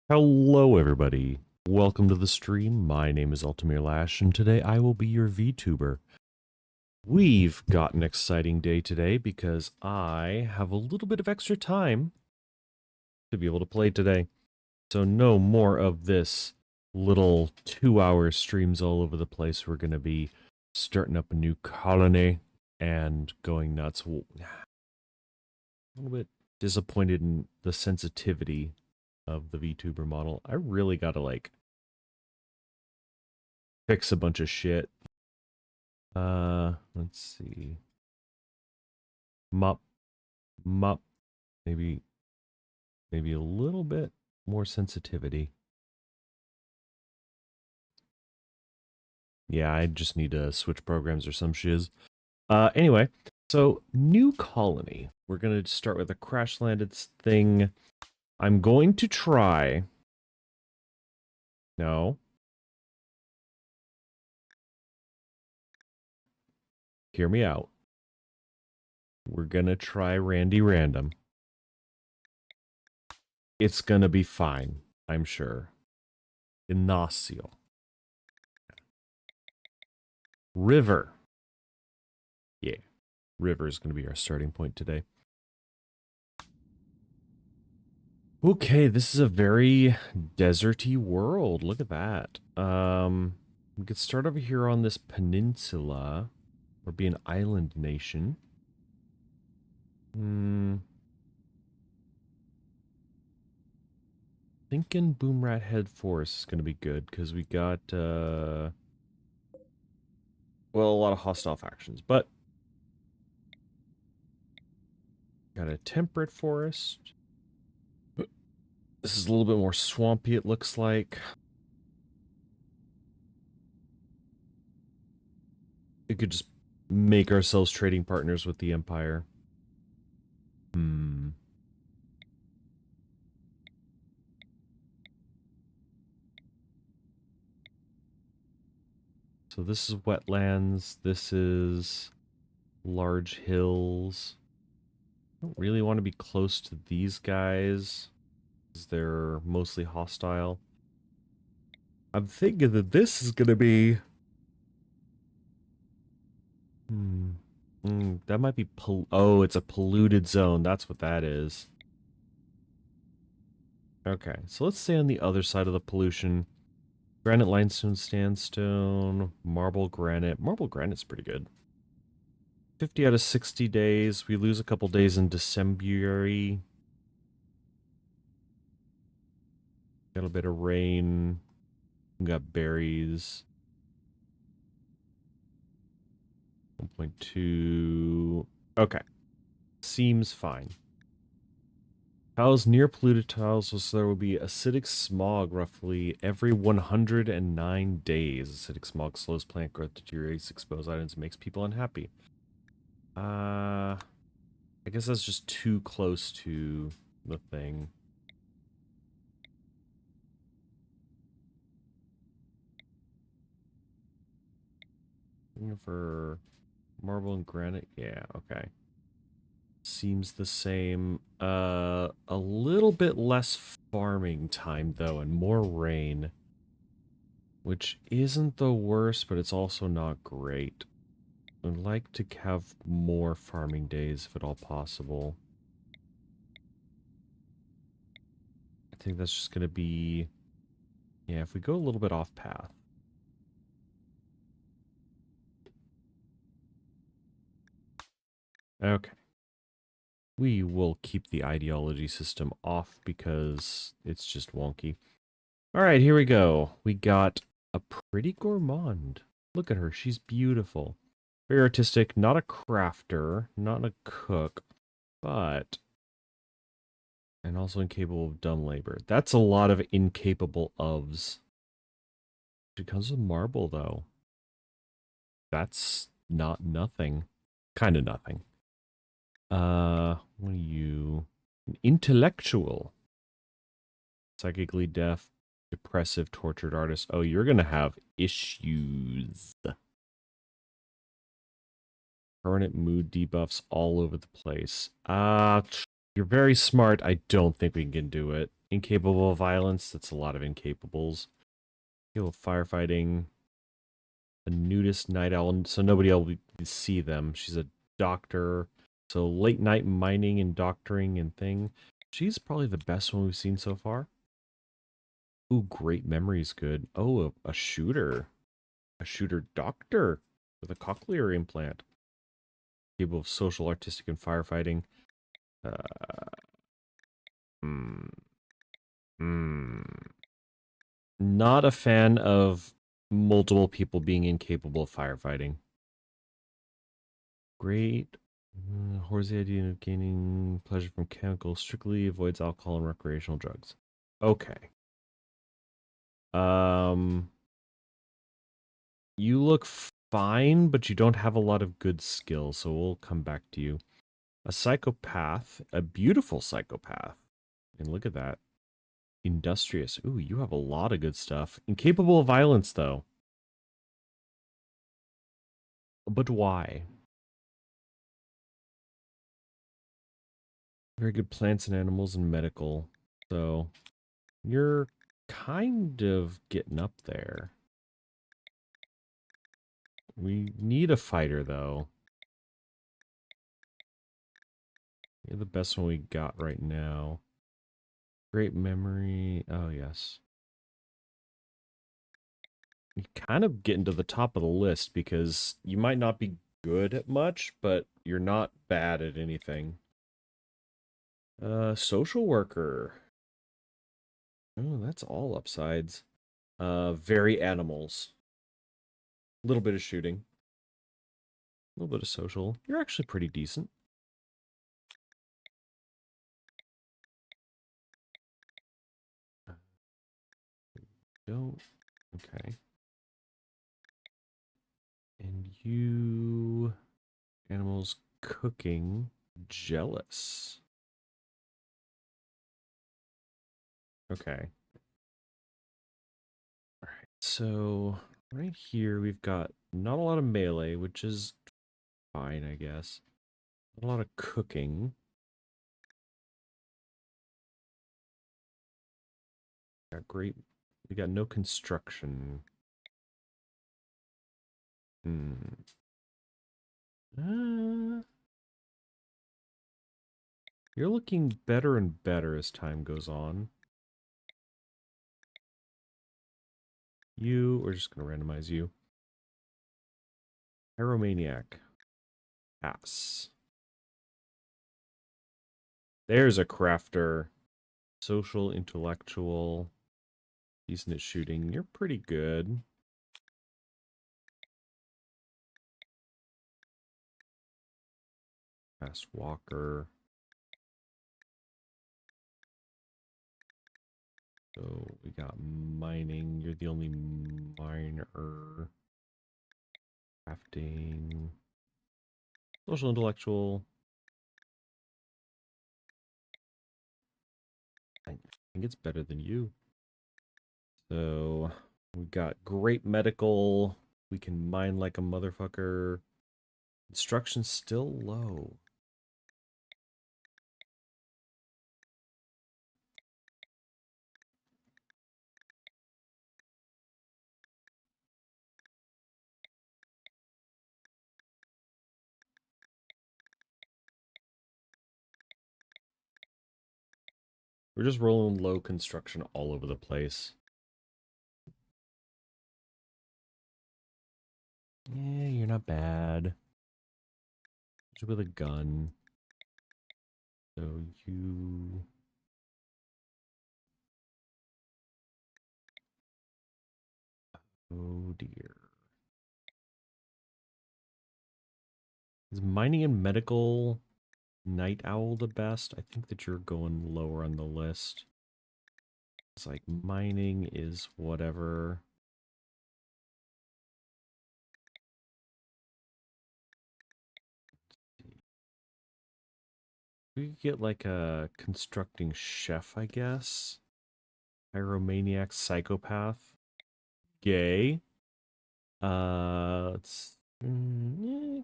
Hello, everybody. Welcome to the stream. My name is Altamir Lash, and today I will be your VTuber. We've got an exciting day today because I have a little bit of extra time to be able to play today. So no more of this little 2-hour streams all over the place. We're going to be starting up a new colony and going nuts. A little bit disappointed in the sensitivity of the VTuber model. I really gotta fix a bunch of shit. Let's see. Mop. Maybe a little bit more sensitivity. Yeah, I just need to switch programs or some shiz. Anyway, so new colony. We're gonna start with a crash landed thing. I'm going to try. No. Hear me out. We're gonna try Randy Random. It's gonna be fine, I'm sure. Ignacio. River. Yeah. River is gonna be our starting point today. Okay, this is a very deserty world. Look at that. We could start over here on this peninsula, or be an island nation. Thinking Boomrat Head Forest is going to be good, because we got, well, a lot of hostile factions, but got a temperate forest. This is a little bit more swampy, it looks like. We could just make ourselves trading partners with the Empire. So this is wetlands. This is large hills. I don't really want to be close to these guys, because they're mostly hostile. I'm thinking that this is going to be... that might be... Oh, it's a polluted zone. That's what that is. Okay, so let's stay on the other side of the pollution. Granite, limestone, sandstone, marble, granite. Marble granite's pretty good. 50 out of 60 days. We lose a couple days in December. Got a bit of rain. We got berries. 1.2. Okay. Seems fine. Tiles near polluted tiles, so there will be acidic smog roughly every 109 days. Acidic smog slows plant growth, deteriorates exposed items, and makes people unhappy. I guess that's just too close to the thing. For marble and granite, yeah, okay. Seems the same. A little bit less farming time, though, and more rain. Which isn't the worst, but it's also not great. I'd like to have more farming days, if at all possible. I think that's just going to be... Yeah, if we go a little bit off path. Okay. We will keep the ideology system off because it's just wonky. Alright, here we go. We got a pretty gourmand. Look at her, she's beautiful. Very artistic, not a crafter, not a cook, but... And also incapable of dumb labor. That's a lot of incapable ofs. It comes with marble, though. That's not nothing. Kind of nothing. What are you? An intellectual. Psychically deaf, depressive, tortured artist. Oh, you're gonna have issues. Permanent mood debuffs all over the place. You're very smart. I don't think we can do it. Incapable of violence. That's a lot of incapables. Capable of firefighting. A nudist night owl, so nobody else will see them. She's a doctor. So late night mining and doctoring and thing. She's probably the best one we've seen so far. Ooh, great memory's good. Oh, a shooter. A shooter doctor with a cochlear implant. Capable of social, artistic, and firefighting. Hmm. Not a fan of multiple people being incapable of firefighting. Great. Hoards the idea of gaining pleasure from chemicals. Strictly avoids alcohol and recreational drugs. Okay. You look fine, but you don't have a lot of good skills, so we'll come back to you. A psychopath, a beautiful psychopath. And look at that. Industrious. Ooh, you have a lot of good stuff. Incapable of violence, though. But why? Very good plants and animals and medical. So you're kind of getting up there. We need a fighter, though. You're the best one we got right now. Great memory. Oh, yes. You kind of getting to the top of the list because you might not be good at much, but you're not bad at anything. Social worker. Oh, that's all upsides. Very animals. A little bit of shooting. A little bit of social. You're actually pretty decent. Don't. Okay. And you... Animals cooking. Jealous. Okay. All right. So right here we've got not a lot of melee, which is fine, I guess. A lot of cooking. Got great. We got no construction. Uh, you're looking better and better as time goes on. We're just going to randomize you. Pyromaniac. Pass. There's a crafter. Social, intellectual. Decent at shooting. You're pretty good. Fast walker. So we got mining. You're the only miner. Crafting. Social, intellectual. I think it's better than you. So we got great medical. We can mine like a motherfucker. Instruction's still low. We're just rolling low construction all over the place. Yeah, you're not bad. Just with a gun. So you... Oh dear. Is mining and medical night owl the best? I think that you're going lower on the list. It's like mining is whatever. We could get like a constructing chef, I guess. Pyromaniac psychopath. Gay. Let's yeah,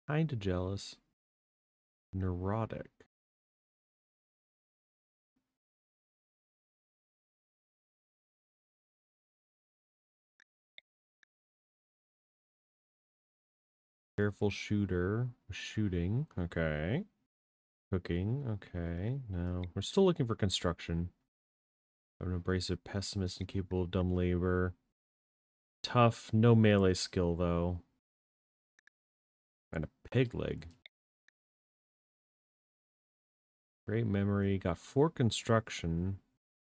kinda jealous. Neurotic. Careful shooter. Shooting. Okay. Cooking. Okay. No. We're still looking for construction. An abrasive pessimist and capable of dumb labor. Tough. No melee skill, though. And a peg leg. Great memory. Got 4 construction.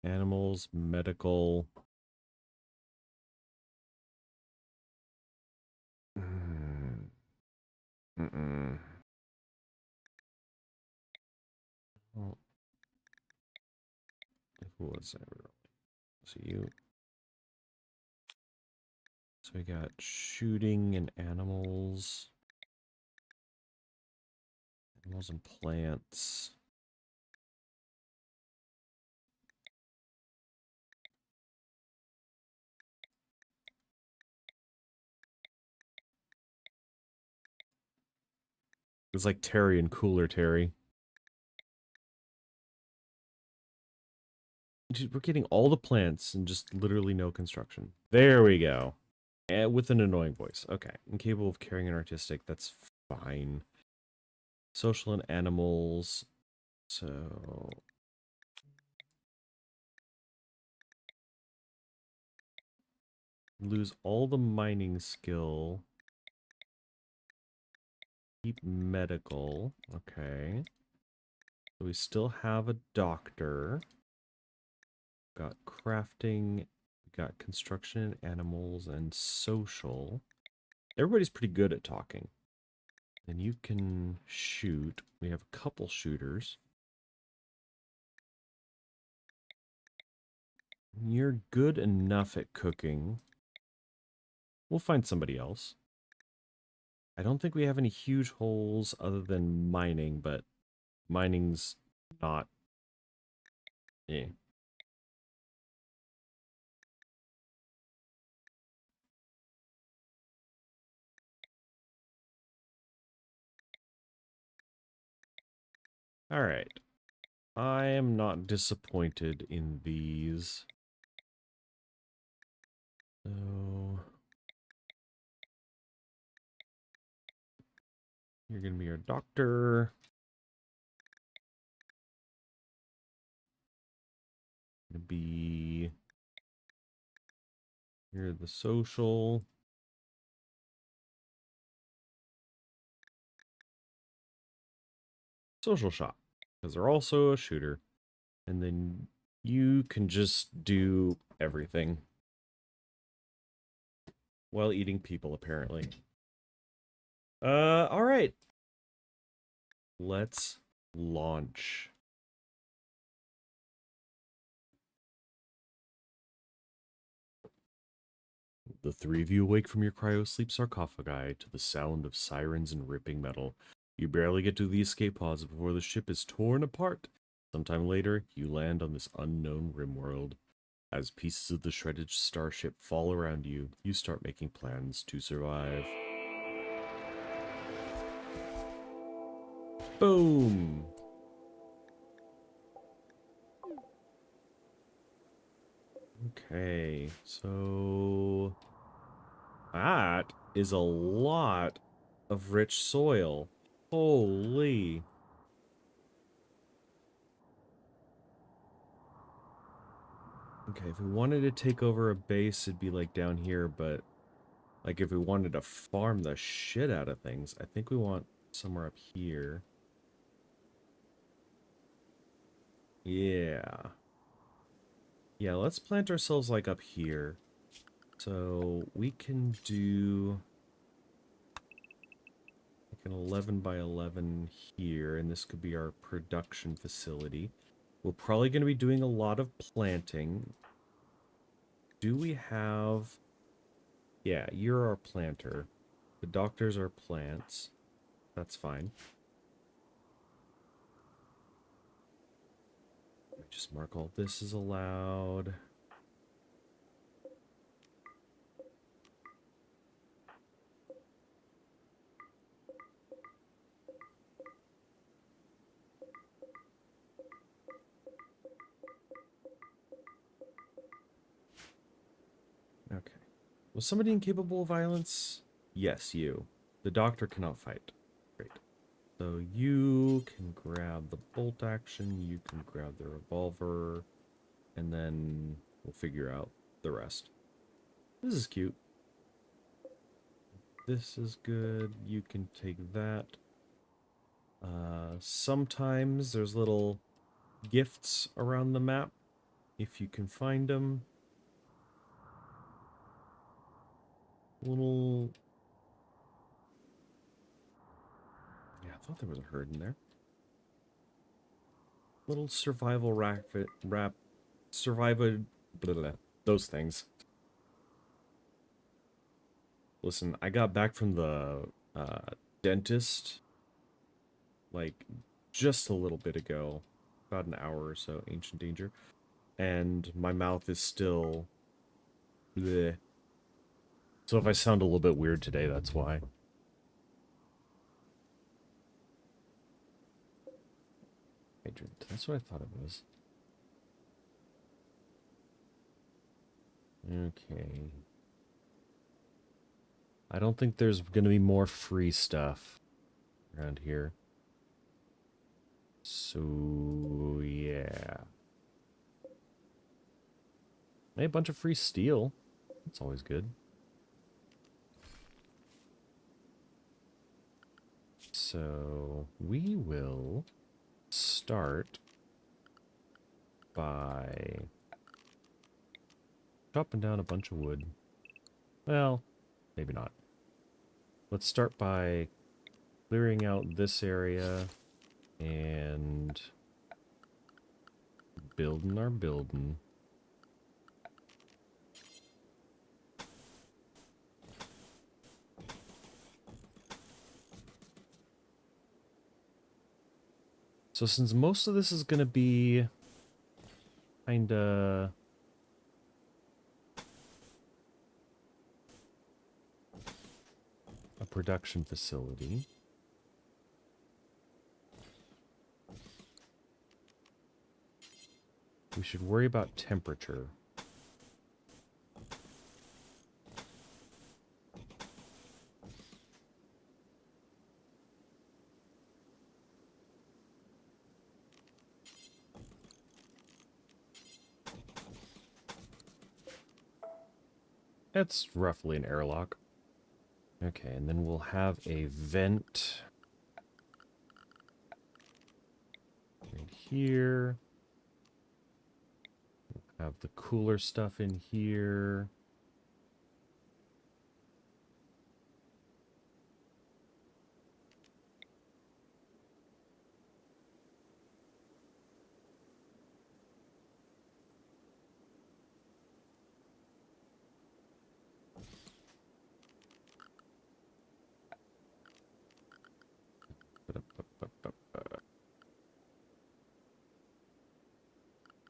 Animals. Medical. Mm-mm. Well, who was that? So you. So we got shooting and animals. Animals and plants. It's like Terry and Cooler Terry. Dude, we're getting all the plants and just literally no construction. There we go. And with an annoying voice. Okay. Incapable of caring and artistic. That's fine. Social and animals. So... lose all the mining skill. Keep medical. Okay. So we still have a doctor. Got crafting. We got construction and animals and social. Everybody's pretty good at talking. And you can shoot. We have a couple shooters. You're good enough at cooking. We'll find somebody else. I don't think we have any huge holes other than mining, but mining's not... eh. Alright. I am not disappointed in these. So... you're going to be our doctor. Going to be... you're the social. Social shop. Because they're also a shooter. And then you can just do everything. While eating people, apparently. Alright. Let's launch. The 3 of you awake from your cryo-sleep sarcophagi to the sound of sirens and ripping metal. You barely get to the escape pods before the ship is torn apart. Sometime later, you land on this unknown RimWorld. As pieces of the shredded starship fall around you, you start making plans to survive. Boom! Okay, so... that is a lot of rich soil. Holy. Okay, if we wanted to take over a base, it'd be like down here, but like if we wanted to farm the shit out of things, I think we want somewhere up here. Yeah. Yeah, let's plant ourselves like up here. So we can do like an 11 by 11 here, and this could be our production facility. We're probably going to be doing a lot of planting. Do we have... yeah, you're our planter. The doctors are plants. That's fine. Just mark all this is allowed. Okay. Was somebody incapable of violence? Yes, you. The doctor cannot fight. Great. So you can grab the bolt action, you can grab the revolver, and then we'll figure out the rest. This is cute. This is good. You can take that. Sometimes there's little gifts around the map, if you can find them. Little... Yeah, I thought there was a herd in there. Little survival survival... Blah, blah, those things. Listen, I got back from the dentist, like, just a little bit ago. About an hour or so, ancient danger. And my mouth is still... bleh. So if I sound a little bit weird today, that's why. Hydrant. That's what I thought it was. Okay. I don't think there's going to be more free stuff around here. So, yeah. Hey, a bunch of free steel. That's always good. So, we will start by chopping down a bunch of wood. Well, maybe not. Let's start by clearing out this area and building our building. So since most of this is going to be kinda a production facility, we should worry about temperature. It's roughly an airlock. Okay, and then we'll have a vent right here. We'll have the cooler stuff in here.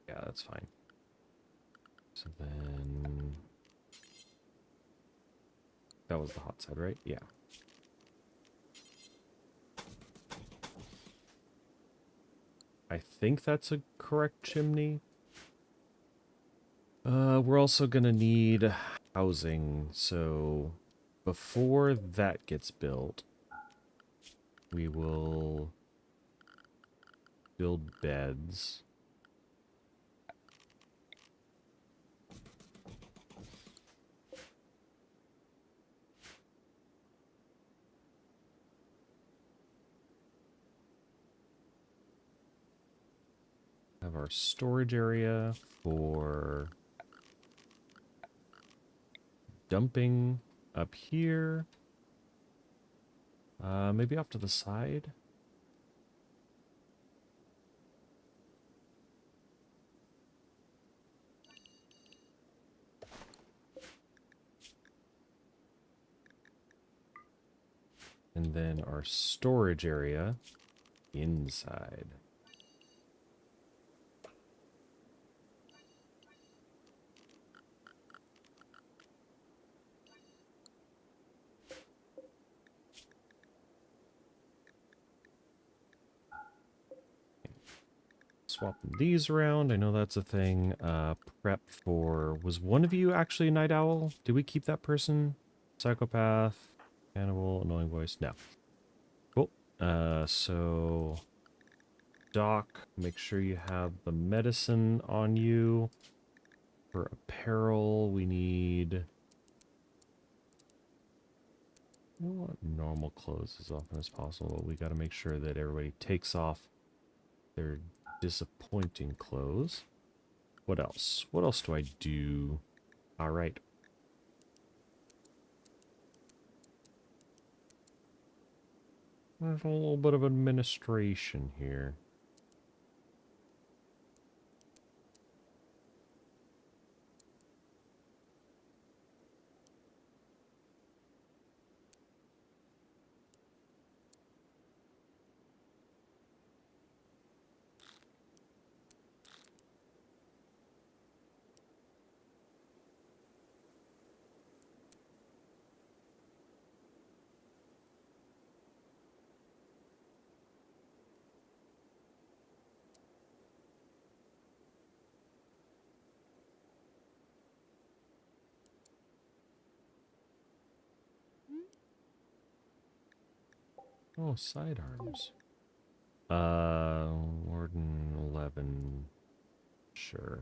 Yeah, that's fine. So then... that was the hot side, right? Yeah. I think that's a correct chimney. We're also gonna need housing, so before that gets built, we will build beds. Have our storage area for dumping up here. Maybe off to the side. And then our storage area inside. Swapping these around. I know that's a thing. Prep for... was one of you actually a night owl? Did we keep that person? Psychopath. Cannibal, annoying voice. No. Cool. So Doc, make sure you have the medicine on you. For apparel, we need... We want normal clothes as often as possible. We got to make sure that everybody takes off their disappointing clothes. What else? What else do I do? All right. There's a little bit of administration here. Oh, sidearms. Warden 11. Sure.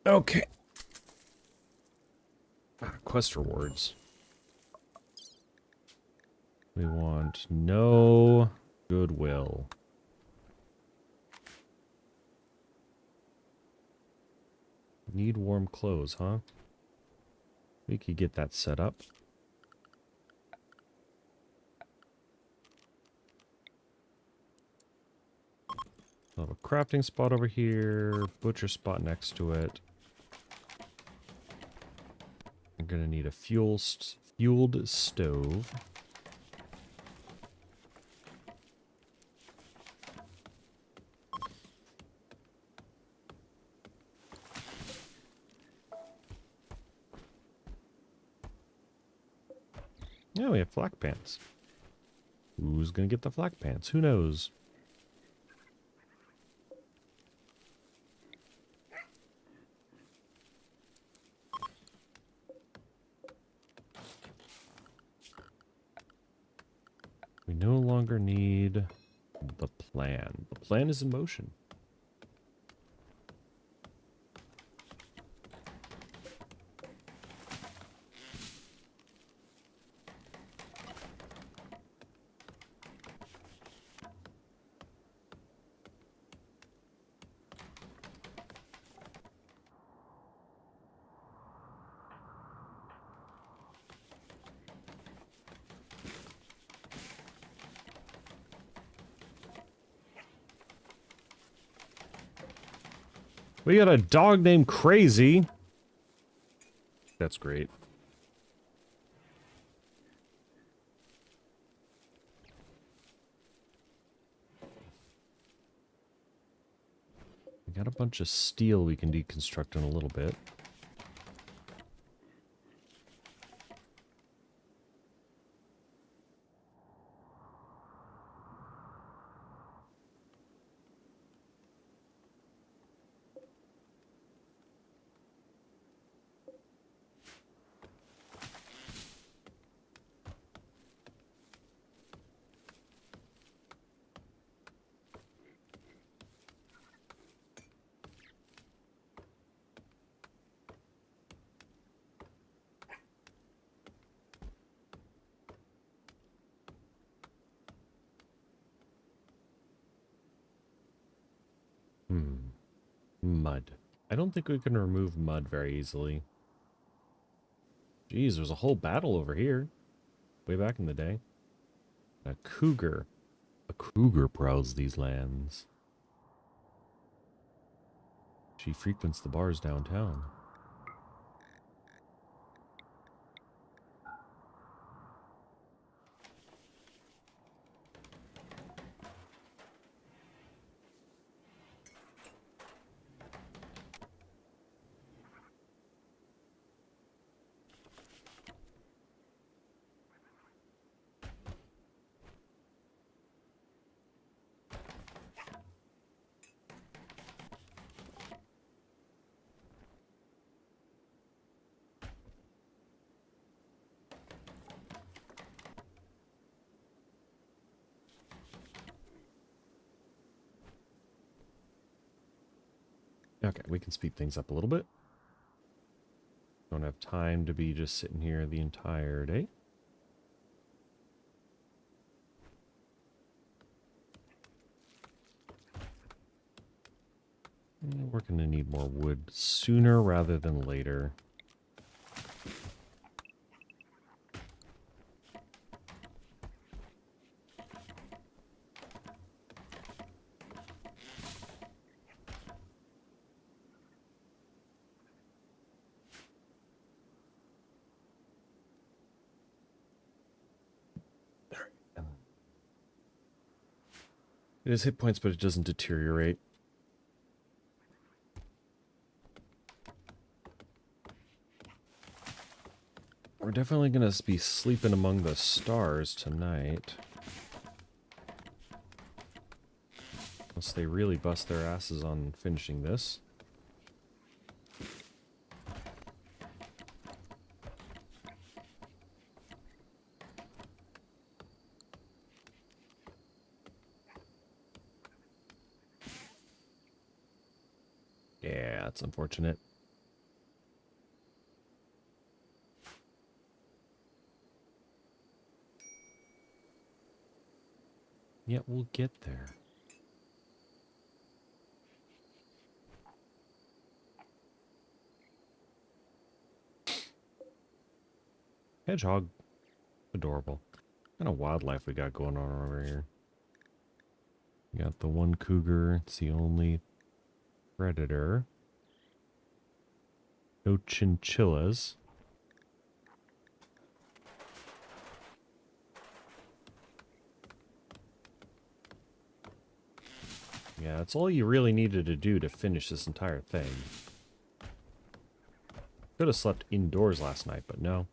Okay. Quest rewards. We want no goodwill. Need warm clothes, huh? We could get that set up. We'll have a crafting spot over here, butcher spot next to it. I'm gonna need a fueled stove. Yeah, we have flak pants. Who's gonna get the flak pants? Who knows? We no longer need the plan. The plan is in motion. We got a dog named Crazy. That's great. We got a bunch of steel we can deconstruct in a little bit. Mud. I don't think we can remove mud very easily. Jeez, there's a whole battle over here. Way back in the day. A cougar. A cougar prowls these lands. She frequents the bars downtown. Okay, we can speed things up a little bit. Don't have time to be just sitting here the entire day. We're going to need more wood sooner rather than later. It has hit points, but it doesn't deteriorate. We're definitely going to be sleeping among the stars tonight. Unless they really bust their asses on finishing this. Yeah, that's unfortunate. Yeah, we'll get there. Hedgehog. Adorable. What kind of wildlife we got going on over here? We got the one cougar. It's the only predator. No chinchillas. Yeah, that's all you really needed to do to finish this entire thing. Could have slept indoors last night, but no.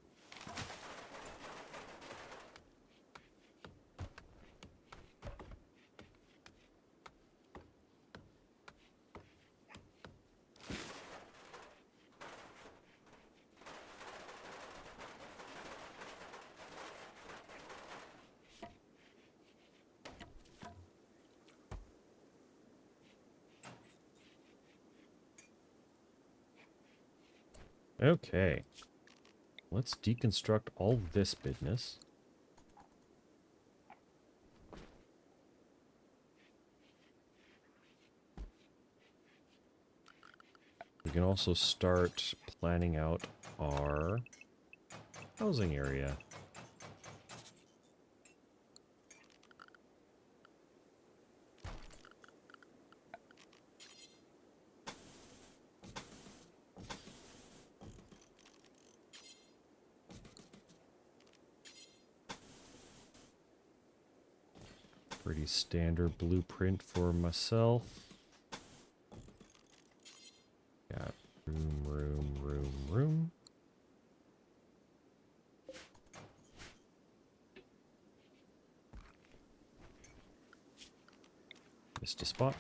Okay. Let's deconstruct all this business. We can also start planning out our housing area. Pretty standard blueprint for myself. Got room. Missed a spot.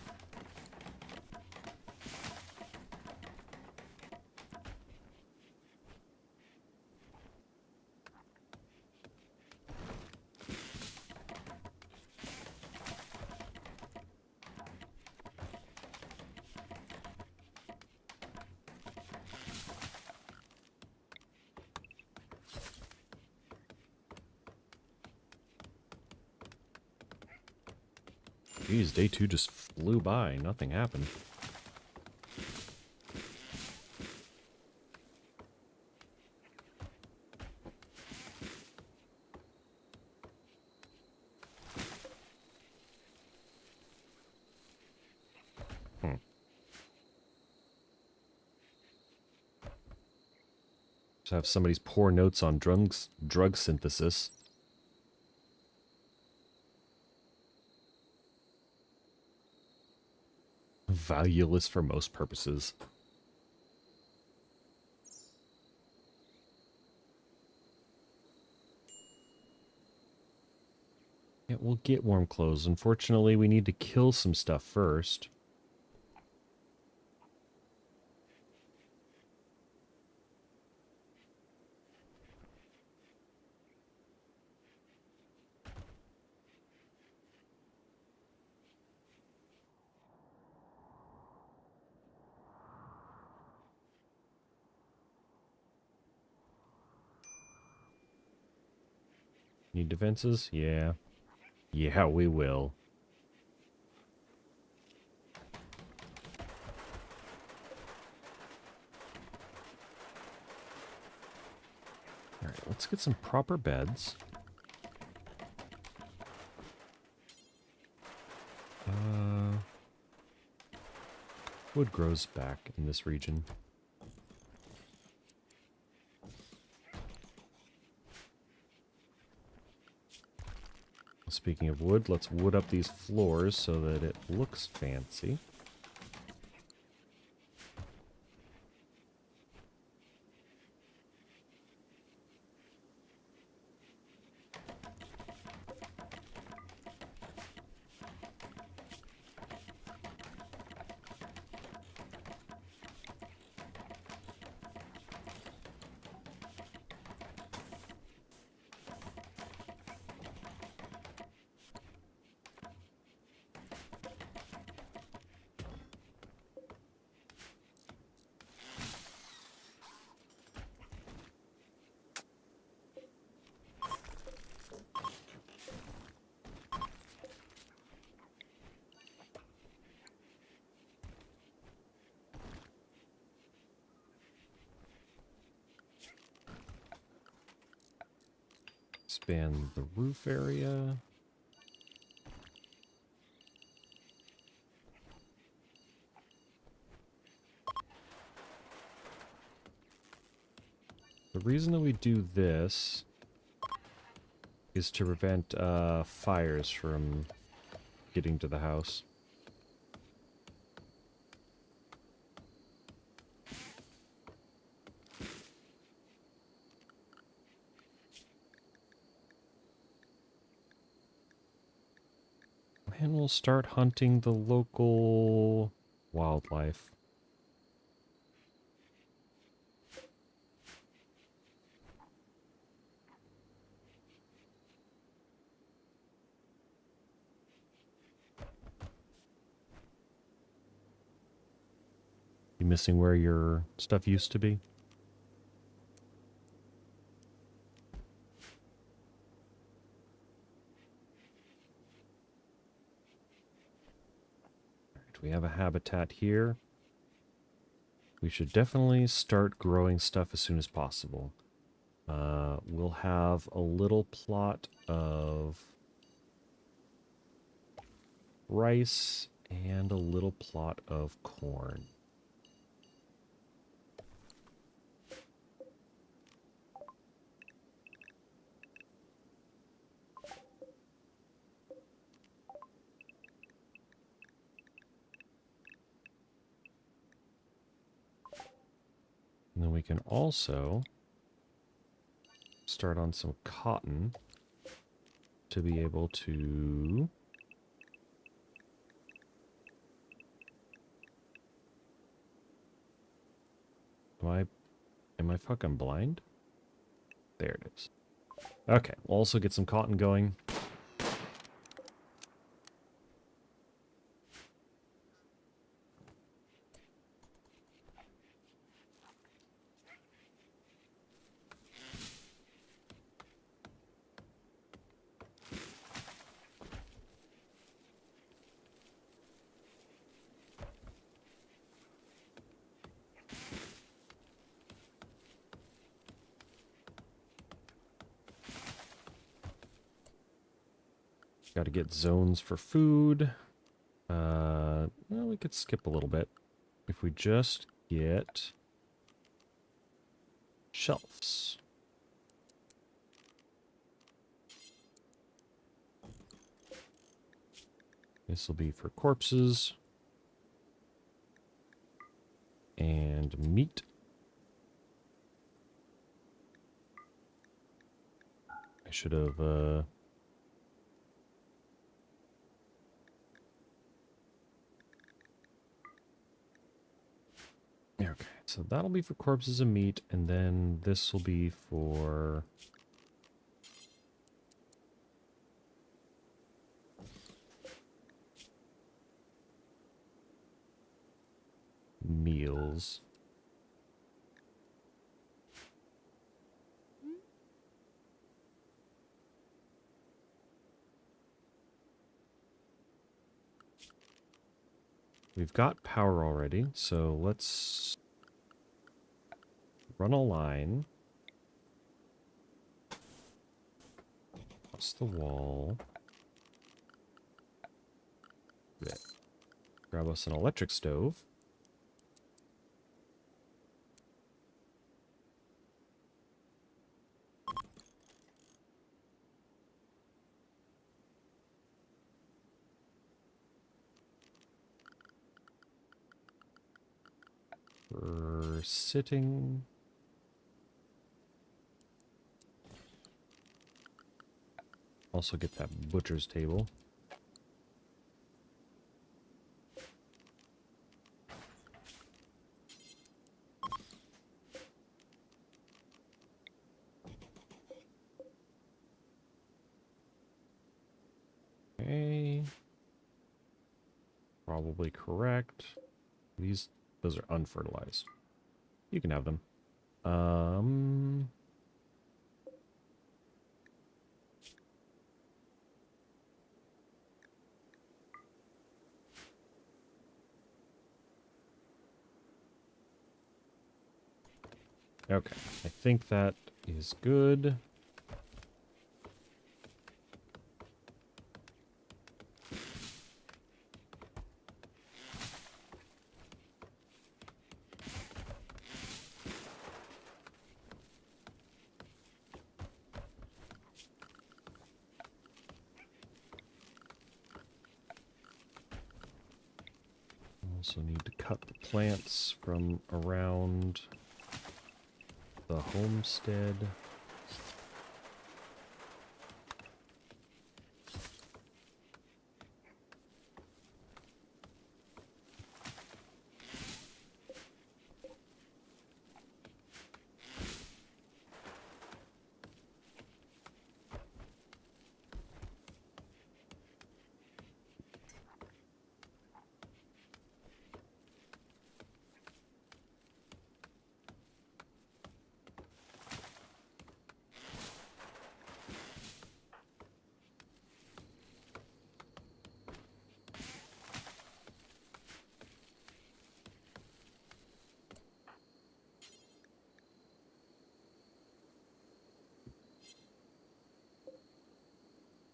Geez, day 2 just flew by. Nothing happened. Just have somebody's poor notes on drug synthesis. Valueless for most purposes. Yeah, we'll get warm clothes. Unfortunately, we need to kill some stuff first. Need defenses? Yeah. Yeah, we will. Alright, let's get some proper beds. Wood grows back in this region. Speaking of wood, let's wood up these floors so that it looks fancy. Expand the roof area. The reason that we do this is to prevent fires from getting to the house. And we'll start hunting the local wildlife. You missing where your stuff used to be? Alright, we have a habitat here. We should definitely start growing stuff as soon as possible. We'll have a little plot of rice and a little plot of corn. And then we can also start on some cotton to be able to am I fucking blind? There it is. Okay, we'll also get some cotton going. Got to get zones for food. Well, we could skip a little bit. If we just get shelves. This will be for corpses and meat. I should have okay, so that'll be for corpses and meat, and then this will be for meals. We've got power already, so let's run a line across the wall. Yeah. Grab us an electric stove. We're sitting. Also get that butcher's table. Okay. Probably correct. Those are unfertilized. You can have them. Okay. I think that is good. Also need to cut the plants from around the homestead.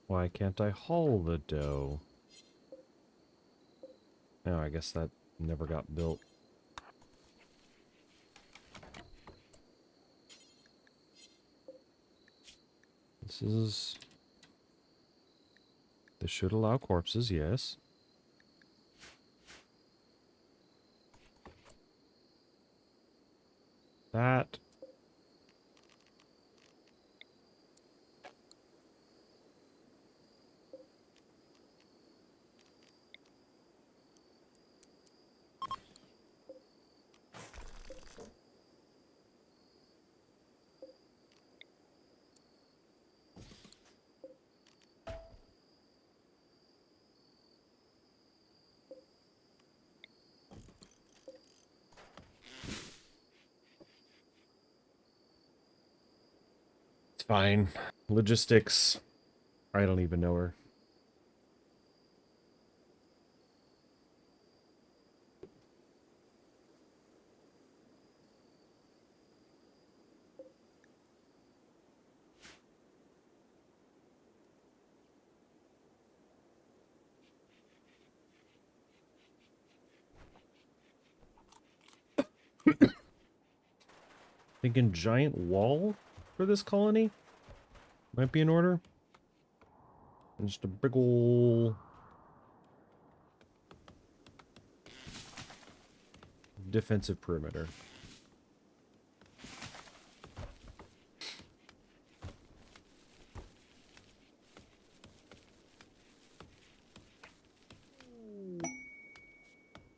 Why can't I haul the dough? No, I guess that never got built. This should allow corpses, yes. That. It's fine. Logistics. I don't even know her. Thinking giant wall for this colony might be in order. And just a big ol' defensive perimeter.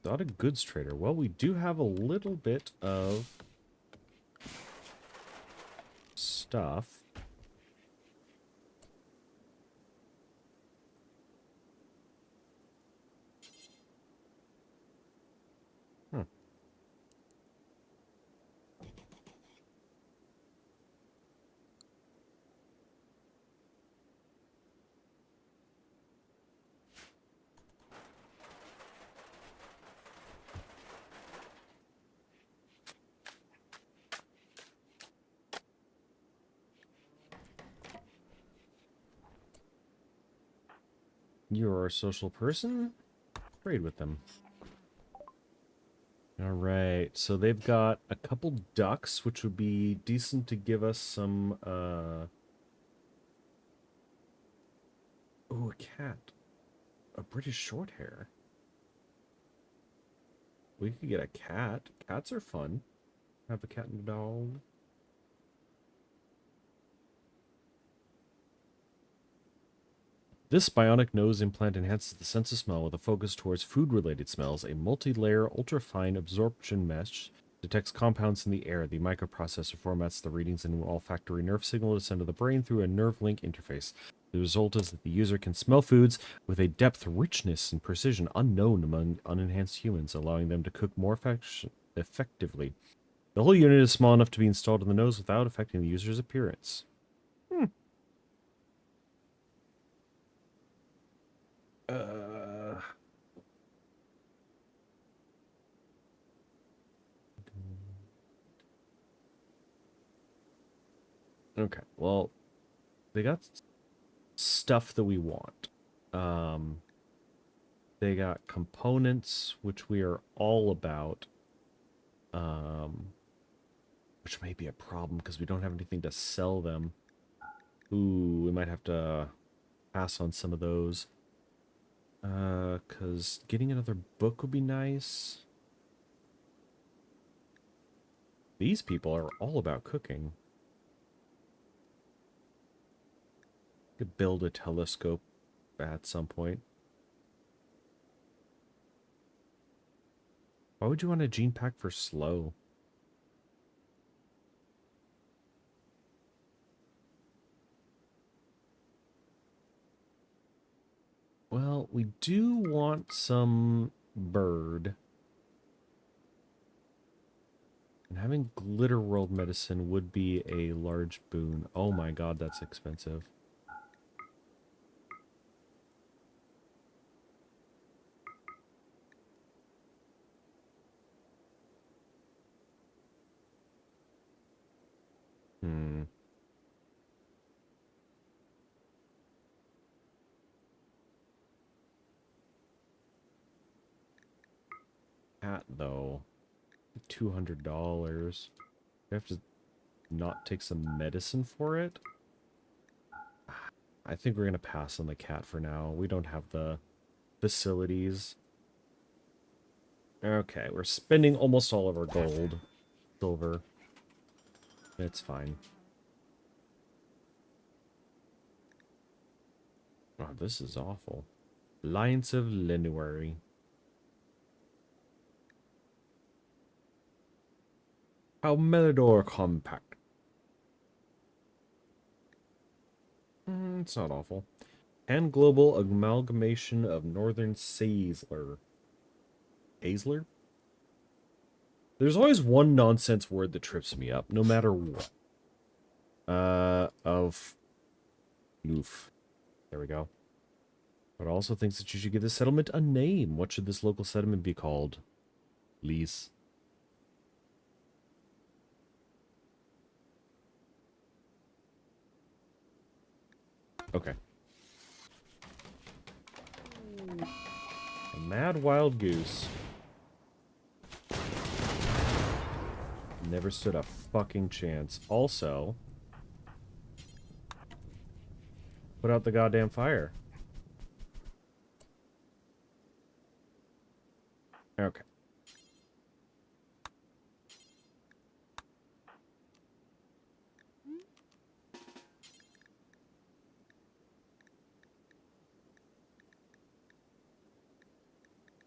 Not a goods trader. Well, we do have a little bit of stuff. Huh. You're a social person? Trade with them. Alright, so they've got a couple ducks, which would be decent to give us some, Ooh, a cat. A British short hair. We could get a cat. Cats are fun. Have a cat and a dog. This bionic nose implant enhances the sense of smell with a focus towards food-related smells. A multi-layer, ultra-fine absorption mesh detects compounds in the air. The microprocessor formats the readings in an olfactory nerve signal to send to the brain through a nerve link interface. The result is that the user can smell foods with a depth, richness, and precision unknown among unenhanced humans, allowing them to cook more effectively. The whole unit is small enough to be installed in the nose without affecting the user's appearance. Uh... Okay, well, they got stuff that we want. They got components, which we are all about. Which may be a problem because we don't have anything to sell them. Ooh, we might have to pass on some of those. Because getting another book would be nice. These people are all about cooking. Could build a telescope at some point. Why would you want a gene pack for slow? Well, we do want some bird. And having glitter world medicine would be a large boon. Oh my god, that's expensive. Cat, though. $200. We have to not take some medicine for it? I think we're going to pass on the cat for now. We don't have the facilities. Okay, we're spending almost all of our gold. Silver. It's fine. Oh, this is awful. Alliance of Linuary. Palmetador Compact. It's not awful. And Global Amalgamation of Northern Saisler. Aisler? There's always one nonsense word that trips me up, no matter what. Oof. There we go. But also thinks that you should give this settlement a name. What should this local settlement be called? Lease. Okay. A mad wild goose. Never stood a fucking chance. Also, put out the goddamn fire. Okay.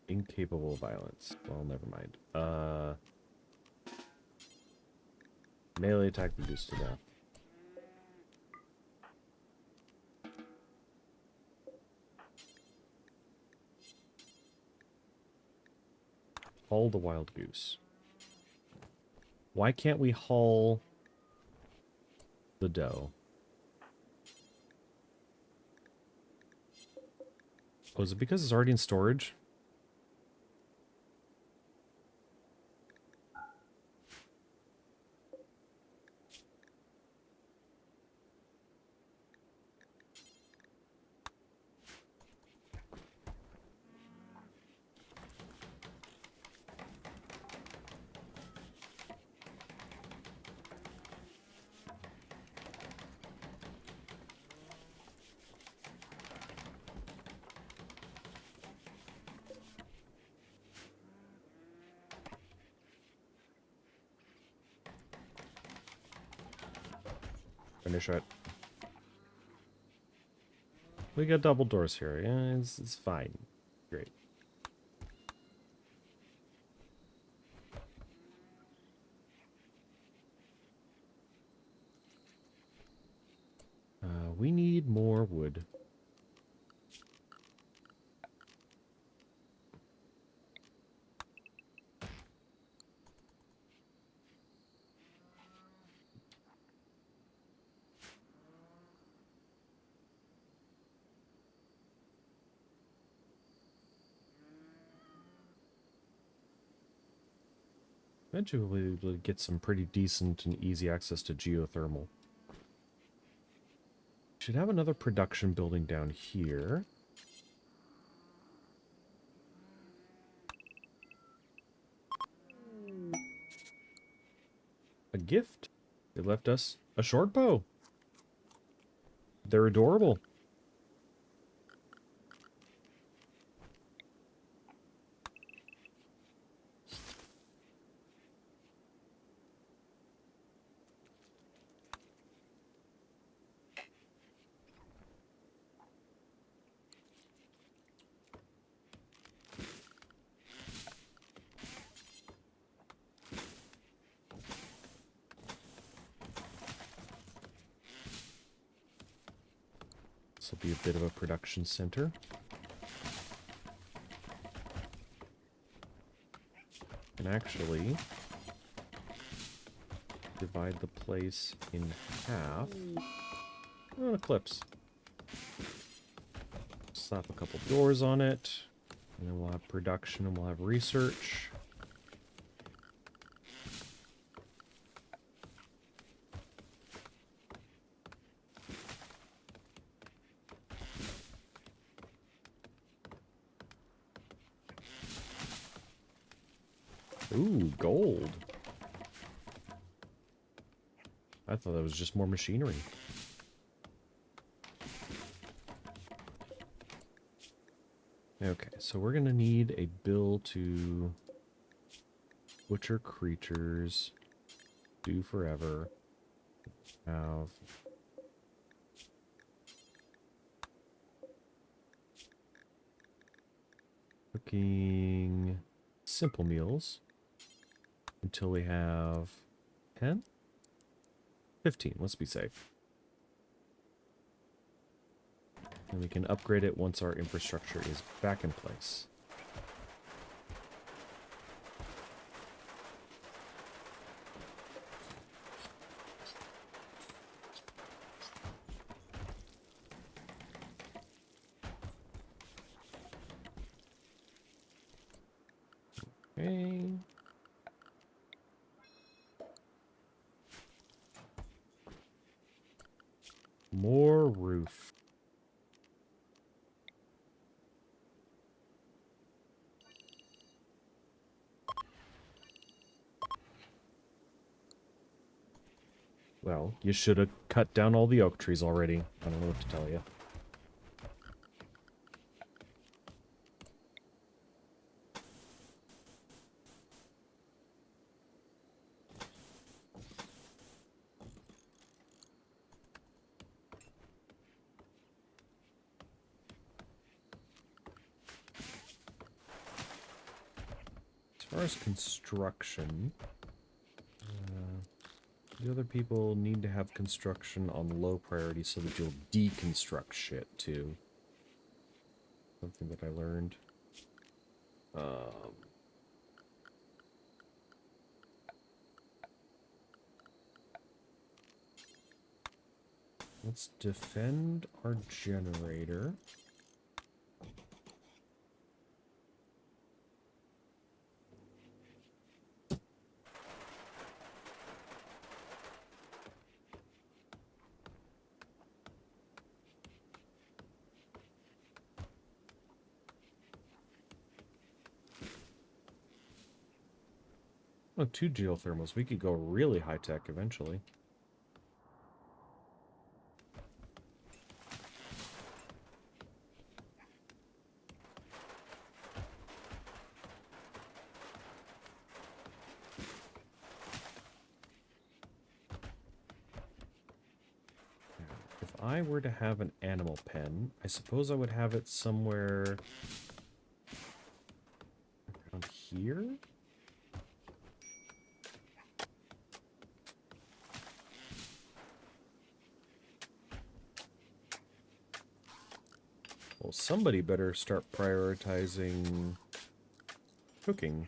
Incapable of violence. Well, never mind. Melee attack the goose to death. Haul the wild goose. Why can't we haul the doe? Oh, is it because it's already in storage? finish it. We got double doors here. Yeah, it's fine. Great. We need more wood. Eventually we'll be able to get some pretty decent and easy access to geothermal. Should have another production building down here. A gift. They left us a short bow. They're adorable. This will be a bit of a production center. And actually divide the place in half. Oh, eclipse. Slap a couple doors on it. And then we'll have production and we'll have research. Ooh, gold. I thought that was just more machinery. Okay, so we're gonna need a bill to butcher creatures, do forever, have cooking simple meals until we have 10? 15, let's be safe. And we can upgrade it once our infrastructure is back in place. Okay. More roof. Well, you should have cut down all the oak trees already. I don't know what to tell you. As far as construction, the other people need to have construction on low priority so that you'll deconstruct shit too. Something that I learned. Let's defend our generator. Oh, 2 geothermals. We could go really high-tech eventually. I were to have an animal pen, I suppose I would have it somewhere around here? Well, somebody better start prioritizing cooking.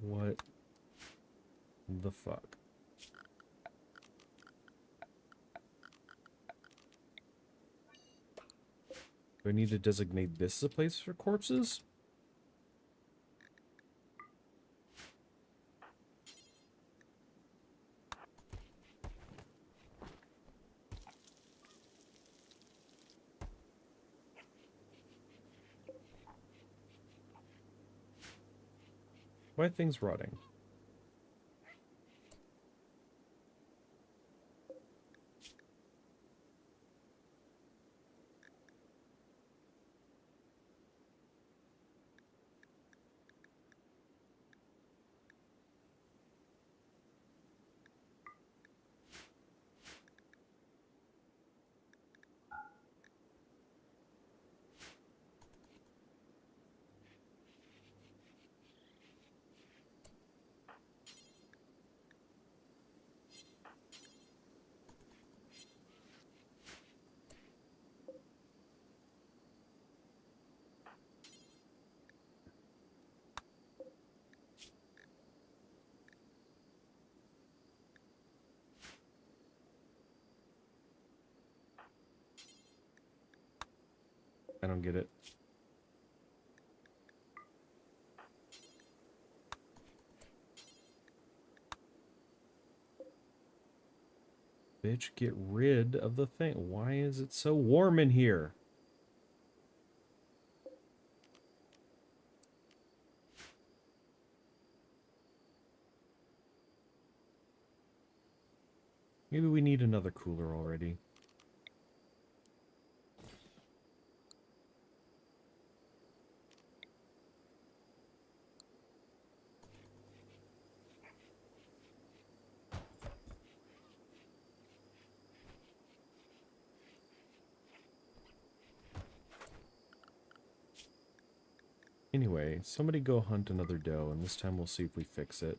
What the fuck? Do I need to designate this as a place for corpses? Why are things rotting? I don't get it. Bitch, get rid of the thing. Why is it so warm in here? Maybe we need another cooler already. Anyway, somebody go hunt another doe, and this time we'll see if we fix it.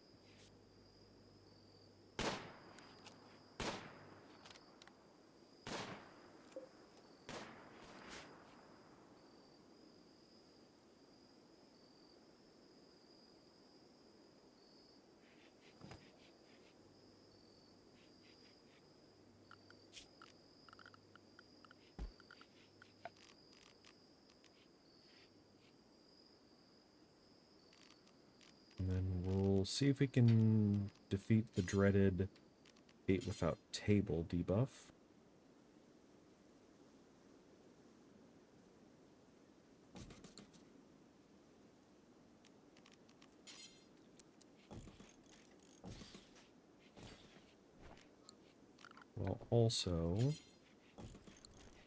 And then we'll see if we can defeat the dreaded ate without table debuff. While also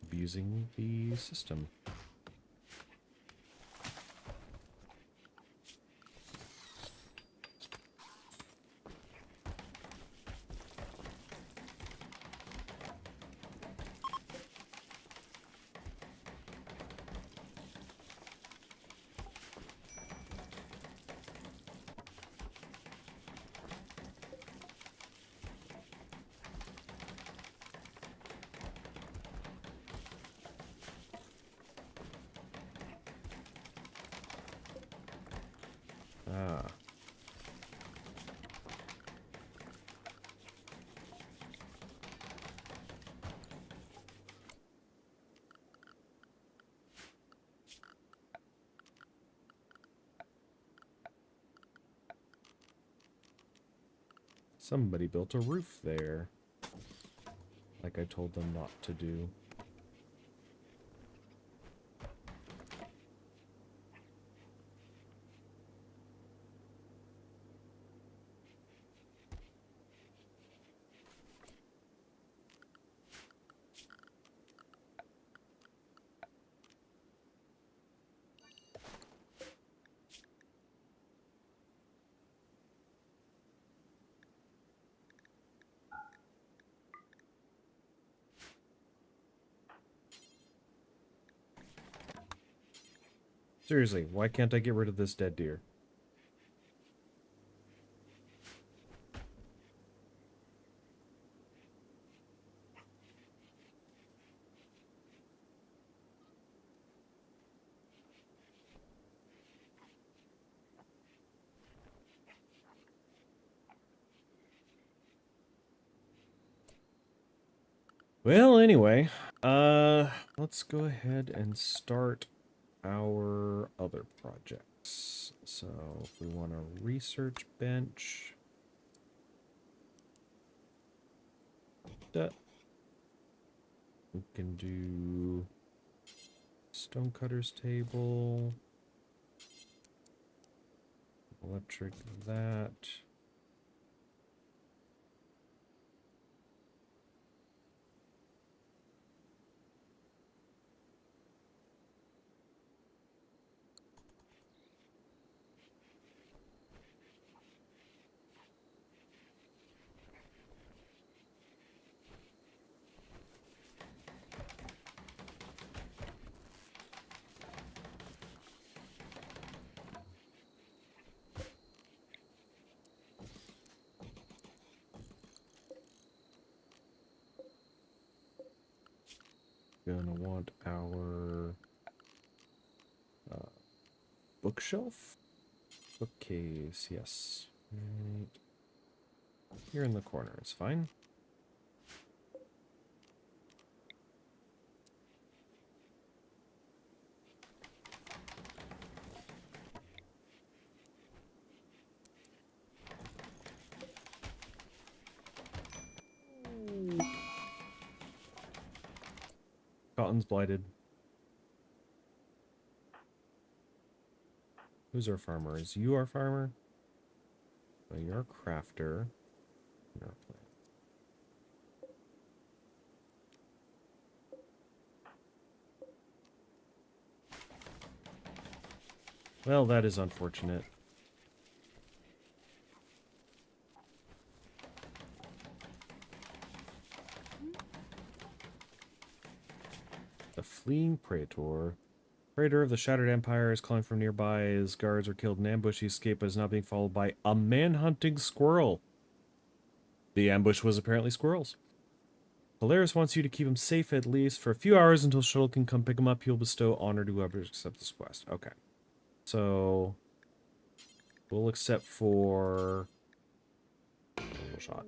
abusing the system. Ah. Somebody built a roof there. Like I told them not to do. Seriously, why can't I get rid of this dead deer? Well, anyway, let's go ahead and start our other projects. So, if we want a research bench, we can do stonecutters table, electric that. Gonna want our bookshelf, bookcase, yes. Right here in the corner is fine. Cotton's blighted. Who's our farmer? Is you our farmer? Well, you're a crafter. You're a plant. Well, that is unfortunate. The fleeing praetor. Praetor of the Shattered Empire is calling from nearby. His guards were killed in ambush. He escaped but is now being followed by a man-hunting squirrel. The ambush was apparently squirrels. Polaris wants you to keep him safe at least for a few hours until Shuttle can come pick him up. He'll bestow honor to whoever accepts this quest. Okay. So, we'll accept for a little shot.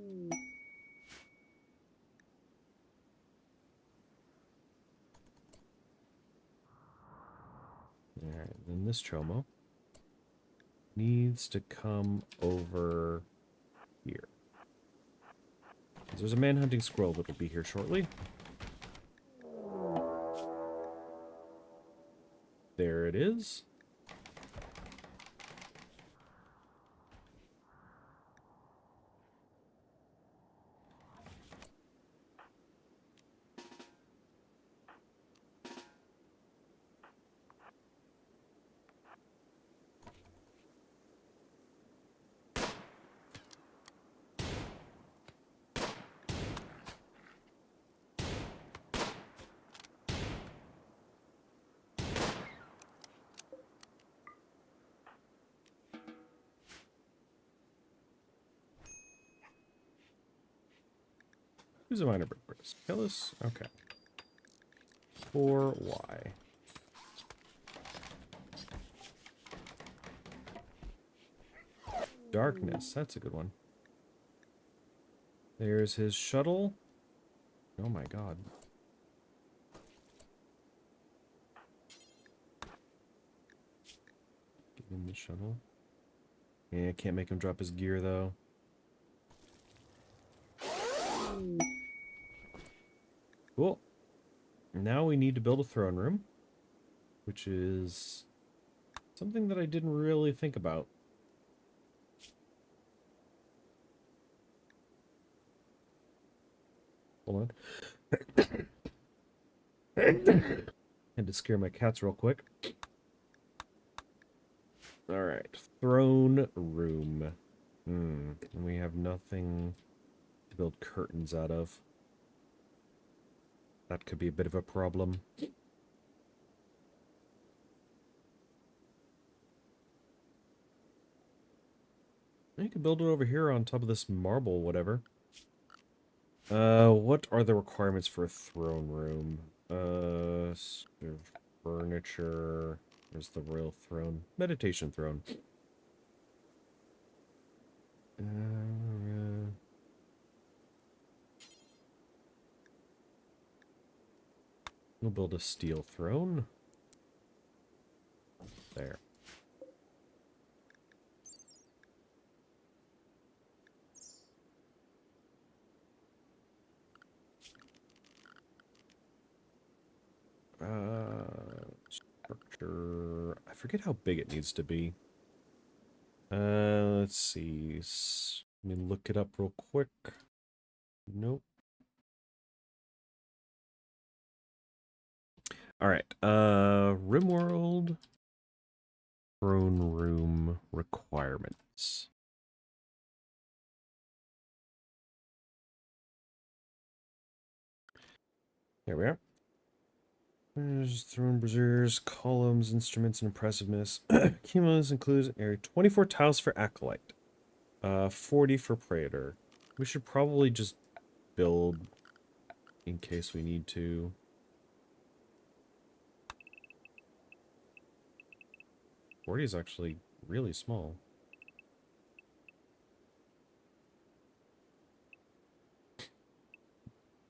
Alright, then this Chomo needs to come over here. There's a man-hunting squirrel that'll be here shortly. There it is. Who's a minor brick press? Kill us? Okay. For why? Darkness, that's a good one. There's his shuttle. Oh my god. Get in the shuttle. Yeah, can't make him drop his gear though. Cool. Now we need to build a throne room, which is something that I didn't really think about. Hold on. Had to scare my cats real quick. Alright, throne room. And we have nothing to build curtains out of. That could be a bit of a problem. You could build it over here on top of this marble, whatever. What are the requirements for a throne room? Furniture. There's the royal throne. Meditation throne. We'll build a steel throne. There. Structure. I forget how big it needs to be. Let's see. Let me look it up real quick. Nope. All right. RimWorld throne room requirements. There we are. There's throne braziers, columns, instruments, and impressiveness. Cumulus includes area 24 tiles for acolyte, 40 for praetor. We should probably just build in case we need to. Forty is actually really small.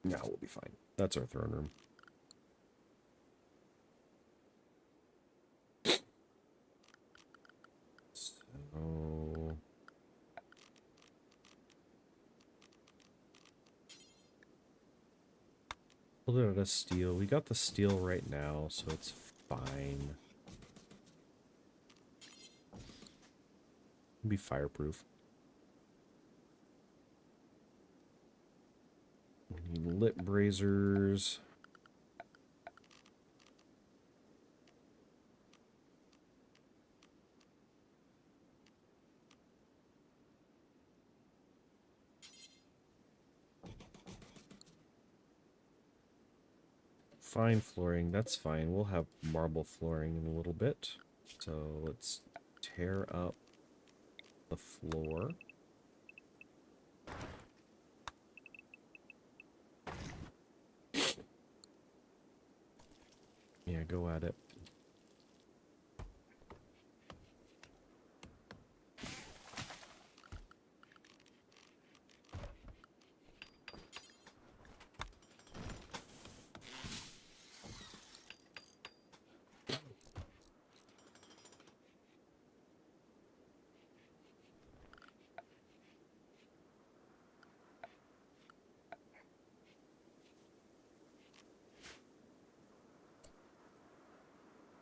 No, we'll be fine. That's our throne room. So build it out of steel. We got the steel right now, so it's fine. It'll be fireproof. We need lit braziers. Fine flooring, that's fine. We'll have marble flooring in a little bit. So let's tear up the floor. Yeah, go at it.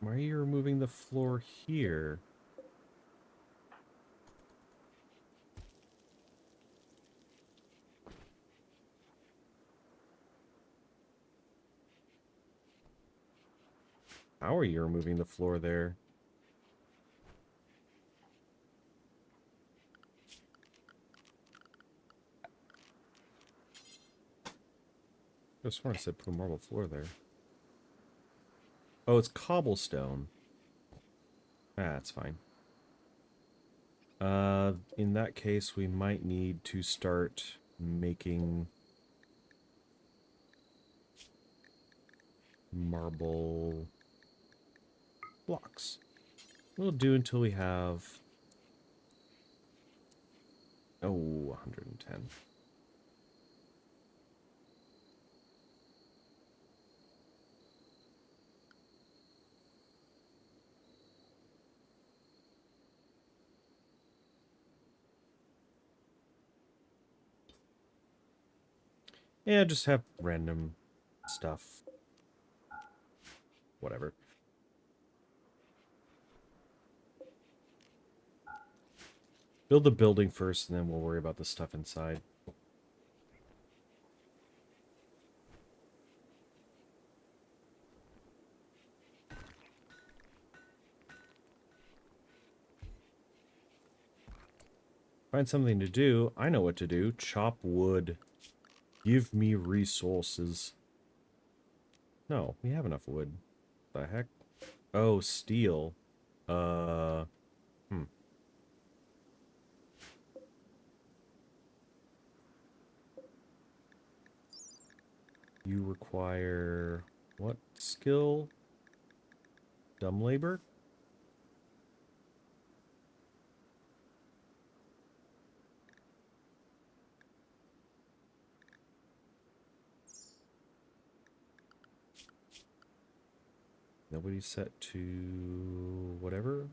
Why are you removing the floor here? How are you removing the floor there? I just want to say put a marble floor there. Oh, it's cobblestone. Ah, that's fine. In that case, we might need to start making marble blocks. We'll do until we have Oh, 110. Yeah, just have random stuff. Whatever. Build the building first, and then we'll worry about the stuff inside. Find something to do. I know what to do. Chop wood. Give me resources. No, we have enough wood. The heck? Oh, steel. Uh, hmm. You require what skill? Dumb labor? Nobody's set to whatever.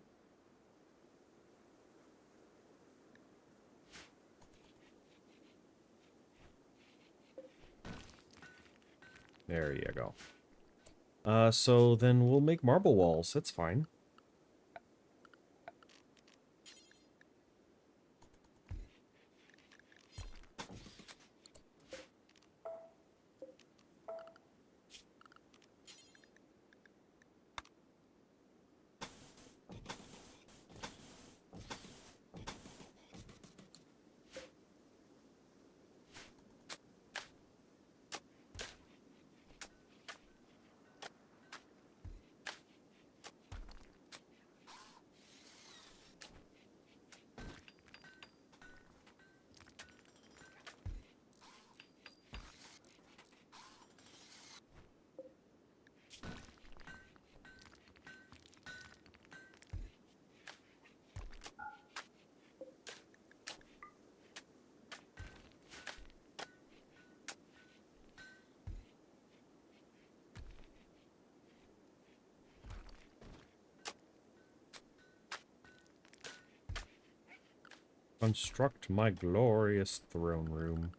There you go. So then we'll make marble walls. That's fine. Construct my glorious throne room.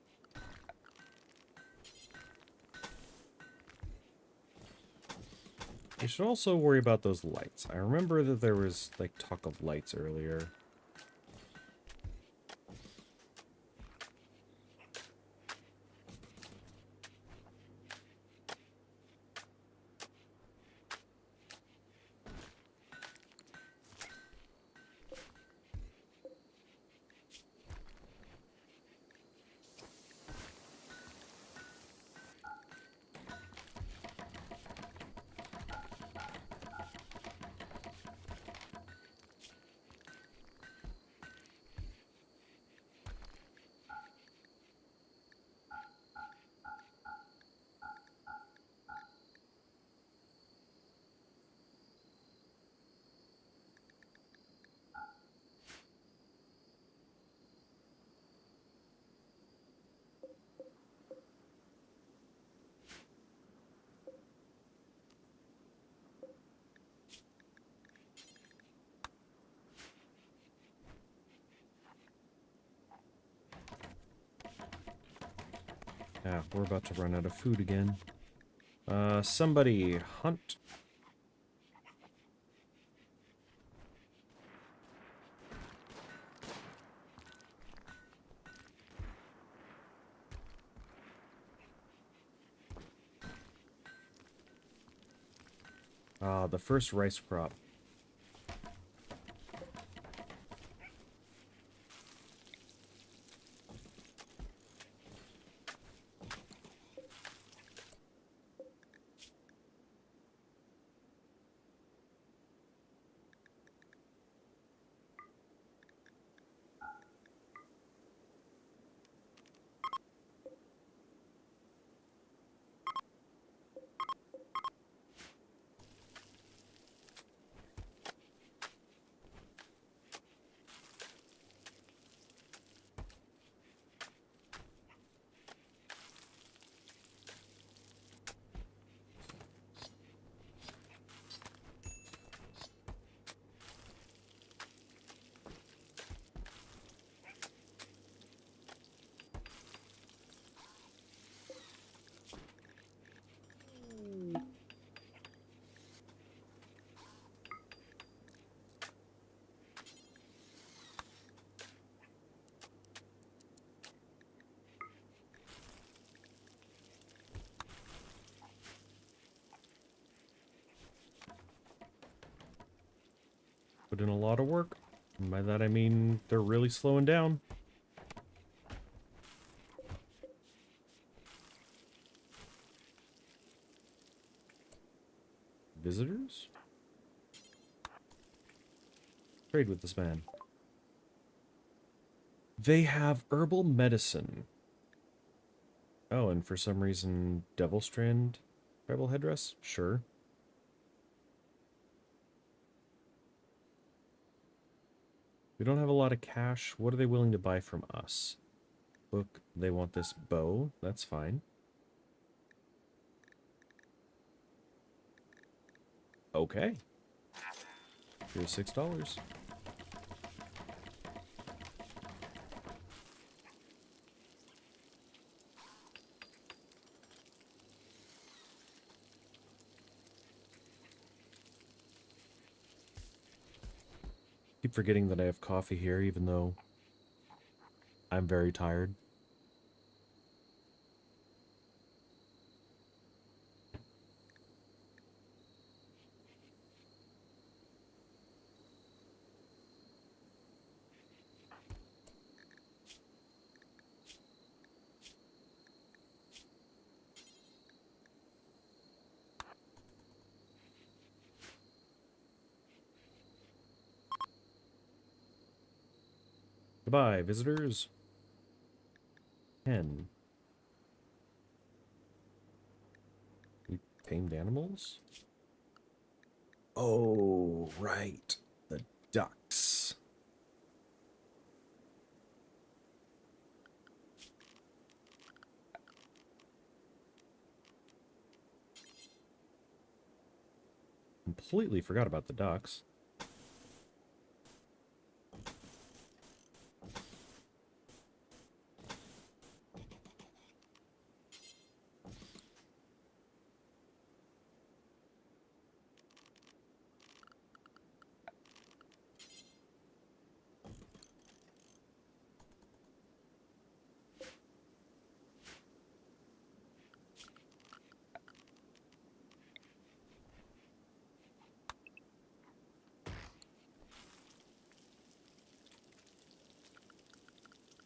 We should also worry about those lights. I remember that there was, like, talk of lights earlier. Yeah, we're about to run out of food again. Somebody hunt. The first rice crop. put in a lot of work. And by that I mean they're really slowing down. Visitors? Trade with this man. They have herbal medicine. Oh, and for some reason, Devil Strand tribal headdress? Sure. We don't have a lot of cash. What are they willing to buy from us? Book, they want this bow. That's fine. Okay. Here's $6. Keep forgetting that I have coffee here, even though I'm very tired. Goodbye, visitors. 10. We tamed animals? Oh, right. The ducks. Completely forgot about the ducks.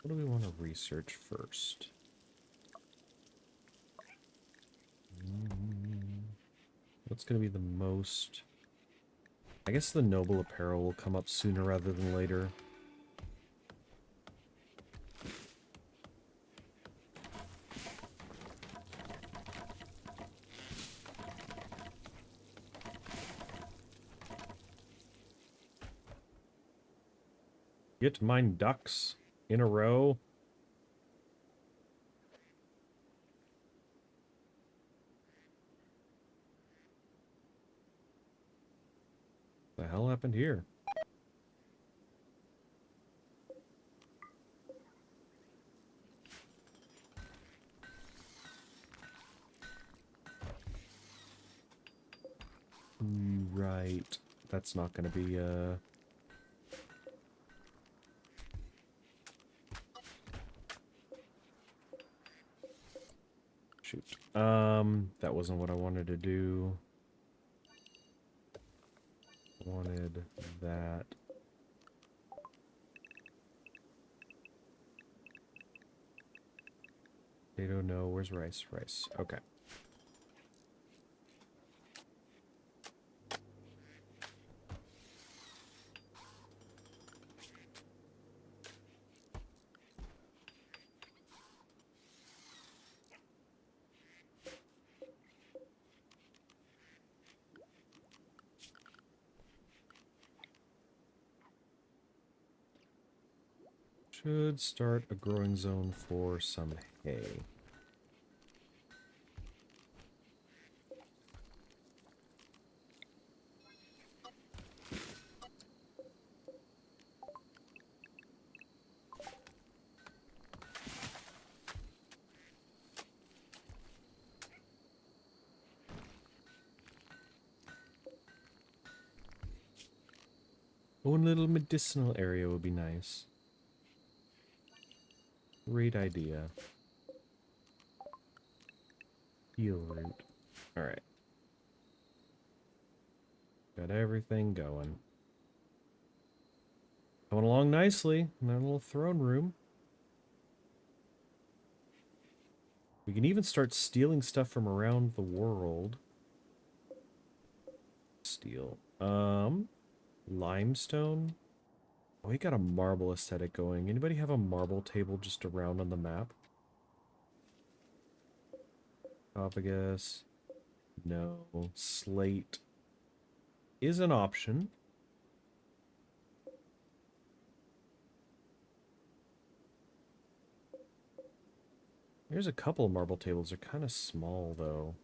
What do we want to research first? What's going to be the most... I guess the noble apparel will come up sooner rather than later. Get to mine ducks in a row. What the hell happened here? Right. That's not going to be, Shoot. That wasn't what I wanted to do. Wanted that. Potato, no. Where's rice? Rice. Okay. Should start a growing zone for some hay. One little medicinal area would be nice. Great idea. Heal root. Alright. Got everything going. Coming along nicely in our little throne room. We can even start stealing stuff from around the world. Steal. Limestone. Oh, we got a marble aesthetic going. Anybody have a marble table just around on the map? Esophagus. No. Slate is an option. There's a couple of marble tables. They're kind of small, though.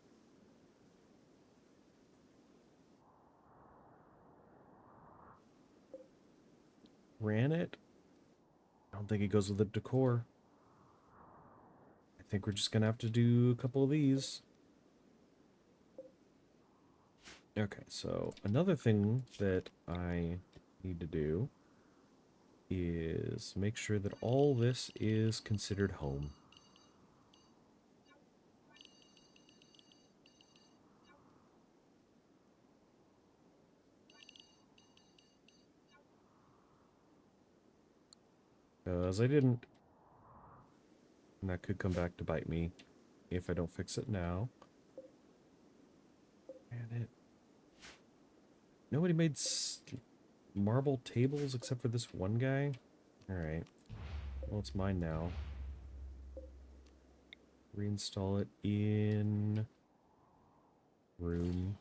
Granite? I don't think it goes with the decor. I think we're just going to have to do a couple of these. Okay, so another thing that I need to do is make sure that all this is considered home. Because I didn't. And that could come back to bite me if I don't fix it now. And it. Nobody made marble tables except for this one guy? Alright. Well, it's mine now. Reinstall it in room.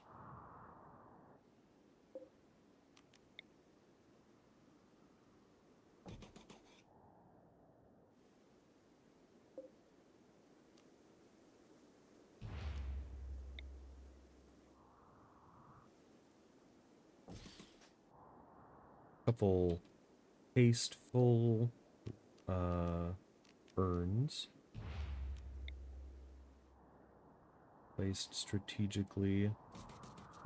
Couple tasteful urns placed strategically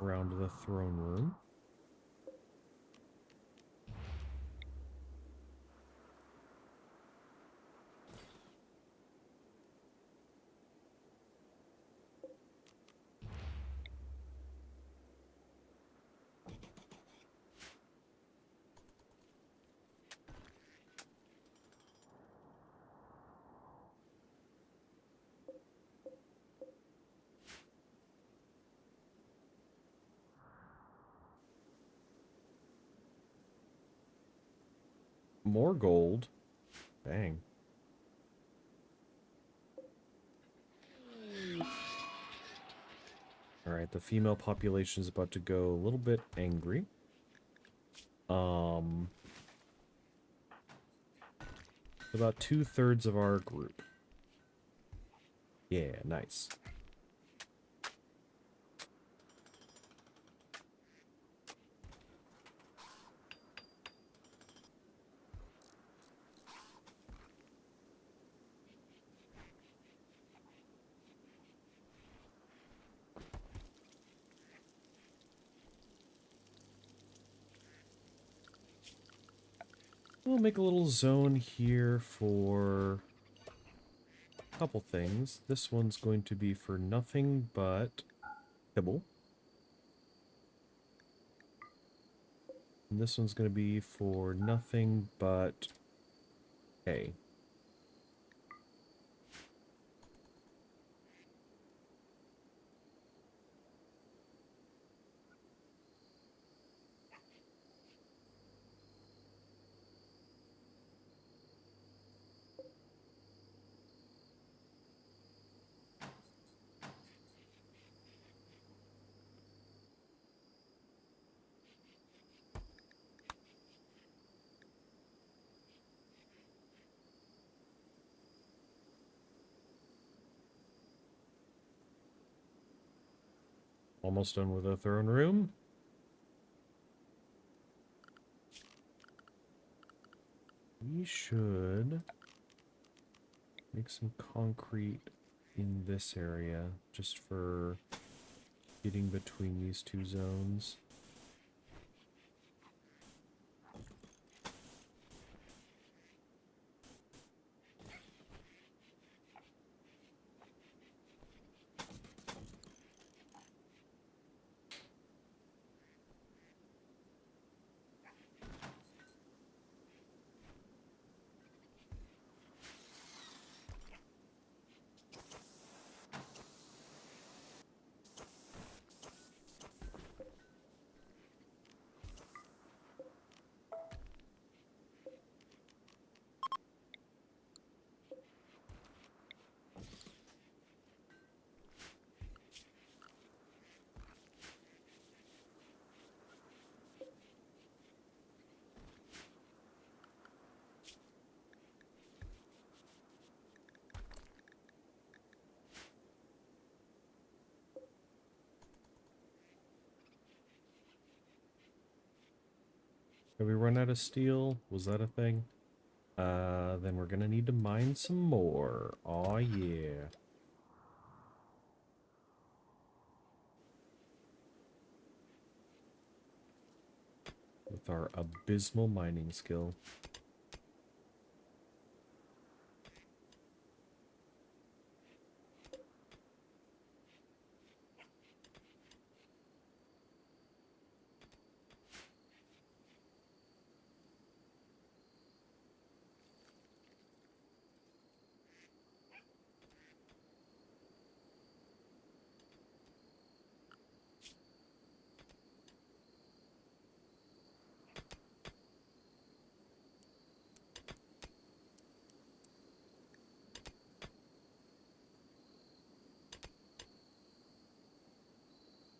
around the throne room. More gold. Bang. Alright, the female population is about to go a little bit angry. About 2/3 of our group. Yeah, nice. We'll make a little zone here for a couple things. This one's going to be for nothing but kibble. And this one's going to be for nothing but hay. Almost done with the throne room. We should make some concrete in this area just for getting between these two zones. Have we run out of steel? Was that a thing? Then we're gonna need to mine some more. Aw, yeah. With our abysmal mining skill.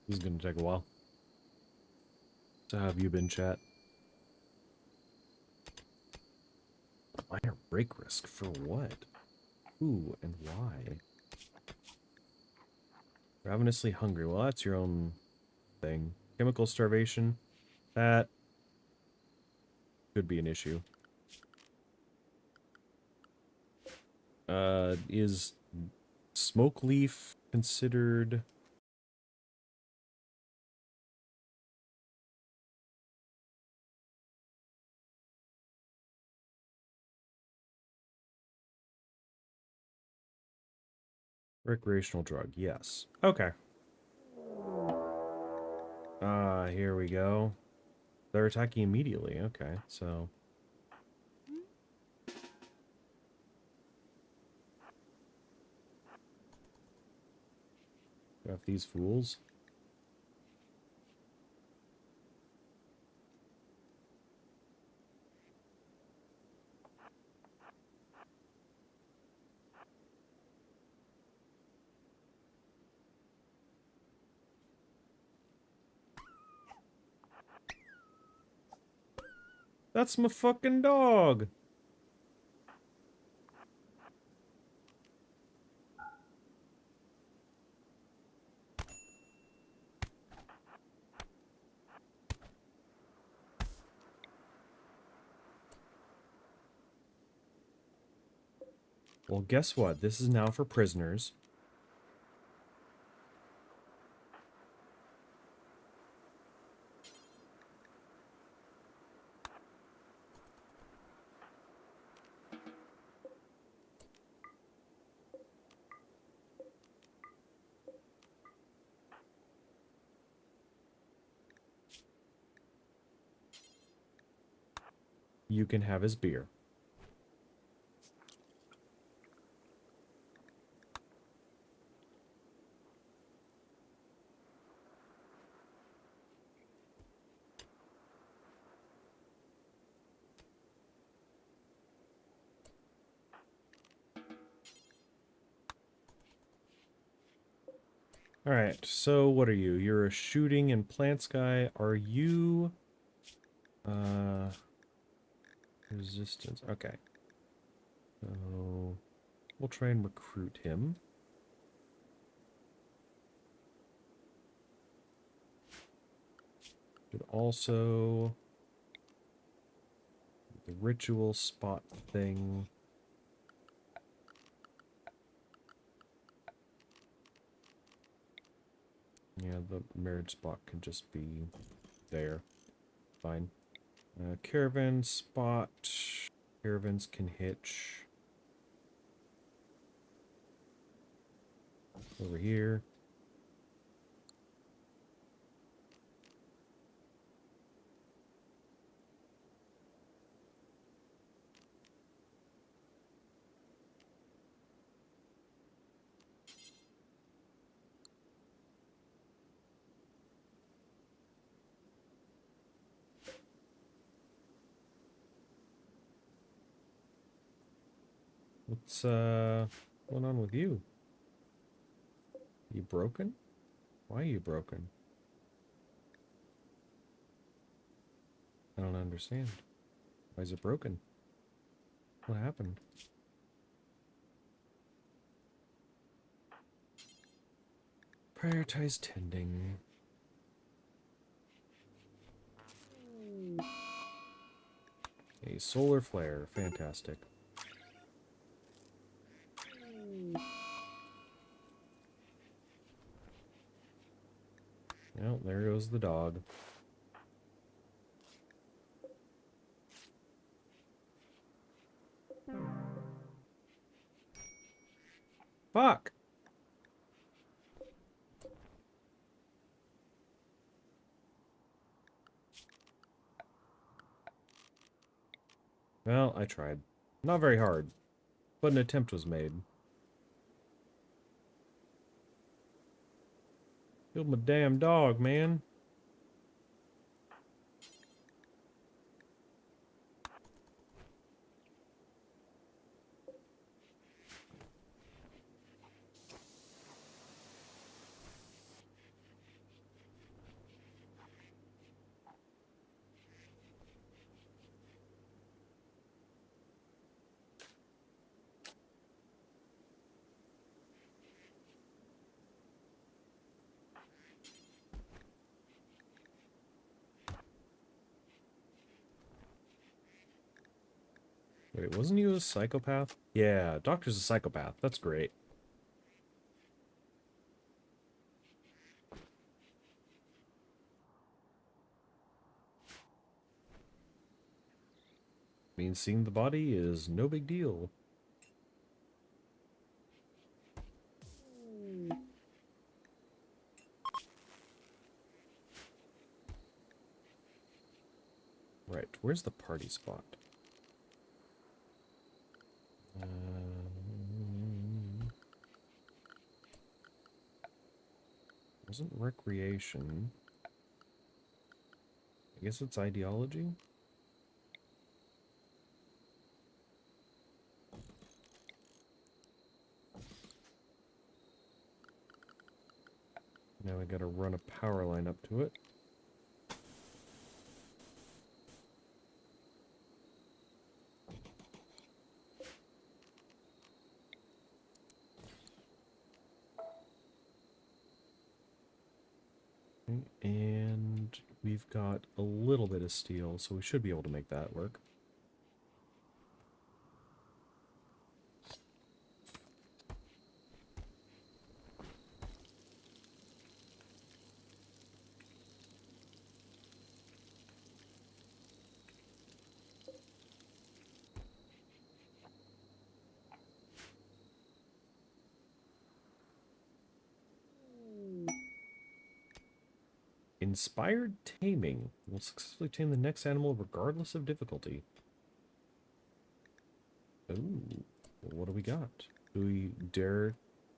This is gonna take a while. So how have you been, chat? Minor break risk for what? Who and why? Ravenously hungry. Well, that's your own thing. Chemical starvation. That could be an issue. Is smoke leaf considered... recreational drug? Yes. Okay. Here we go. They're attacking immediately. Okay, so... got these fools. That's my fucking dog! Well, guess what? This is now for prisoners. You can have his beer. Alright, so what are you? You're a shooting and plants guy. Are you... resistance. Okay. So... we'll try and recruit him. Should also... the ritual spot thing... yeah, the marriage spot can just be there. Fine. Caravan spot. Caravans can hitch. Over here. What's going on with you? You broken? Why are you broken? I don't understand. Why is it broken? What happened? Prioritize tending. solar flare. Fantastic. Well, there goes the dog. Fuck! Well, I tried. Not very hard, but an attempt was made. Killed my damn dog, man. Wait, wasn't you a psychopath? Yeah, Doctor's a psychopath. That's great. Means seeing the body is no big deal. Right, where's the party spot? Wasn't recreation. I guess it's ideology? Now I gotta run a power line up to it. And we've got a little bit of steel, so we should be able to make that work. Inspired taming will successfully tame the next animal regardless of difficulty. Ooh, what do we got? Do we dare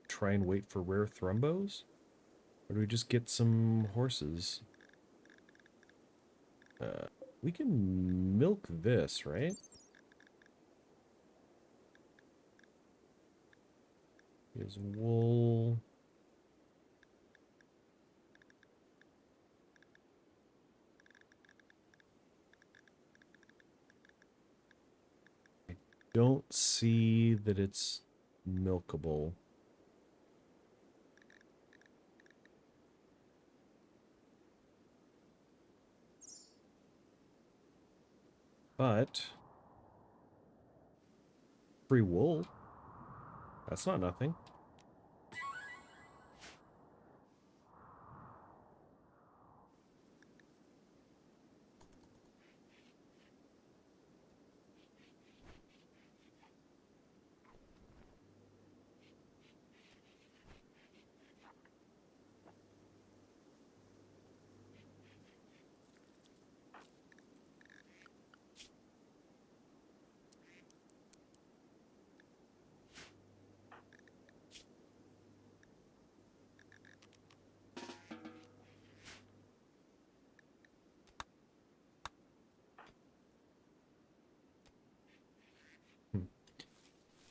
try and wait for rare thrumbos? Or do we just get some horses? We can milk this, right? Here's wool. Don't see that it's milkable. But free wool. That's not nothing.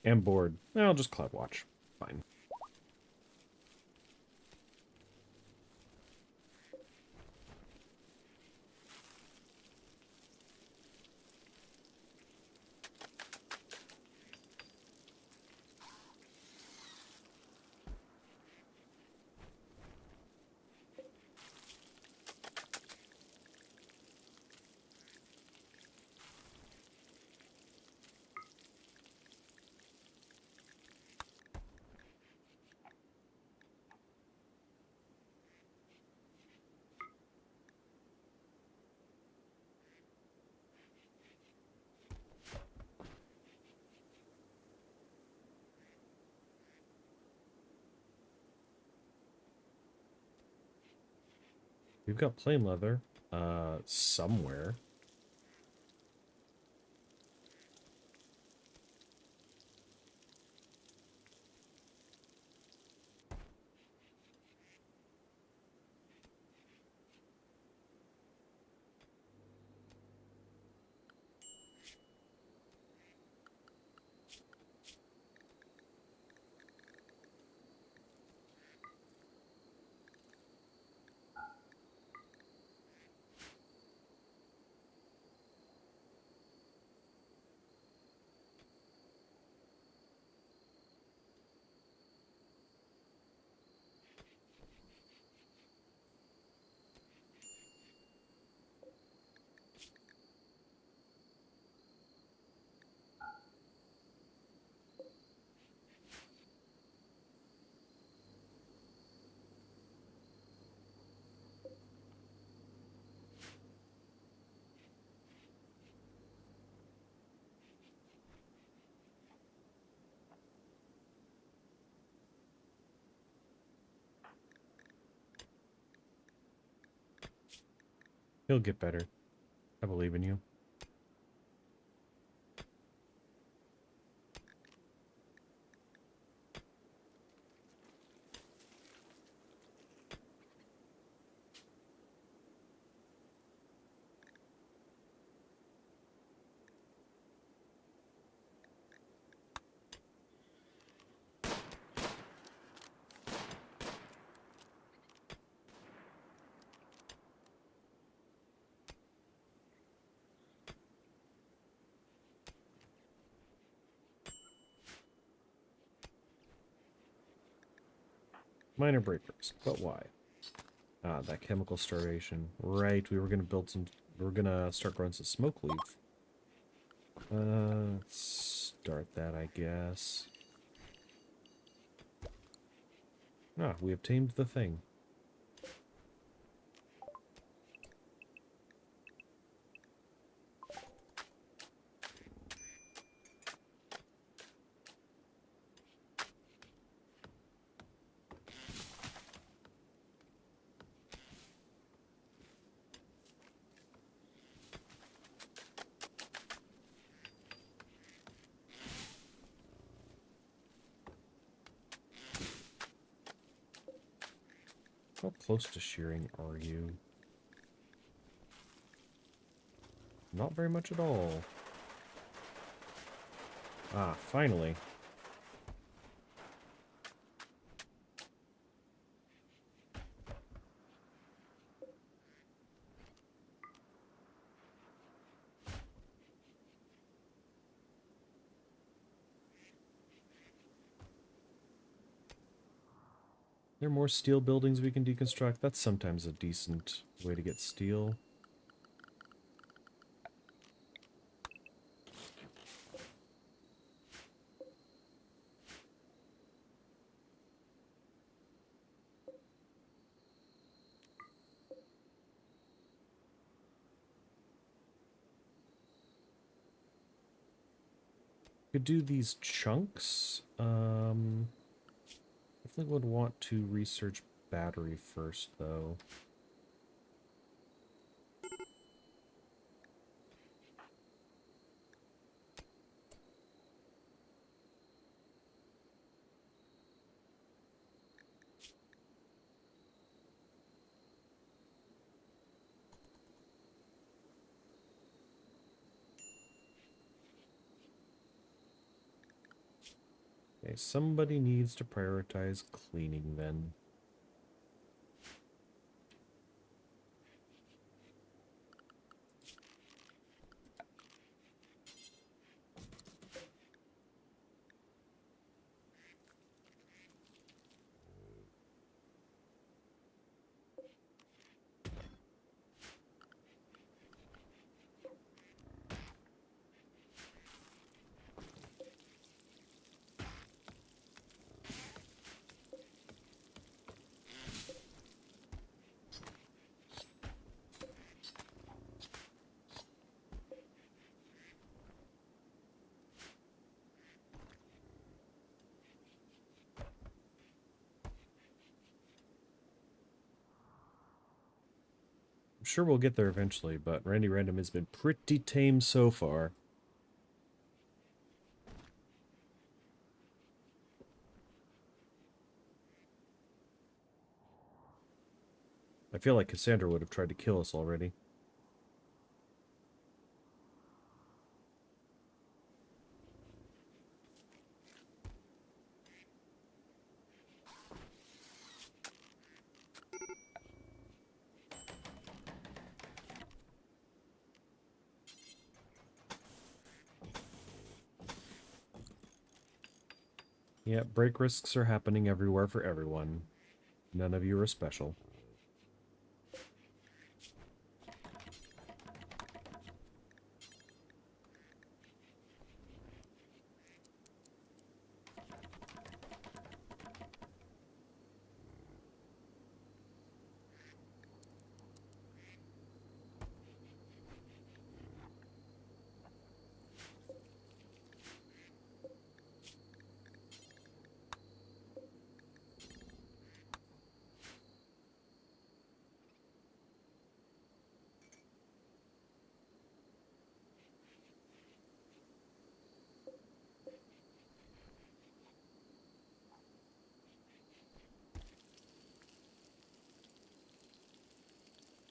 And bored. I'll just cloud watch. Fine. We've got plain leather, somewhere. He'll get better. I believe in you. Minor breakers, but why? Ah, that chemical starvation. Right, we were gonna build some... We were gonna start growing some smoke leaf. Let's start that, I guess. Ah, we obtained the thing. How close to shearing are you? Not very much at all. Ah, finally. There are more steel buildings we can deconstruct. That's sometimes a decent way to get steel. Could do these chunks. Definitely would want to research battery first, though. Okay, somebody needs to prioritize cleaning then. I'm sure we'll get there eventually, but Randy Random has been pretty tame so far. I feel like Cassandra would have tried to kill us already. Yeah, break risks are happening everywhere for everyone. None of you are special.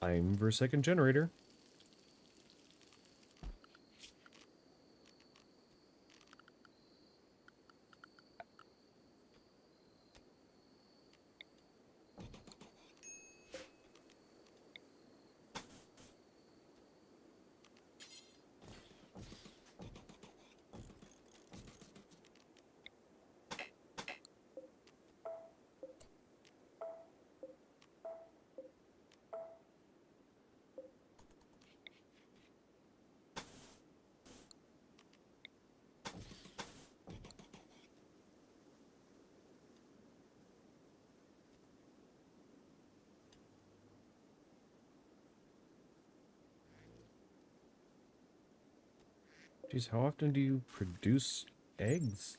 Time for a second generator. Jeez, how often do you produce eggs?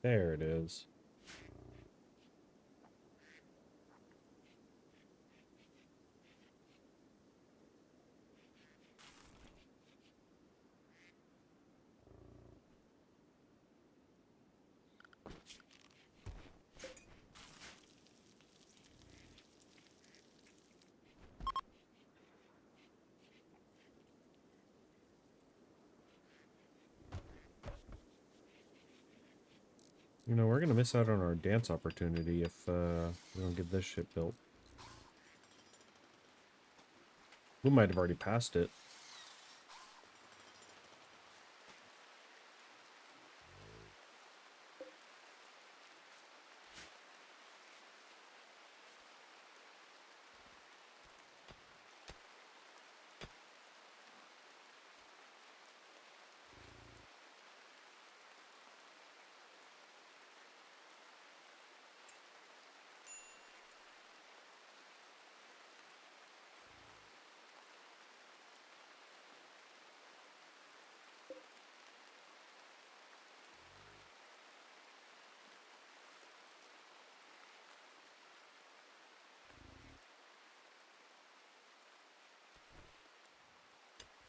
There it is. You know, we're gonna miss out on our dance opportunity if we don't get this shit built. We might have already passed it.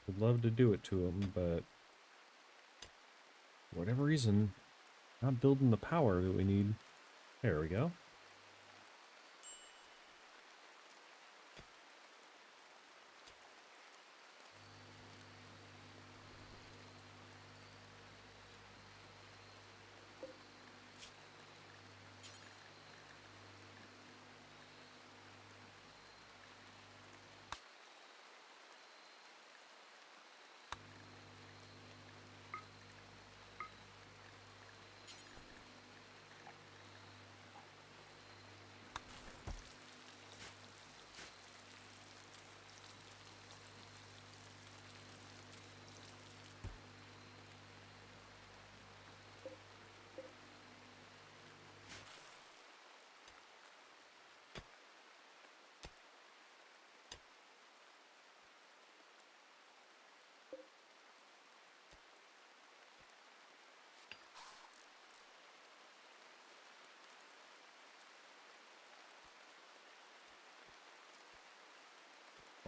Would love to do it to him, but for whatever reason, not building the power that we need. There we go.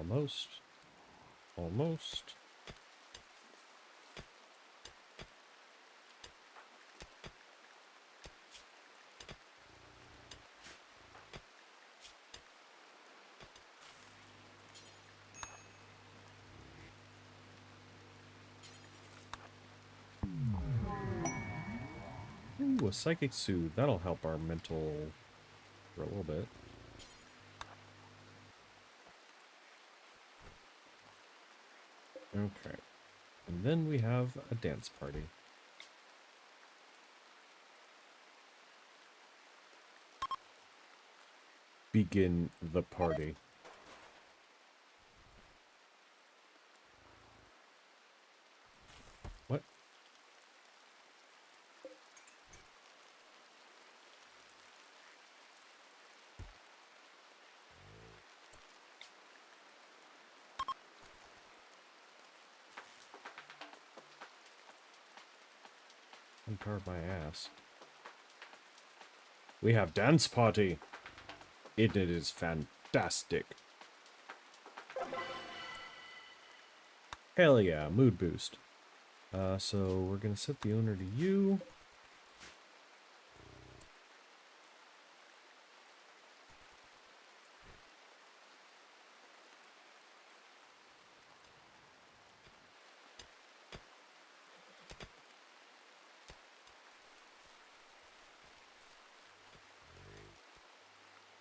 Almost. Almost. Ooh, a psychic suit. That'll help our mental for a little bit. Okay. And then we have a dance party. Begin the party. What? Unpowered my ass. We have dance party. It is fantastic. Hell yeah, mood boost. So we're gonna set the owner to you.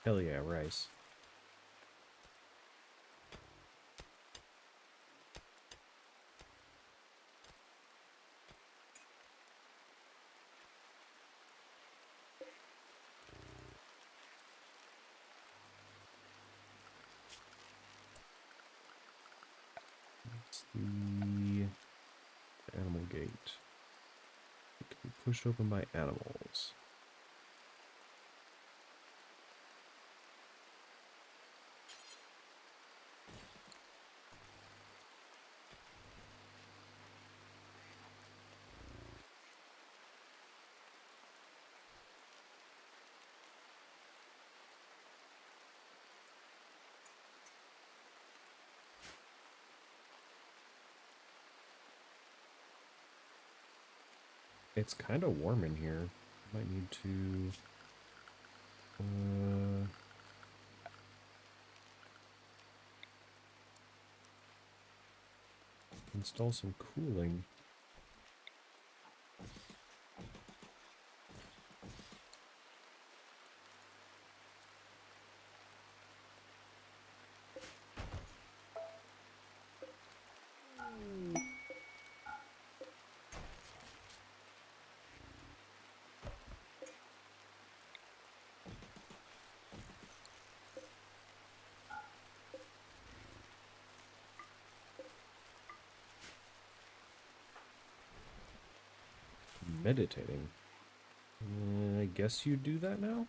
Hell yeah, rice. That's the animal gate. It can be pushed open by animals. It's kind of warm in here. Might need to... install some cooling. Meditating. I guess you do that now?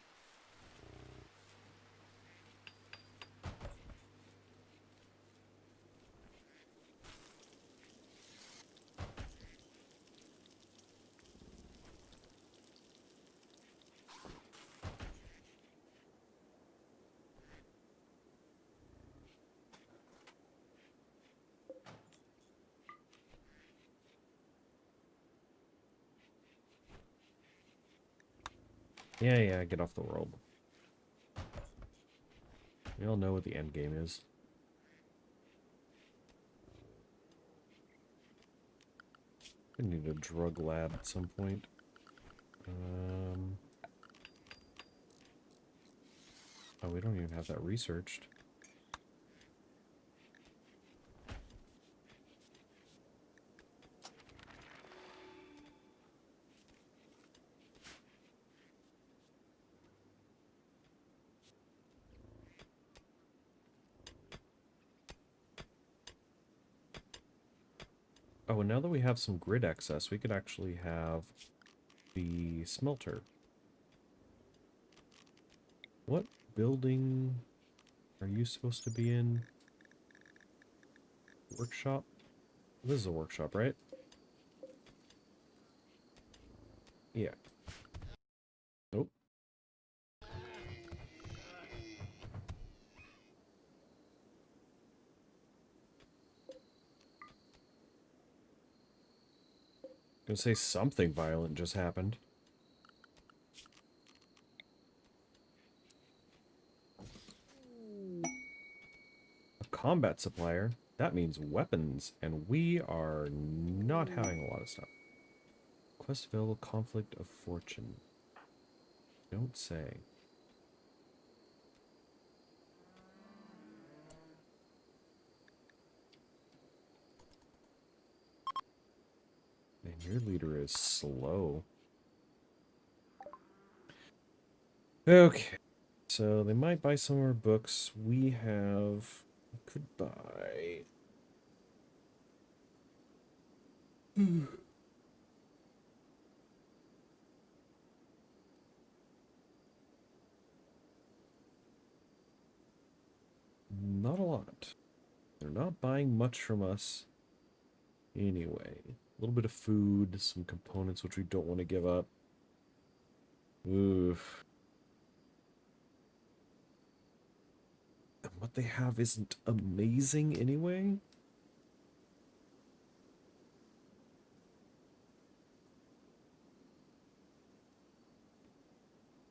Yeah, get off the world. We all know what the end game is. I need a drug lab at some point. Oh, we don't even have that researched. Oh, and now that we have some grid access, we could actually have the smelter. What building are you supposed to be in? Workshop? This is a workshop, right? Yeah. Nope. gonna say something violent just happened. A combat supplier? That means weapons, and we are not having a lot of stuff. Quest available, conflict of fortune. Don't say. Man, your leader is slow. Okay. So they might buy some of our books. We could buy. Not a lot. They're not buying much from us anyway. A little bit of food, some components which we don't want to give up. Oof. And what they have isn't amazing anyway.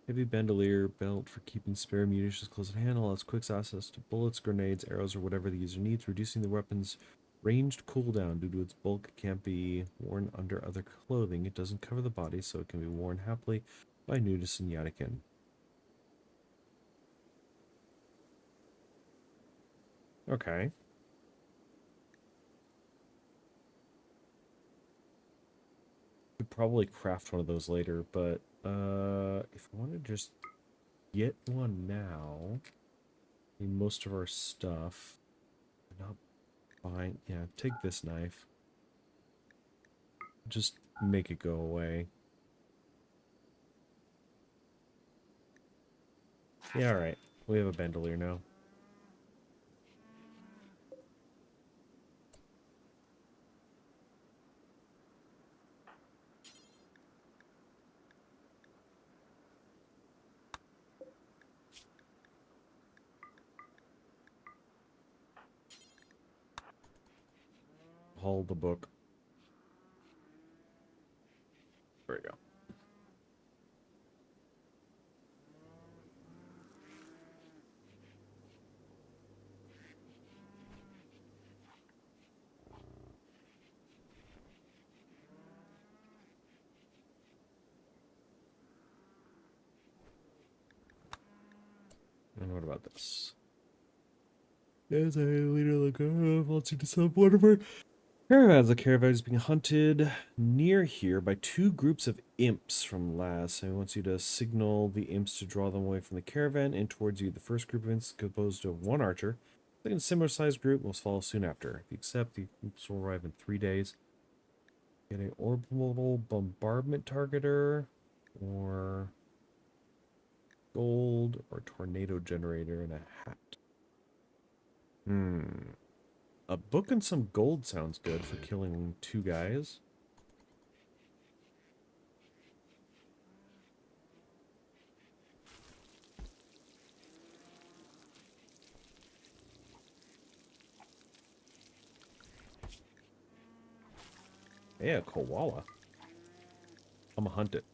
Heavy bandolier belt for keeping spare munitions close at hand allows quick access to bullets, grenades, arrows, or whatever the user needs, reducing the weapon's ranged cooldown. Due to its bulk, it can't be worn under other clothing. It doesn't cover the body, so it can be worn happily by nudists and Yatikin. Okay. Could probably craft one of those later, but if I want to just get one now, I mean, most of our stuff. Not buying. Yeah, take this knife. Just make it go away. Yeah, alright. We have a bandolier now. Haul the book. There we go. And what about this? As a leader of the caravan wants you to sub one of our caravans. The caravan is being hunted near here by two groups of imps from last. So he wants you to signal the imps to draw them away from the caravan and towards you. The first group of imps composed of one archer. The second similar sized group must follow soon after. If you accept, the imps will arrive in 3 days. Get an orbital bombardment targeter or gold or tornado generator and a hat. A book and some gold sounds good for killing 2 guys. Yeah, a koala. I'm gonna hunt it.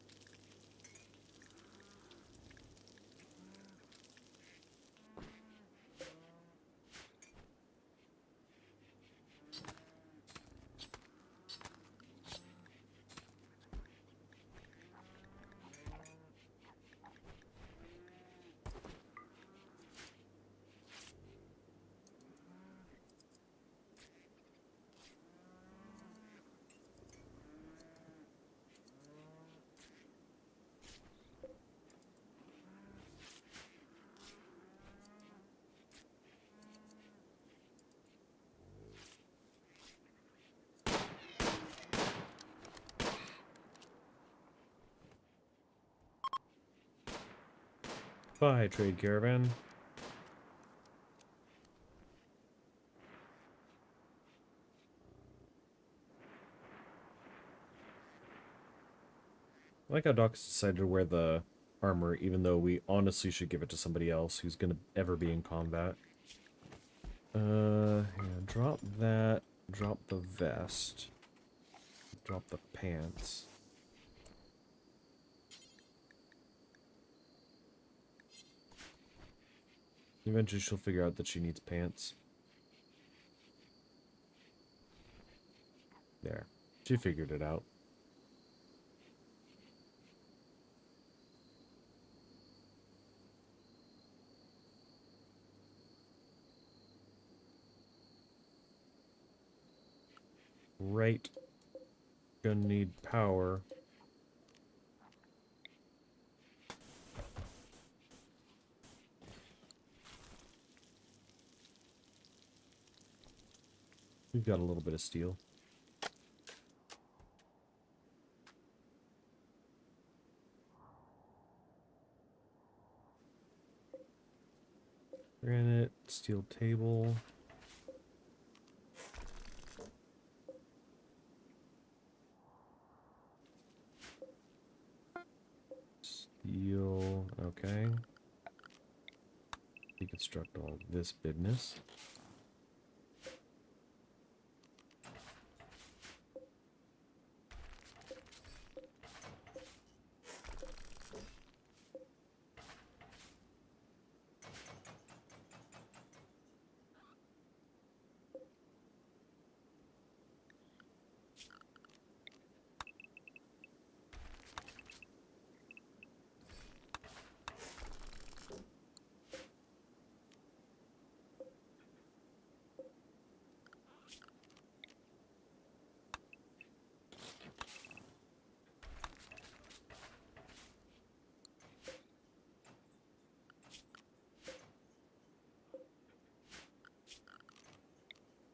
Bye, trade caravan. I like how Doc's decided to wear the armor, even though we honestly should give it to somebody else who's gonna ever be in combat. Yeah, drop that. Drop the vest. Drop the pants. Eventually she'll figure out that she needs pants. There. She figured it out. Right. Gonna need power. We've got a little bit of steel. Granite, steel table. Steel, okay. Deconstruct all this business.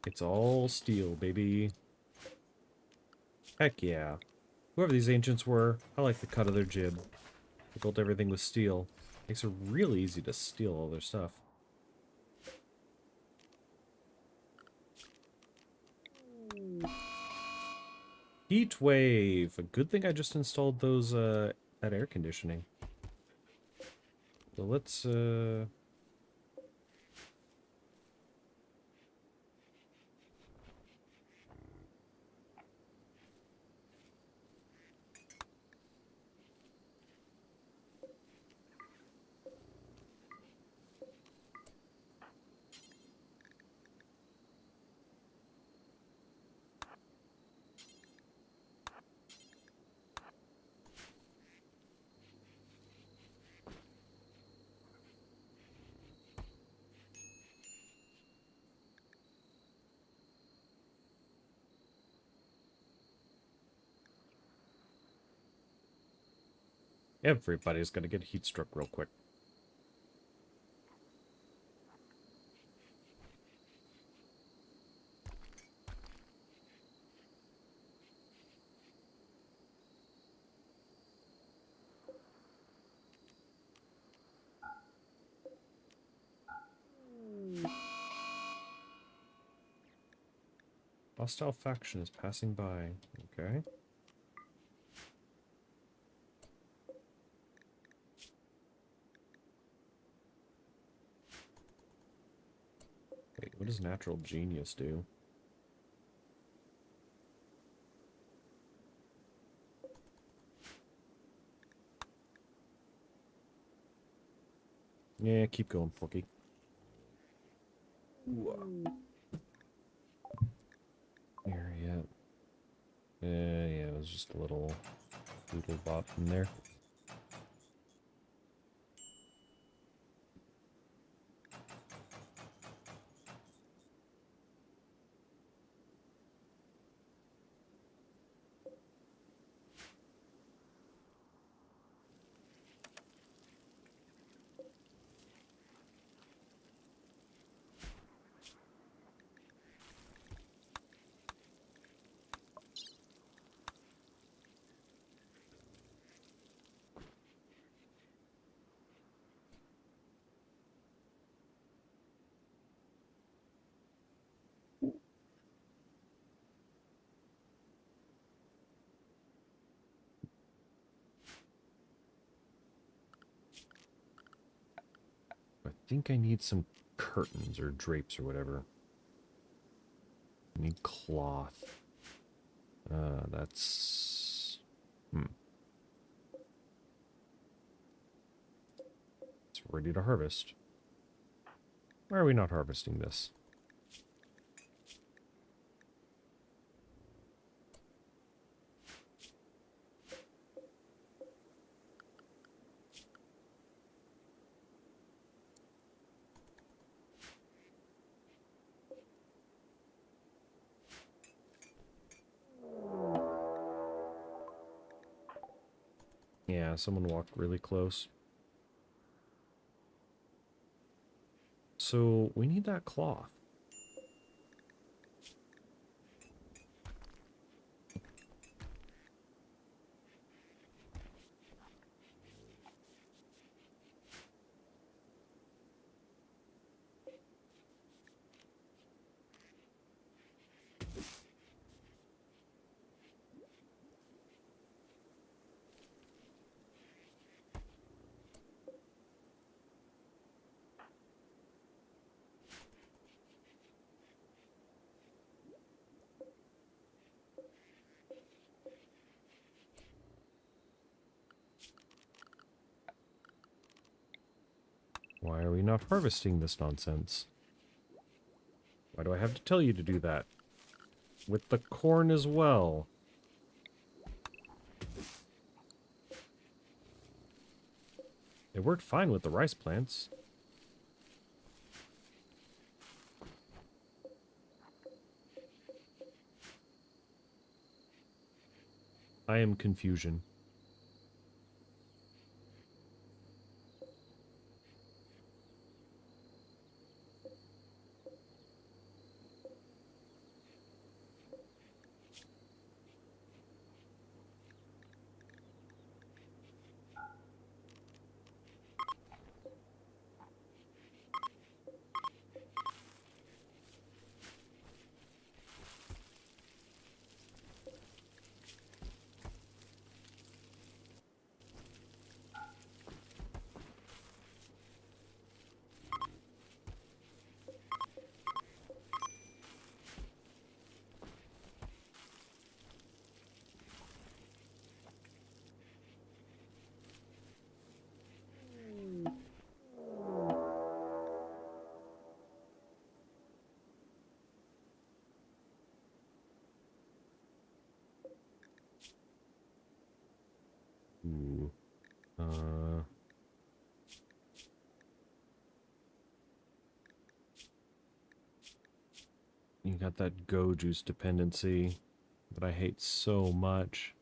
It's all steel, baby. Heck yeah. Whoever these ancients were, I like the cut of their jib. They built everything with steel. Makes it real easy to steal all their stuff. Heat wave. A good thing I just installed those, that air conditioning. So let's, everybody's gonna get heat struck real quick. Hostile faction is passing by. Okay. Wait, what does natural genius do? Yeah, keep going, Porky. Area. Yeah, it was just a little doodle bop in there. I think I need some curtains or drapes or whatever. I need cloth. That's... It's ready to harvest. Why are we not harvesting this? Yeah, someone walked really close. So, we need that cloth. Why are we not harvesting this nonsense? Why do I have to tell you to do that? With the corn as well. It worked fine with the rice plants. I am confusion. Ooh. You got that go juice dependency that I hate so much.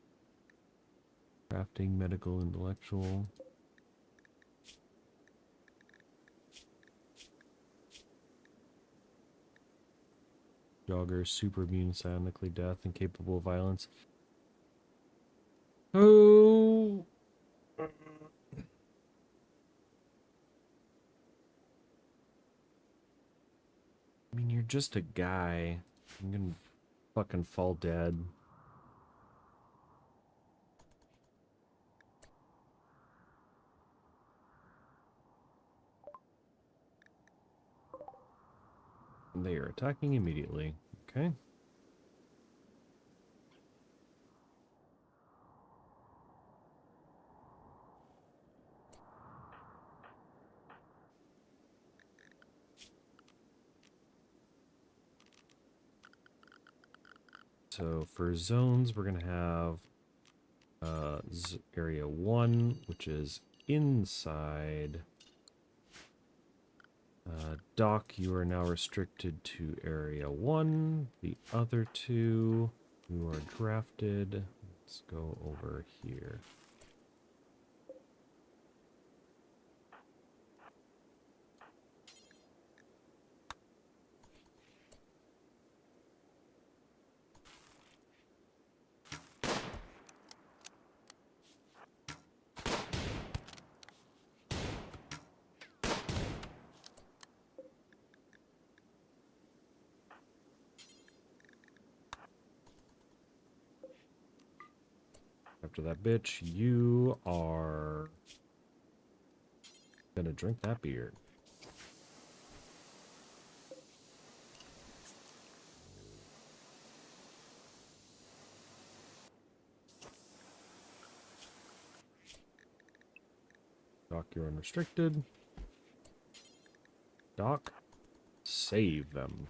Crafting, medical, intellectual. Jogger, super immune, silently death, incapable of violence. Oh! I mean, you're just a guy. I'm gonna fucking fall dead. They are attacking immediately. Okay. So for zones, we're gonna have area 1, which is inside. Dock, you are now restricted to area 1. The other two, you are drafted. Let's go over here. After that bitch, you are gonna drink that beer. Dock, you're unrestricted. Dock, save them.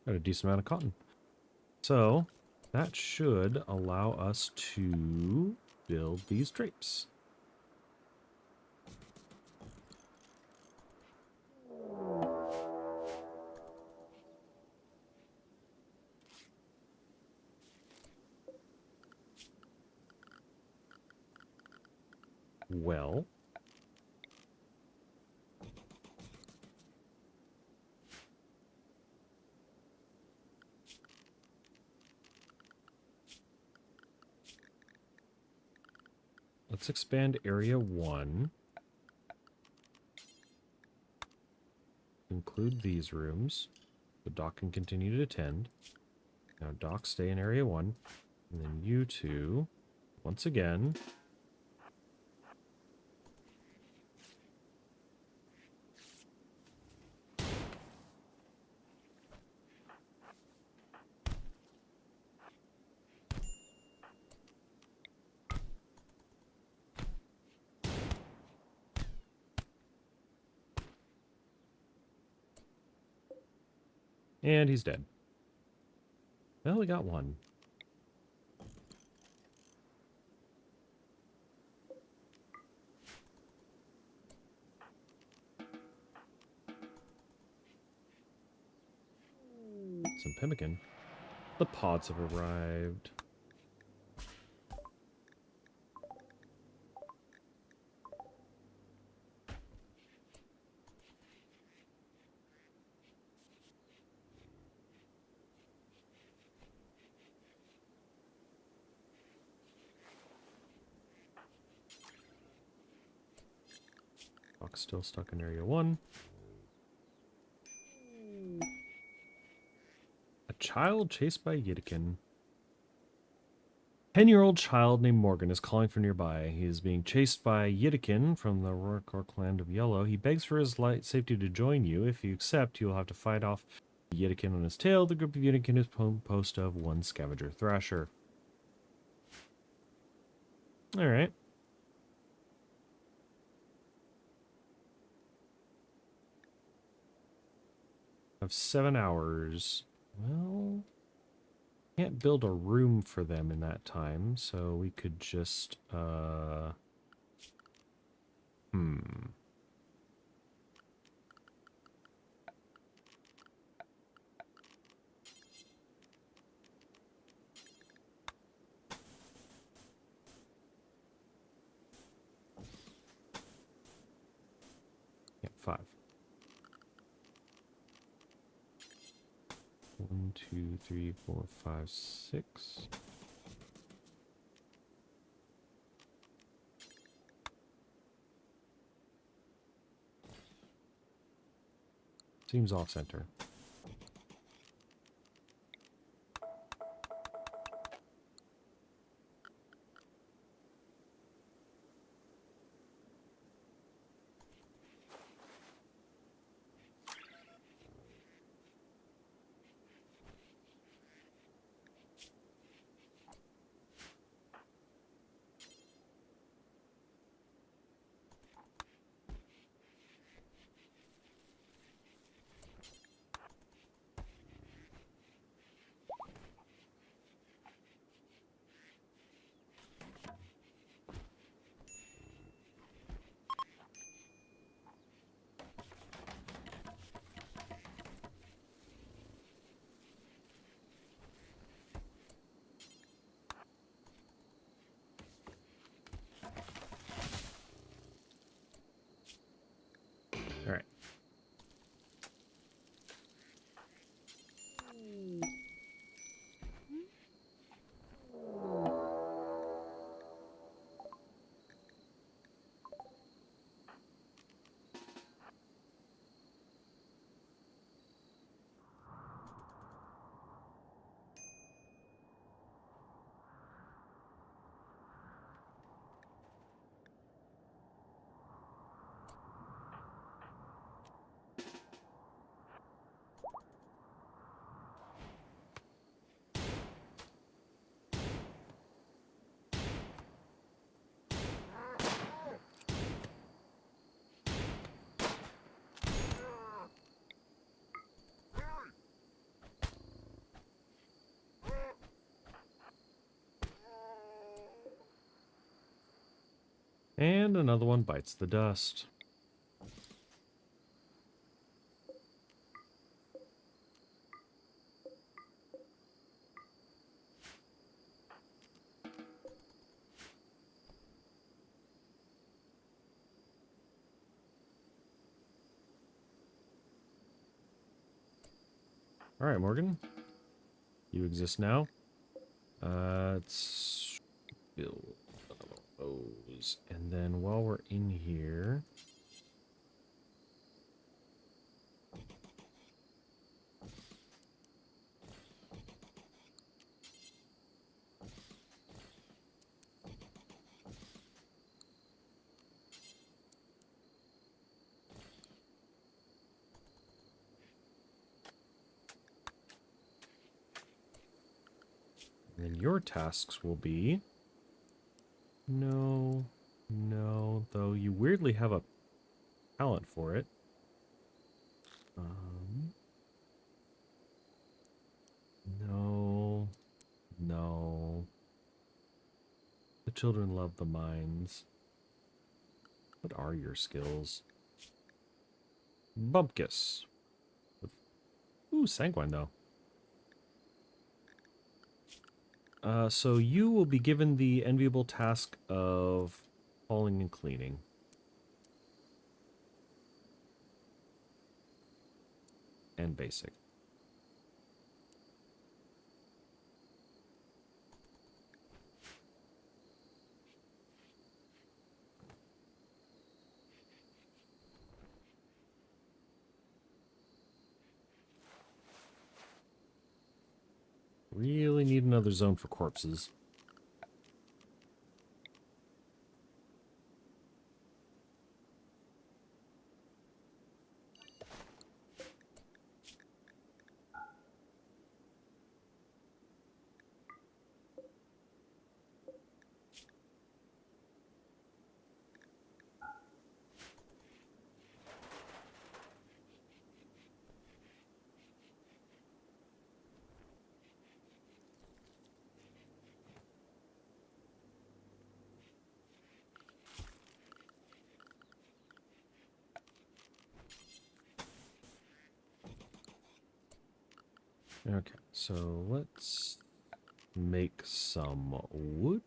Got a decent amount of cotton. So that should allow us to build these drapes. Well, let's expand area 1. Include these rooms. The dock can continue to tend. Now dock stay in area 1. And then you two, once again, and he's dead. Well, we got one. Some pemmican. The pods have arrived. Dock's still stuck in area 1. A child chased by Yiddikin. 10-year-old child named Morgan is calling from nearby. He is being chased by Yiddikin from the Rorqual land of Yellow. He begs for his safety to join you. If you accept, you will have to fight off the Yiddikin on his tail. The group of Yiddikin is composed of 1 scavenger thrasher. Alright. Have 7 hours. Well, can't build a room for them in that time, so we could just, Yeah, 5. 1, 2, 3, 4, 5, 6. Seems off center. And another one bites the dust. All right, Morgan. You exist now. Let's build those. And then while we're in here... And then your tasks will be... No, though you weirdly have a talent for it. No. The children love the mines. What are your skills? Bumpkus. Ooh, sanguine though. So you will be given the enviable task of hauling and cleaning. And basic. Really need another zone for corpses. Okay, so let's make some wood.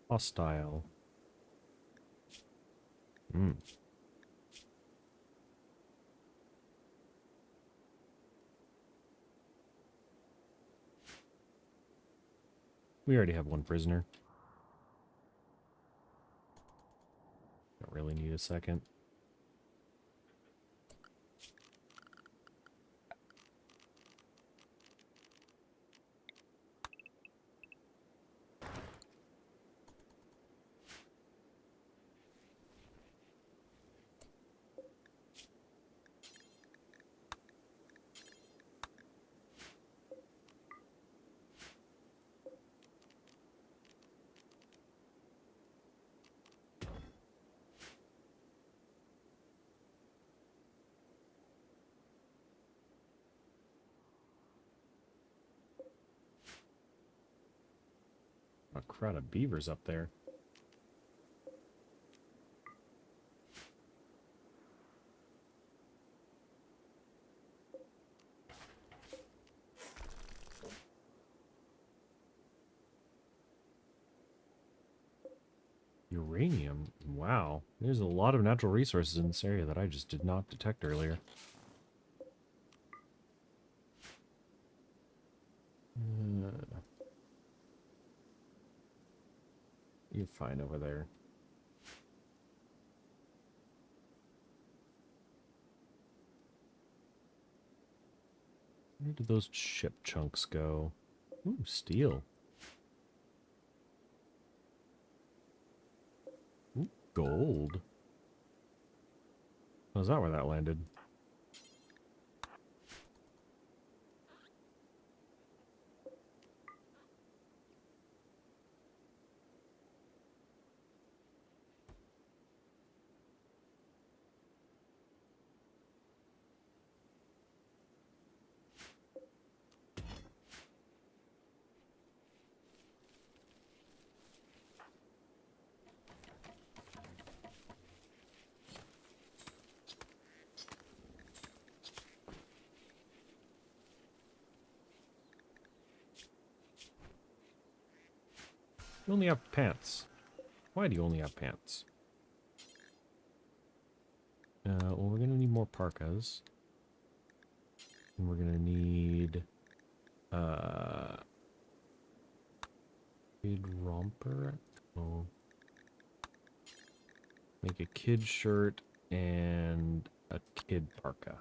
Hostile. We already have one prisoner. Don't really need a second. A crowd of beavers up there. Uranium? Wow. There's a lot of natural resources in this area that I just did not detect earlier. You're fine over there. Where did those chip chunks go? Ooh, steel. Ooh, gold. Oh, is that where that landed? You only have pants. Why do you only have pants? Well, we're going to need more parkas. And we're going to need... Kid romper? Oh. Make a kid shirt and a kid parka.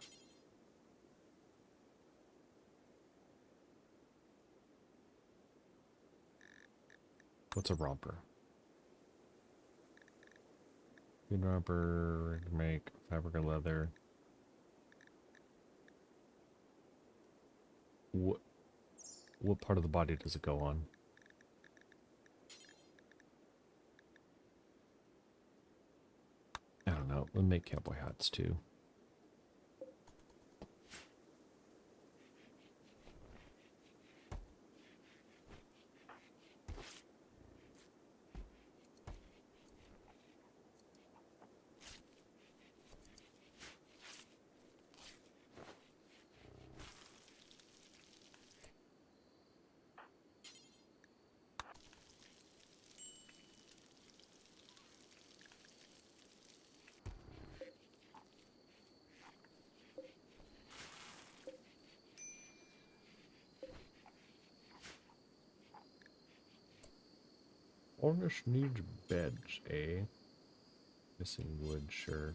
What's a romper? Kid romper, make fabric or leather. What part of the body does it go on? I don't know. We'll make cowboy hats too. Ornish needs beds, eh? Missing wood, sure.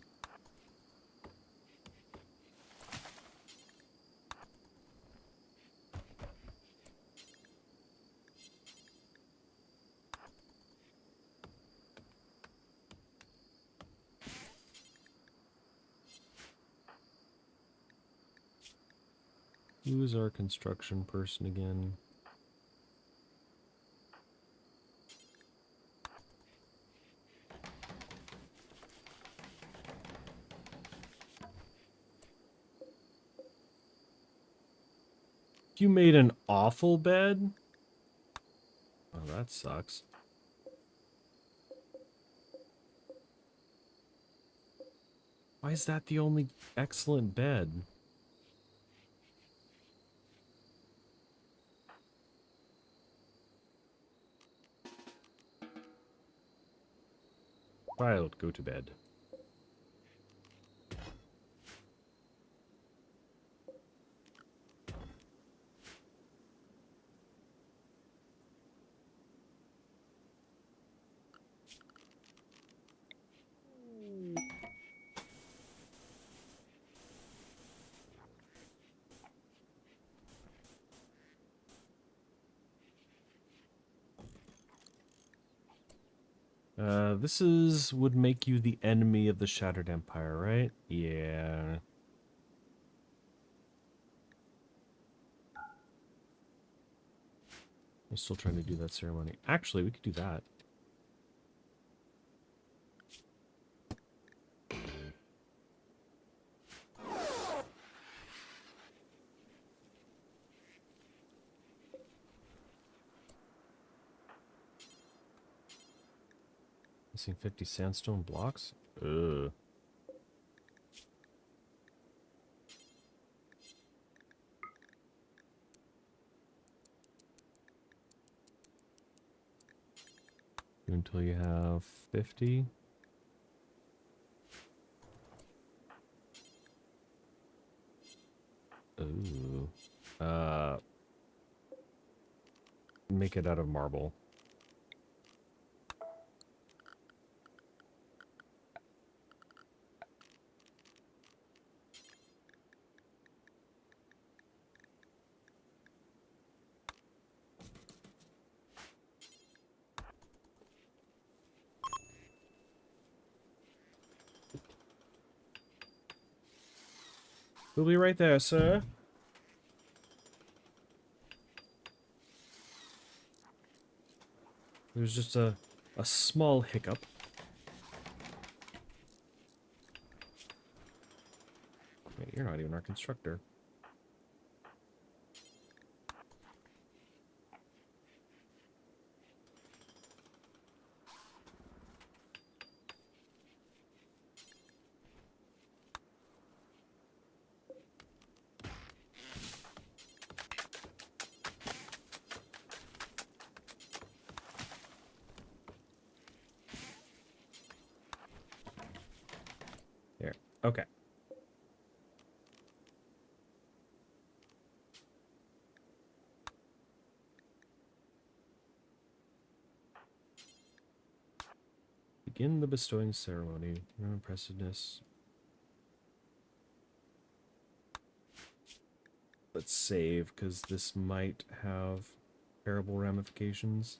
Who is our construction person again? You made an awful bed? Oh, that sucks. Why is that the only excellent bed? Child, go to bed. Would make you the enemy of the Shattered Empire, right? Yeah. I'm still trying to do that ceremony. Actually, we could do that. Missing 50 sandstone blocks? Ugh. Until you have 50. Ooh. Make it out of marble. We'll be right there, sir. There's just a small hiccup. Wait, you're not even our constructor. There. Okay. Begin the bestowing ceremony. Your impressiveness. Let's save, because this might have terrible ramifications.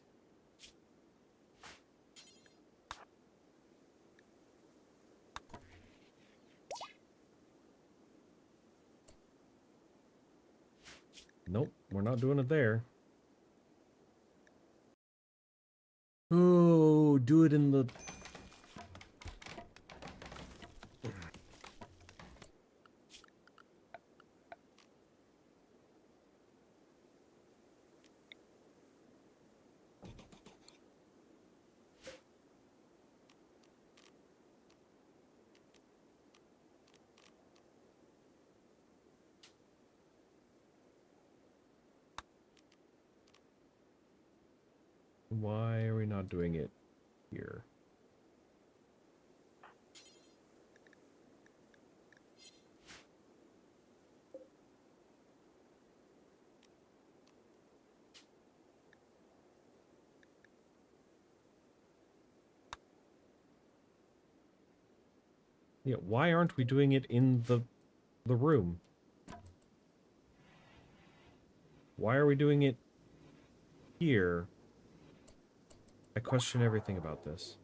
Nope, we're not doing it there. Oh, do it in the... Why are we not doing it here? Yeah, why aren't we doing it in the room? Why are we doing it here? I question everything about this.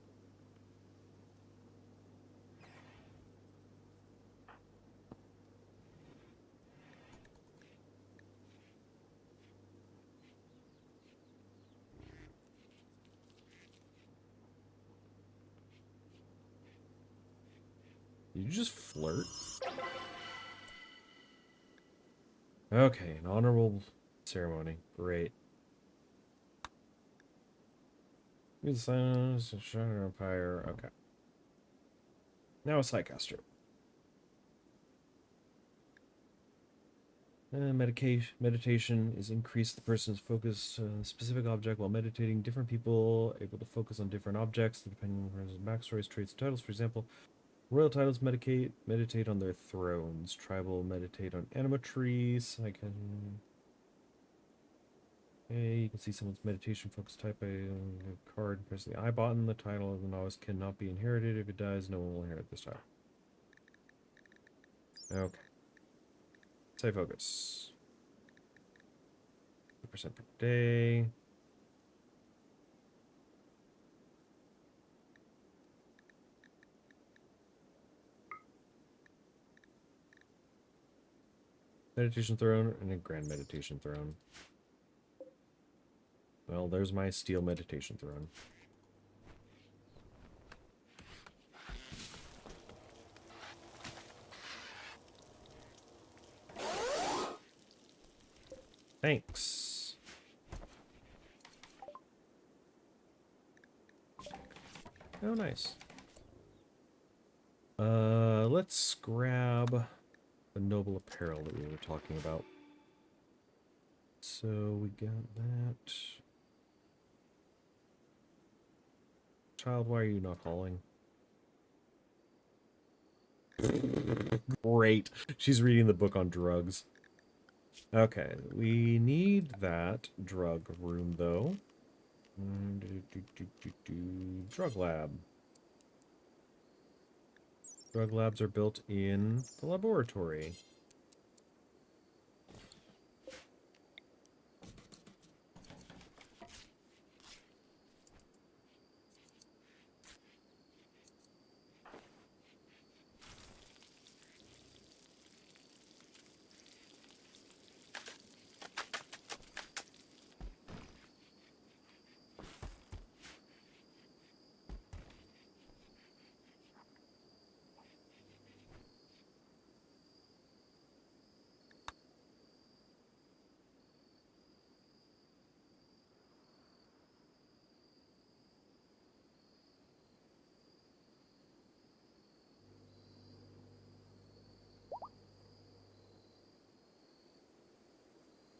Did you just flirt? Okay, an honorable ceremony. Great. Empire. Okay. Now a Psycaster. Meditation is increase the person's focus on a specific object while meditating. Different people able to focus on different objects depending on the person's backstories, traits, and titles. For example, royal titles meditate on their thrones. Tribal meditate on anima trees. I can. Okay, you can see someone's meditation focus type by a card. Press the I button. The title of the novice cannot be inherited. If it dies, no one will inherit this title. Okay. Say focus. 2% per day. Meditation throne and a grand meditation throne. Well, there's my steel meditation throne. Thanks. Oh, nice. Let's grab the noble apparel that we were talking about. So we got that. Child, why are you not calling? Great. She's reading the book on drugs. Okay, we need that drug room, though. Drug lab. Drug labs are built in the laboratory.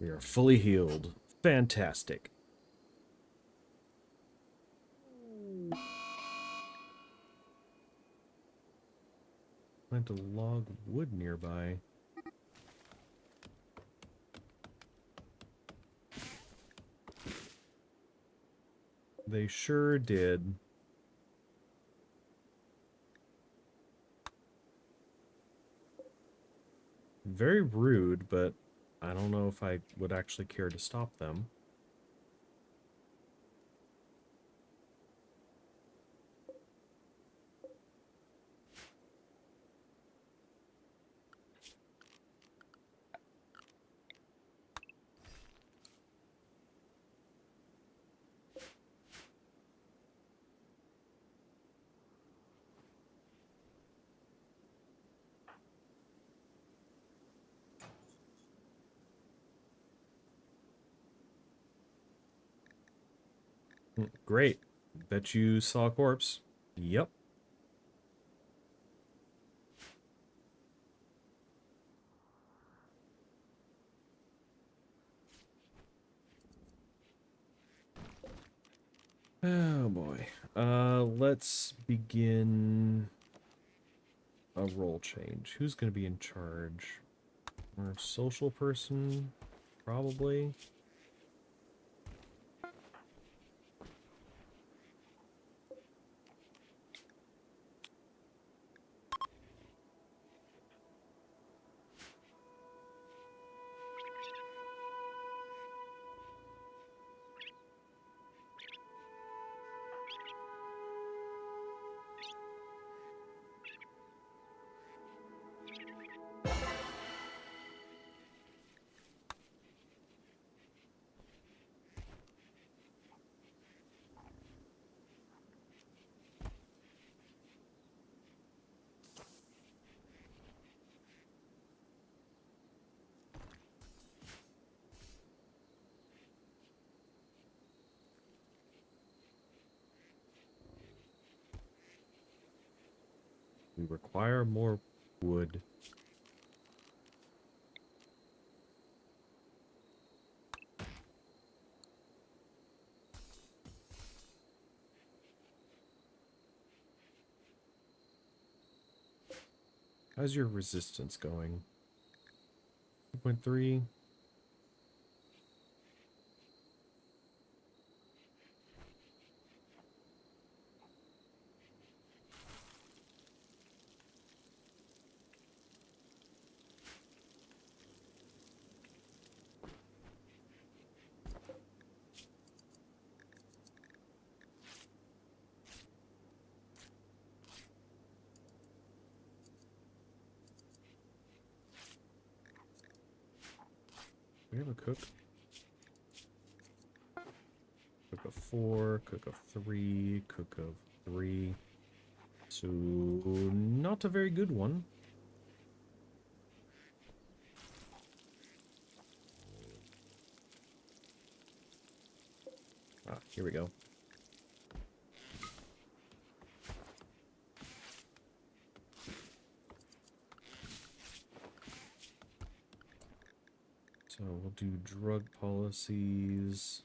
We are fully healed. Fantastic. Plant a log of wood nearby. They sure did. Very rude, but I don't know if I would actually care to stop them. Great. Bet you saw a corpse. Yep. Oh boy. Let's begin a role change. Who's gonna be in charge? Our social person? Probably. We require more wood. How's your resistance going? 2.3. We have a cook. Cook of 4, cook of 3, cook of 3. So, not a very good one. Ah, here we go. So we'll do drug policies.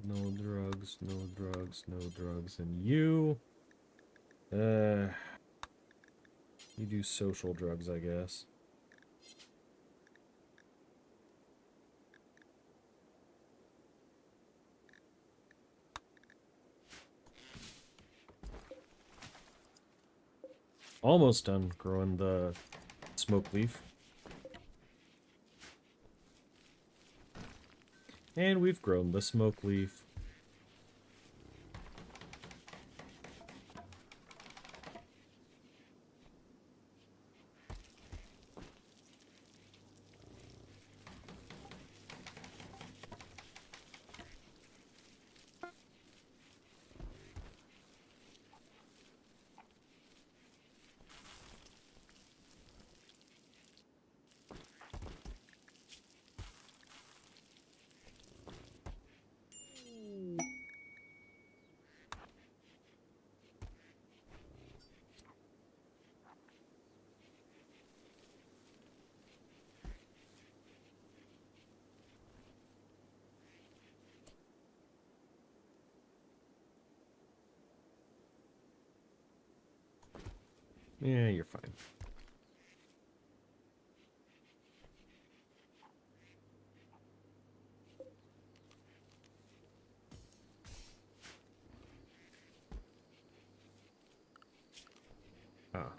No drugs, no drugs, no drugs. And you do social drugs, I guess. Almost done growing the smoke leaf. And we've grown the smoke leaf. Yeah, you're fine.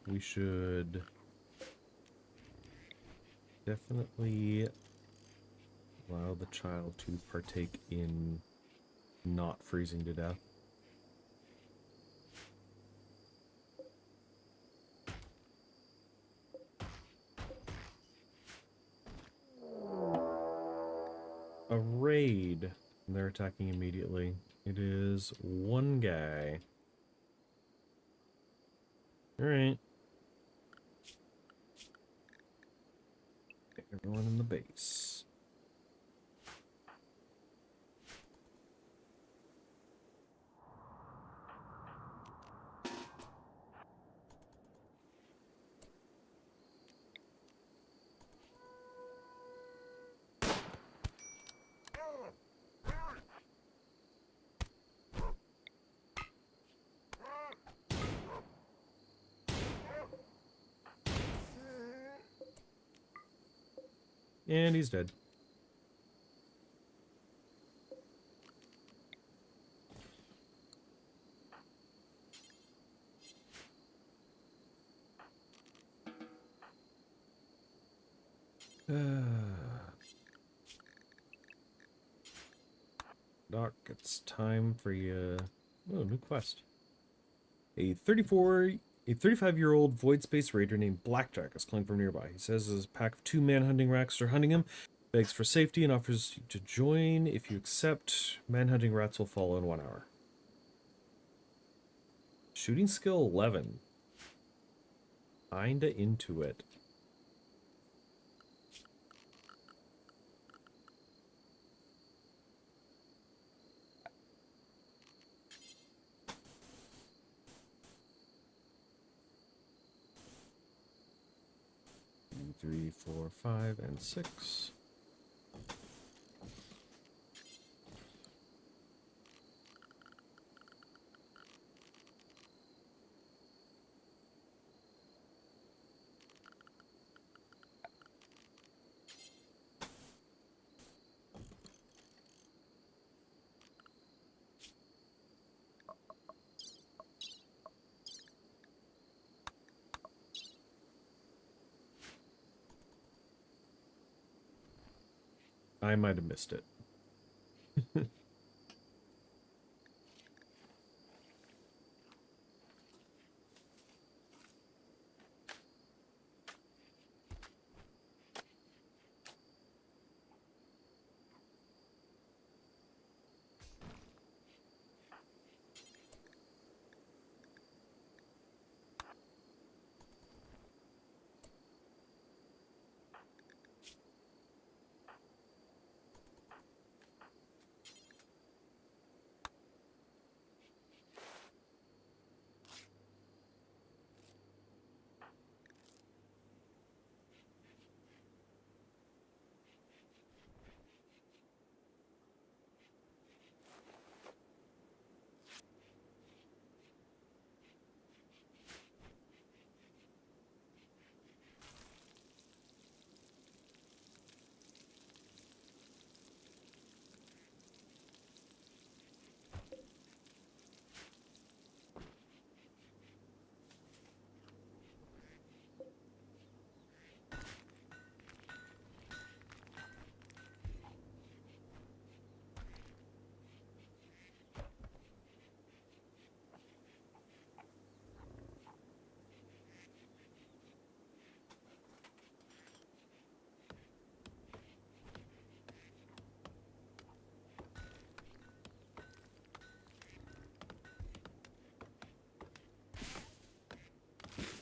We should definitely allow the child to partake in not freezing to death. A raid. And they're attacking immediately. It is one guy. Alright. Everyone in the base. And he's dead. Doc, it's time for you. Oh, new quest. A 35-year-old void space raider named Blackjack is calling from nearby. He says his pack of 2 manhunting rats are hunting him, begs for safety, and offers you to join. If you accept, manhunting rats will follow in 1 hour. Shooting skill 11. Kinda into it. Three, 4, 5, and 6. I might have missed it.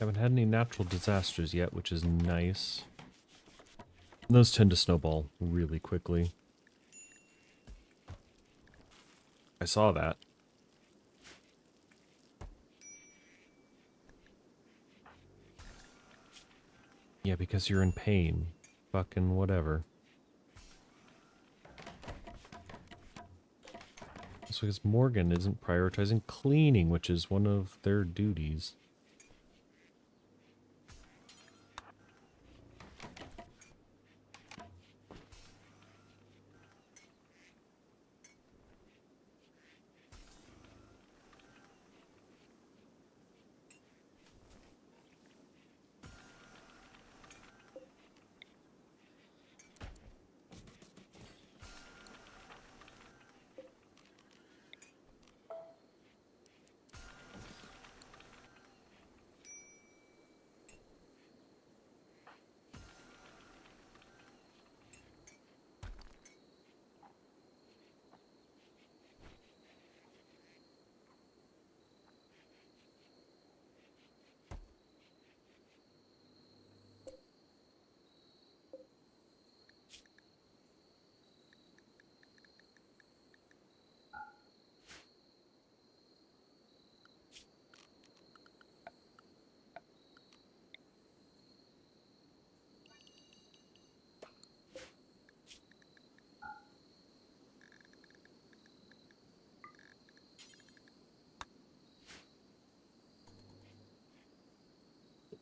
Haven't had any natural disasters yet, which is nice. And those tend to snowball really quickly. I saw that. Yeah, because you're in pain. Fucking whatever. It's because Morgan isn't prioritizing cleaning, which is one of their duties.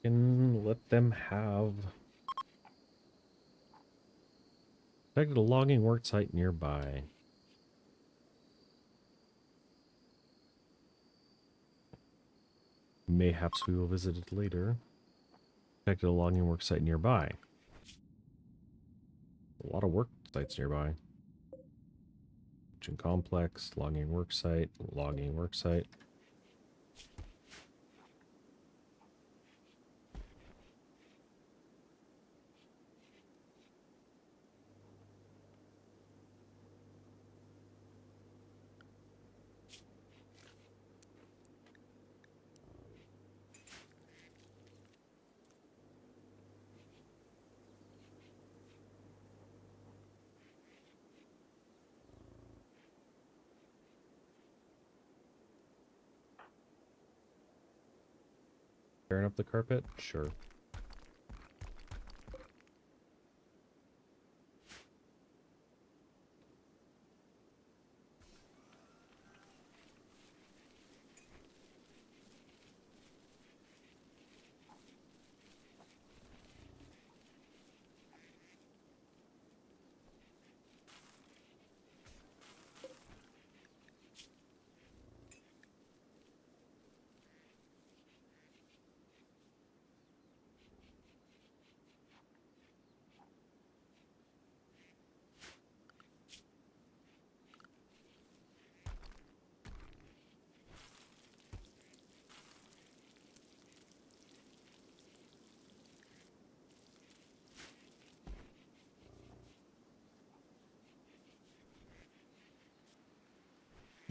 And let them have... Detected a logging work site nearby. Mayhaps we will visit it later. Detected a logging work site nearby. A lot of work sites nearby. Kitchen complex, logging work site, logging work site. Tearing up the carpet? Sure.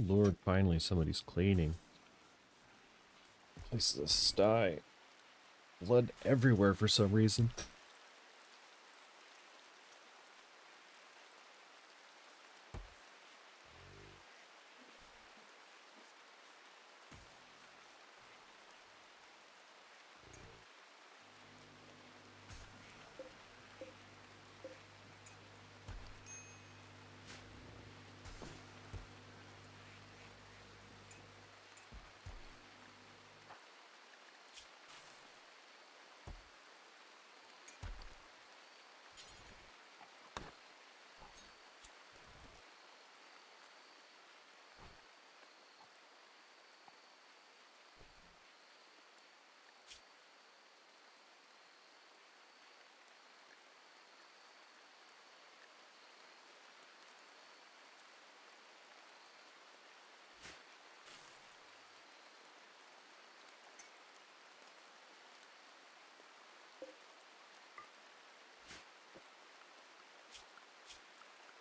Lord, finally somebody's cleaning. Place is a sty. Blood everywhere for some reason.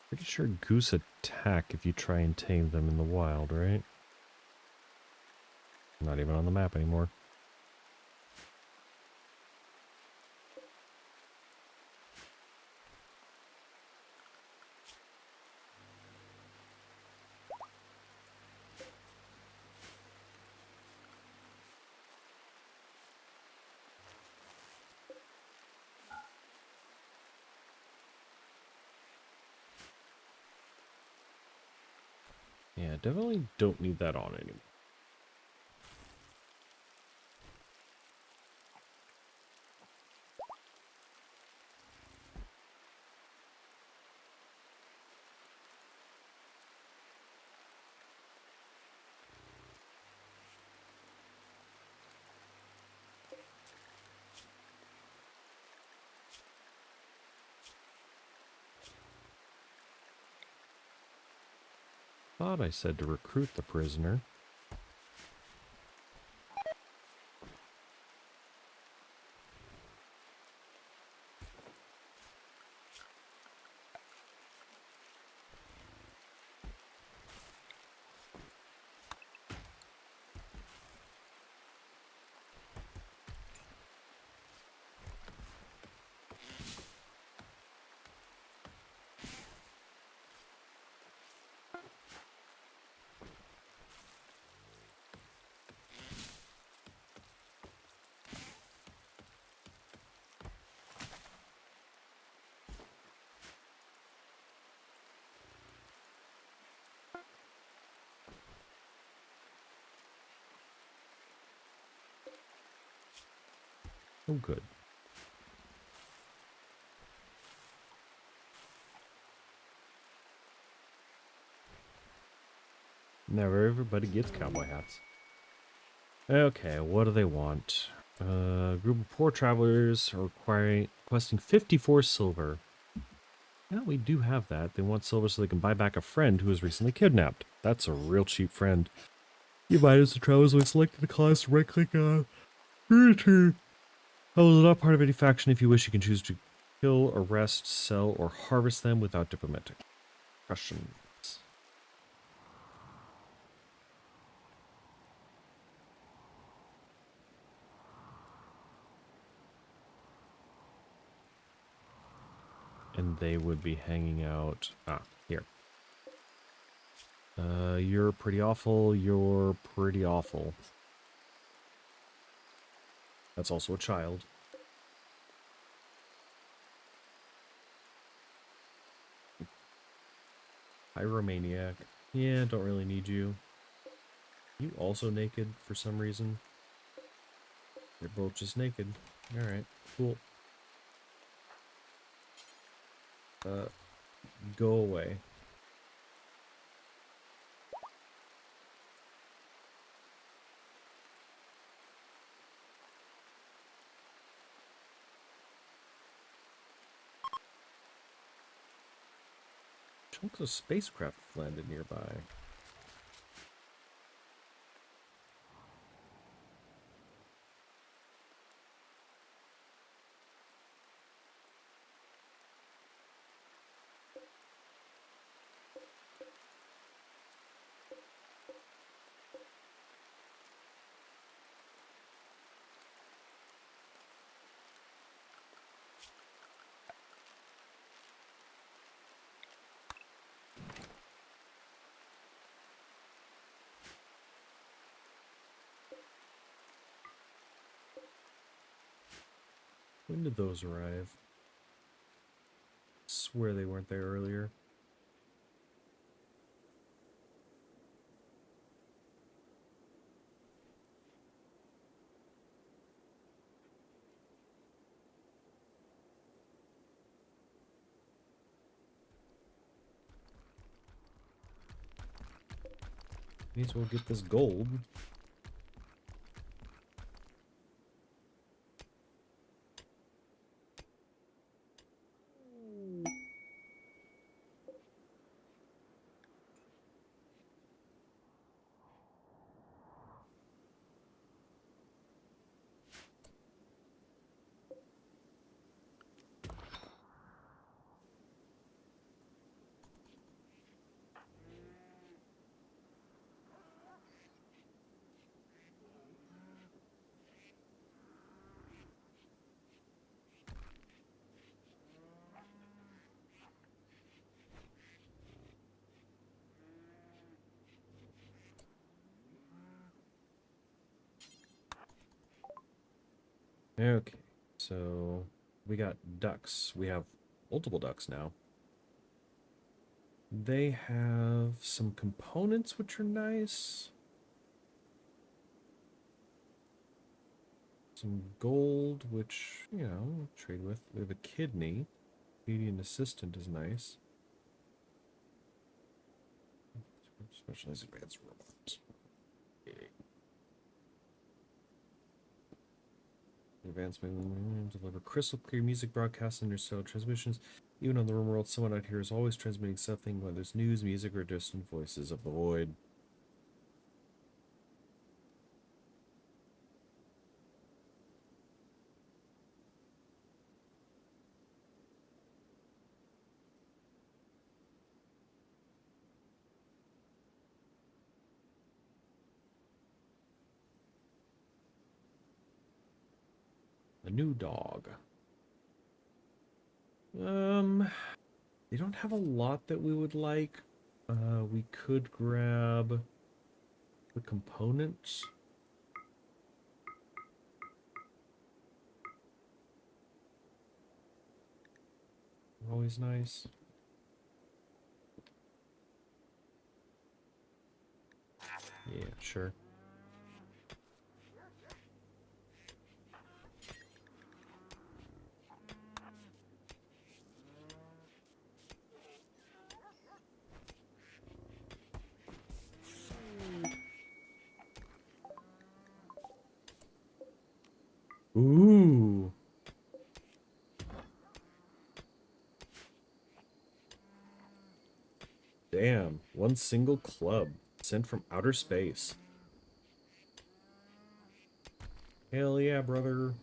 Pretty sure goose attack if you try and tame them in the wild, right? Not even on the map anymore. Yeah, definitely don't need that on anymore. Thought I said to recruit the prisoner. Oh, good. Never everybody gets cowboy hats. Okay, what do they want? Group of poor travelers are requesting 54 silver. Yeah, we do have that. They want silver so they can buy back a friend who was recently kidnapped. That's a real cheap friend. You might as the travelers will select the class right click on return. Oh, not part of any faction. If you wish, you can choose to kill, arrest, sell, or harvest them without diplomatic questions. And they would be hanging out. Here. You're pretty awful. You're pretty awful. That's also a child. Pyromaniac. Yeah, don't really need you. You also naked for some reason. They're both just naked. Alright, cool. Go away. Chunks of spacecraft landed nearby. When did those arrive? Swear they weren't there earlier. May as well get this gold. Okay, so we got ducks. We have multiple ducks now. They have some components which are nice. Some gold, which, you know, trade with. We have a kidney. Median assistant is nice. Specialized advanced robots. Advancement deliver crystal clear music broadcasts under cell transmissions. Even on the RimWorld, someone out here is always transmitting something, whether it's news, music, or distant voices of the void. A new dog. They don't have a lot that we would like. We could grab the components. Always nice. Yeah, sure. Ooh. Damn, one single club sent from outer space. Hell yeah, brother.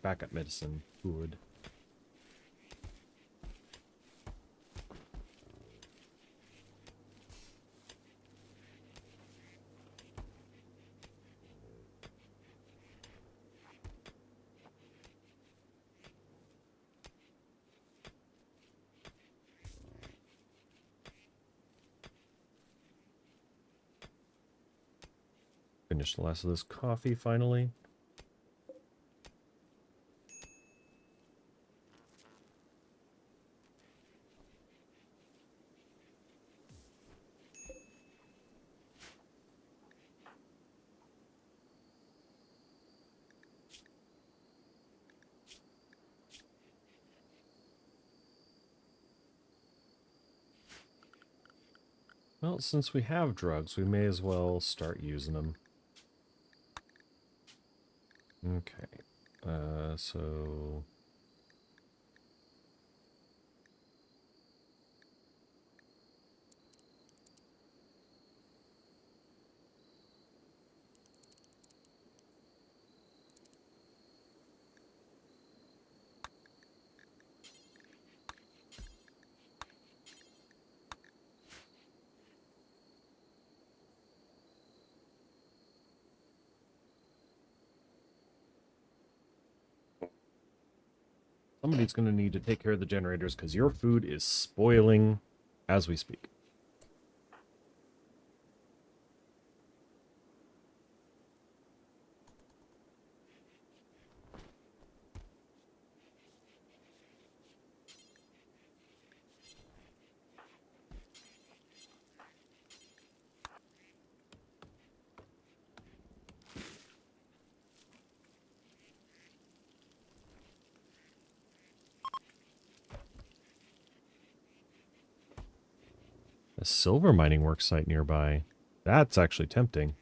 Backup medicine. Good. Finish the last of this coffee finally. Well, since we have drugs, we may as well start using them. Okay. So... somebody's going to need to take care of the generators because your food is spoiling as we speak. A silver mining work site nearby. That's actually tempting.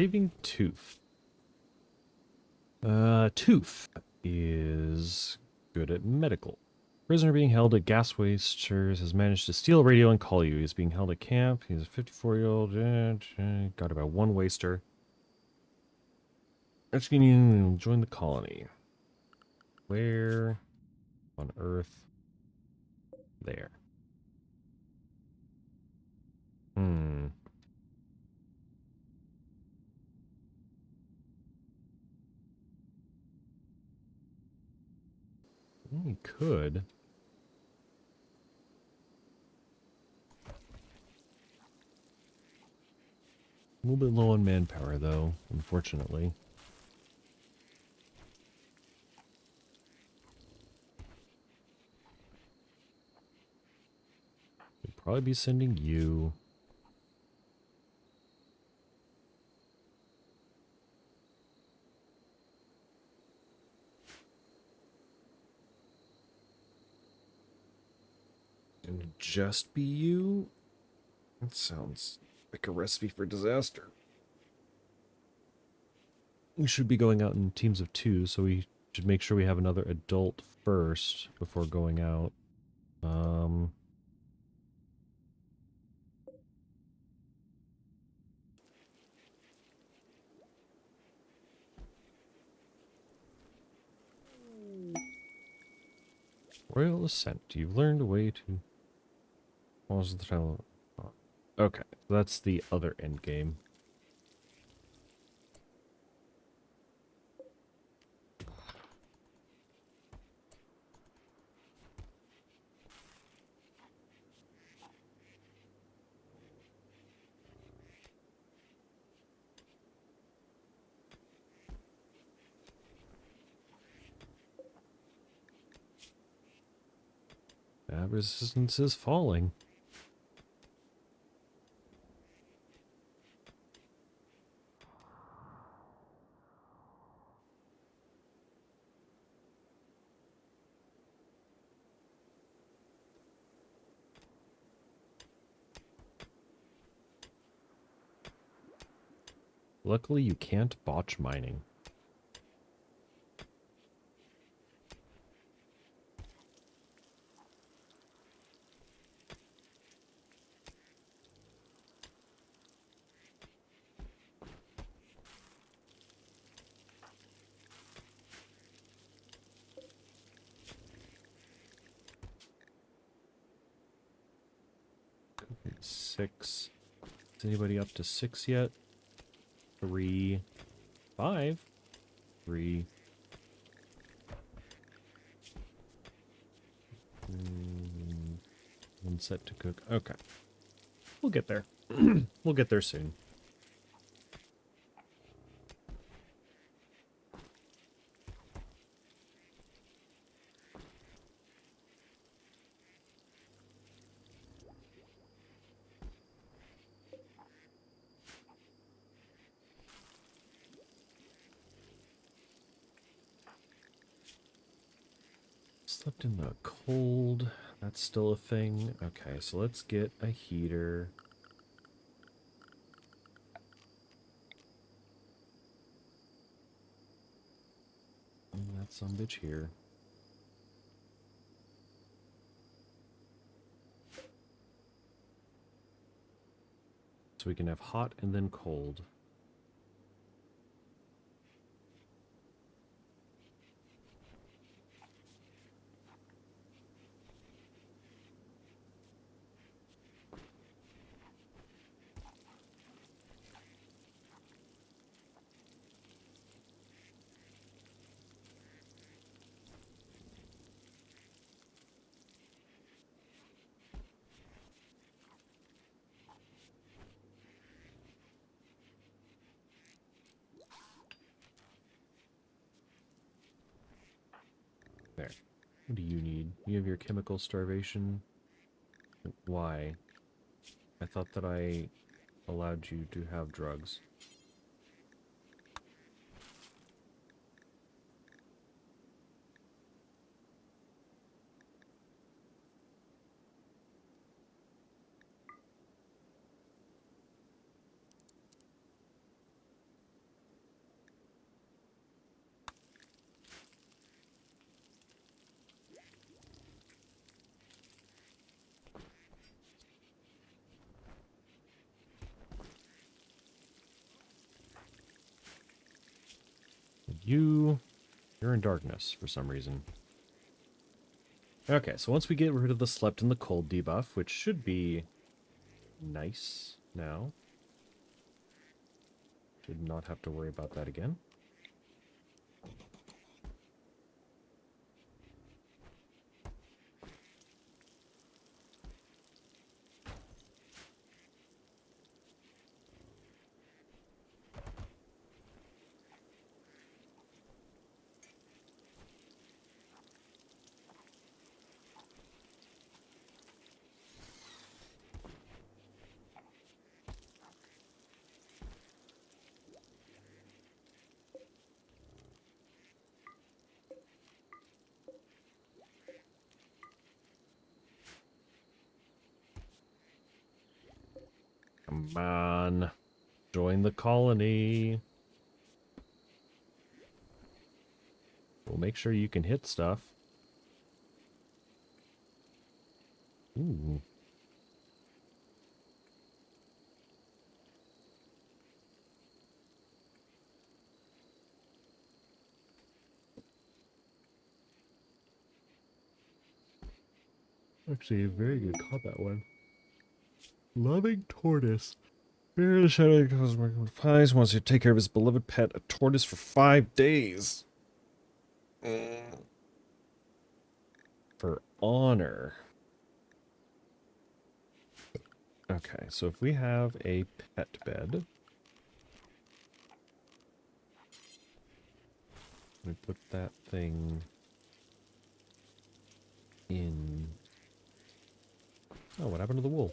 saving Tooth. Tooth is good at medical. Prisoner being held at gas wasters has managed to steal a radio and call you. He's being held at camp. He's a 54-year-old. Got about one waster. Let's join the colony. Where on Earth? There. We could. A little bit low on manpower, though, unfortunately. We'd probably be sending you. And just be you? That sounds like a recipe for disaster. We should be going out in teams of 2, so we should make sure we have another adult first before going out. Royal Ascent. You've learned a way to... What was the title? Okay, that's the other end game. That resistance is falling. Luckily, you can't botch mining. Okay, 6. Is anybody up to 6 yet? 3, 5, 3. One set to cook. Okay. We'll get there. We'll get there soon. Slept in the cold. That's still a thing. Okay, so let's get a heater. And that sumbitch here. So we can have hot and then cold. There. What do you need? You have your chemical starvation? Why? I thought that I allowed you to have drugs. you're in darkness for some reason. Okay, so once we get rid of the slept in the cold debuff, which should be nice now. Did not have to worry about that again. Come on. Join the colony. We'll make sure you can hit stuff. Ooh. Actually, very good. Caught that one. Loving tortoise. Bear the shadow because working with pies wants to take care of his beloved pet, a tortoise, for 5 days. For honor. Okay, so if we have a pet bed, we put that thing in. Oh, what happened to the wool?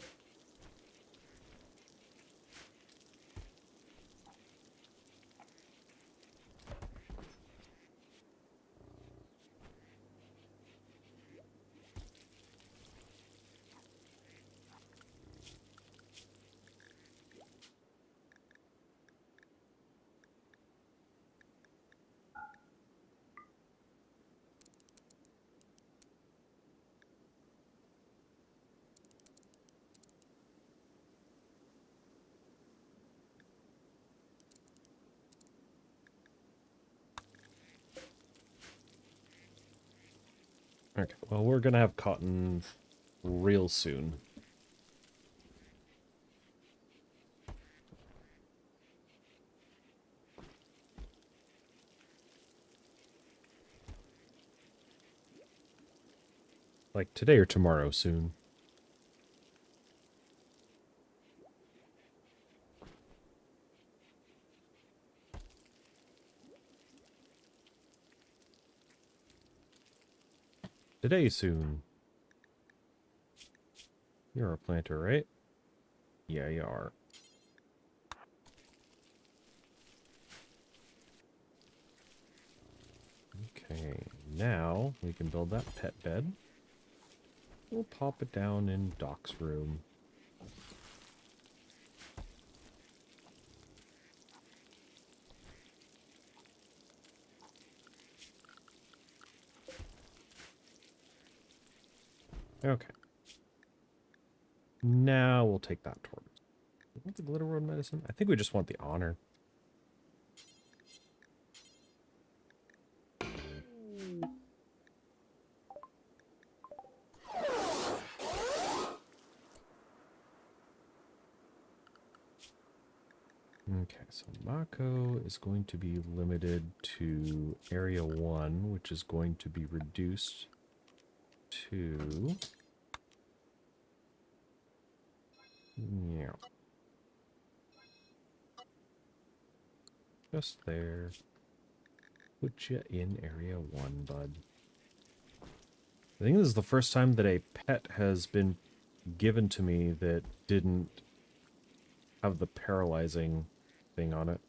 Okay, well, we're gonna have cotton real soon. Like today or tomorrow soon. Today soon. You're a planter, right? Yeah, you are. Okay, now we can build that pet bed. We'll pop it down in Doc's room. Okay. Now we'll take that tortoise. Want the glitter world medicine? I think we just want the honor. Okay, so Mako is going to be limited to Area 1, which is going to be reduced to... Yeah. Just there. Put you in Area 1, bud. I think this is the first time that a pet has been given to me that didn't have the paralyzing thing on it.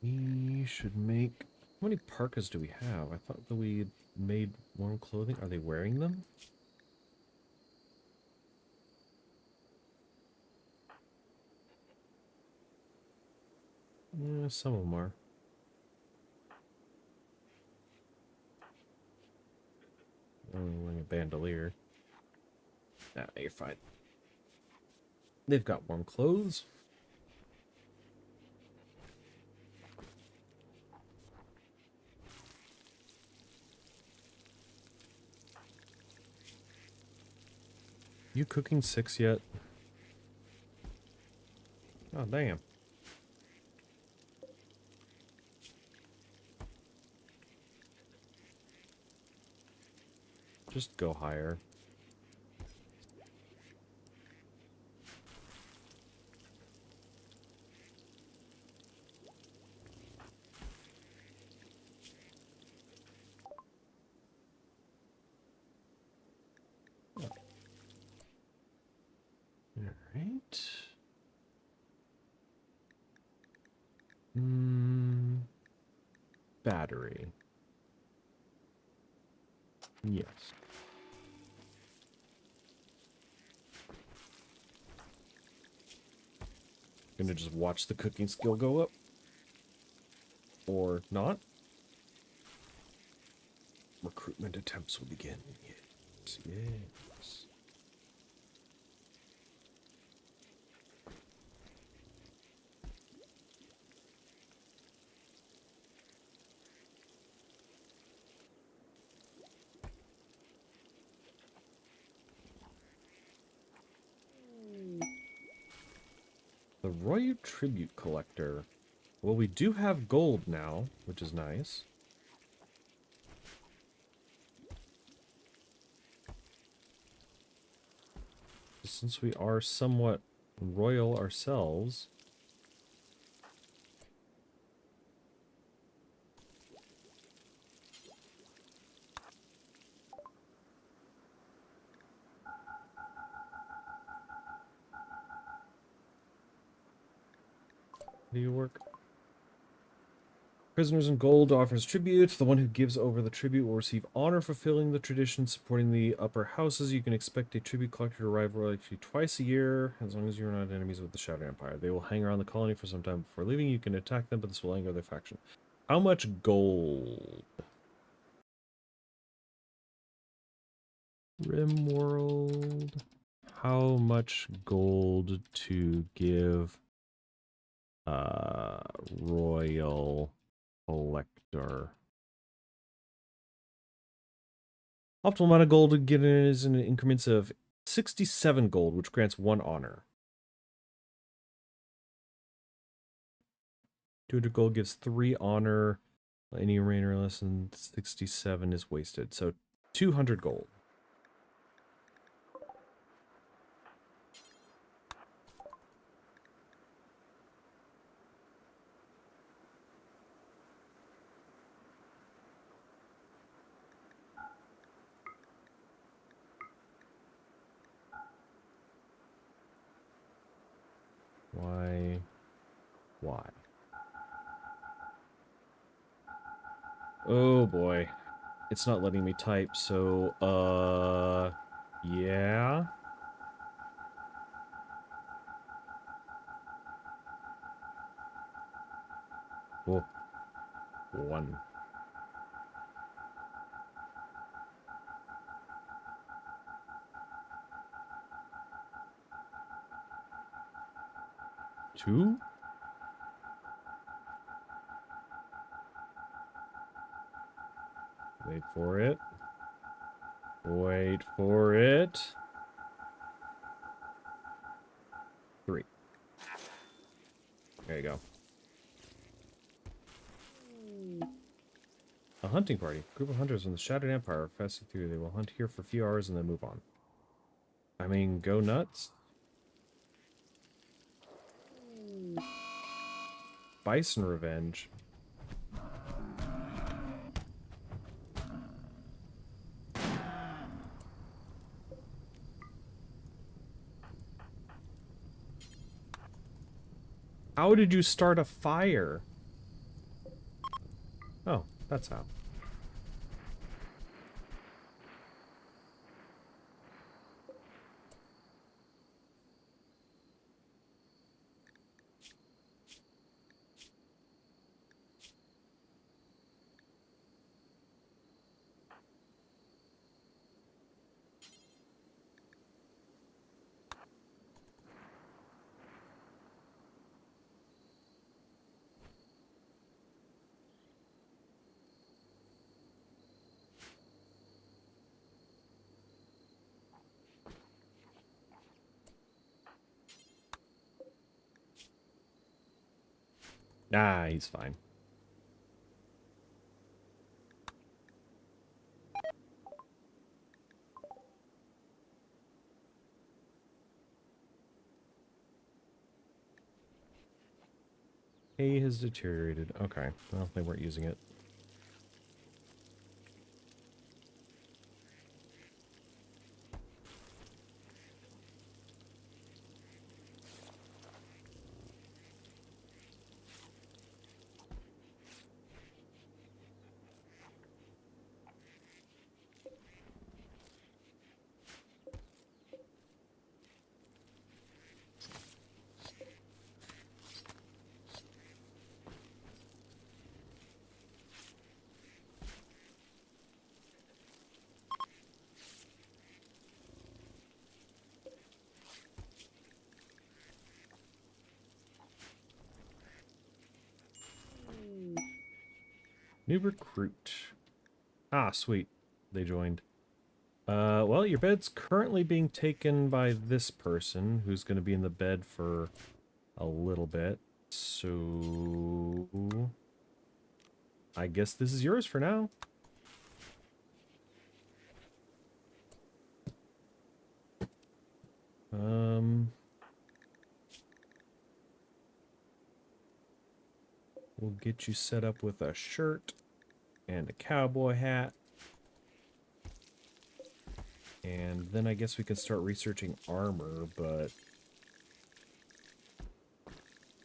We should make How many parkas do we have? I thought that we made warm clothing. Are they wearing them? Yeah, some of them are. I'm wearing a bandolier. Nah, you're fine. They've got warm clothes. You cooking 6 yet? Oh, damn. Just go higher. Alright. Battery. Yes. Gonna just watch the cooking skill go up. Or not. Recruitment attempts will begin. Yes. Yes. The Royal Tribute Collector. Well, we do have gold now, which is nice. Since we are somewhat royal ourselves. Do you work? Prisoners in gold offers tribute. The one who gives over the tribute will receive honor fulfilling the tradition supporting the upper houses. You can expect a tribute collector to arrive royalty twice a year, as long as you're not enemies with the Shadow Empire. They will hang around the colony for some time before leaving. You can attack them, but this will anger their faction. How much gold? RimWorld. How much gold to give royal collector? Optimal amount of gold to get in is in increments of 67 gold, which grants 1 honor. 200 gold gives 3 honor. Any remainder less than 67 is wasted. So 200 gold. Why? Why? Oh boy. It's not letting me type, so, yeah. Oh. 1. 2. Wait for it. Wait for it. 3. There you go. A hunting party. A group of hunters from the Shattered Empire are passing through. They will hunt here for a few hours and then move on. I mean, go nuts. Bison revenge. How did you start a fire? Oh, That's how. Nah, he's fine. A has deteriorated. Okay. Well, they weren't using it. New recruit. Ah, sweet. They joined. Well, your bed's currently being taken by this person who's going to be in the bed for a little bit. So I guess this is yours for now. We'll get you set up with a shirt and a cowboy hat. And then I guess we can start researching armor, but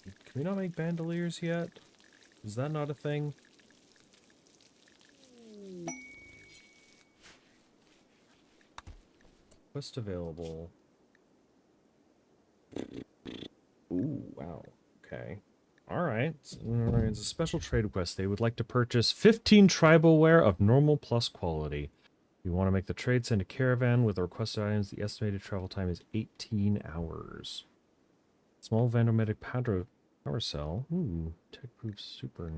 can we not make bandoliers yet? Is that not a thing? Quest available. Ooh, wow. Okay. Alright. It's a special trade request. They would like to purchase 15 tribal wear of normal plus quality. If you want to make the trade, send a caravan with the requested items. The estimated travel time is 18 hours. Small Vandomatic power cell. Ooh, tech-proof super.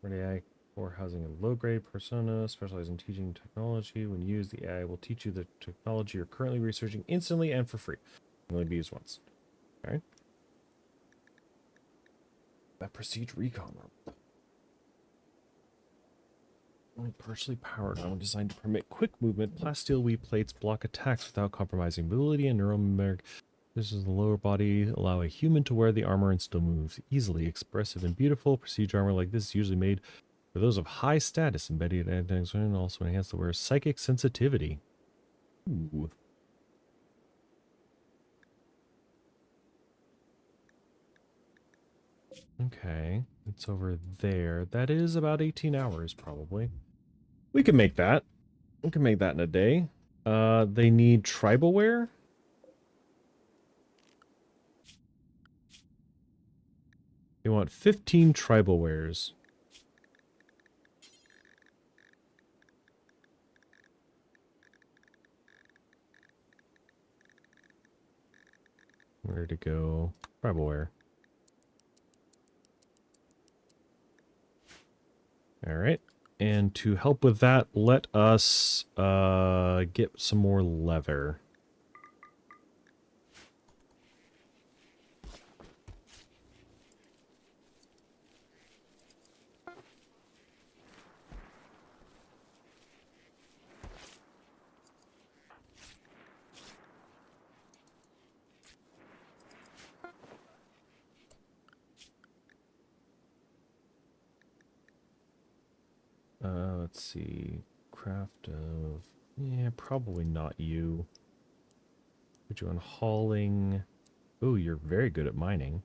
Ready AI for housing a low-grade persona, specializing in teaching technology. When used, the AI will teach you the technology you're currently researching instantly and for free. Can only be used once. Okay. That Prestige Recon. Only partially powered armor designed to permit quick movement. Plasteel weave plates block attacks without compromising mobility and neuromeric. This is the lower body. Allow a human to wear the armor and still move easily. Expressive and beautiful. Prestige armor like this is usually made for those of high status. Embedded and also enhance the wearer's psychic sensitivity. Ooh. Okay, it's over there. That is about 18 hours, probably. We can make that. We can make that in a day. They need tribal wear. They want 15 tribal wares. Where to go? Tribal wear. All right. And to help with that, let us get some more leather. Let's see. Craft of... Yeah, probably not you. Put you on hauling. Oh, you're very good at mining.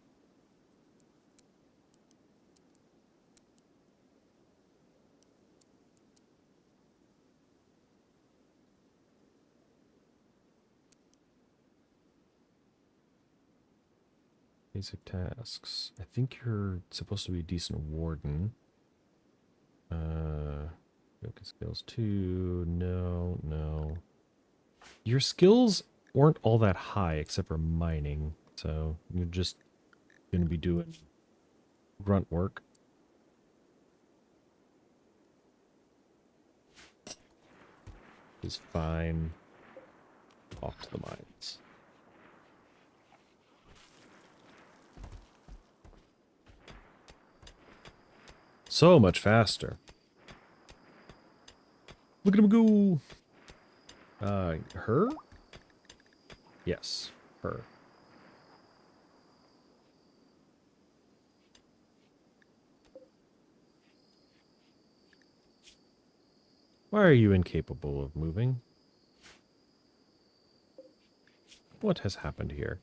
Basic tasks. I think you're supposed to be a decent warden. Yoga skills 2. No, no. Your skills weren't all that high except for mining, so you're just going to be doing grunt work. Is fine. Off to the mines. So much faster. Look at him go. Her? Yes, her. Why are you incapable of moving? What has happened here?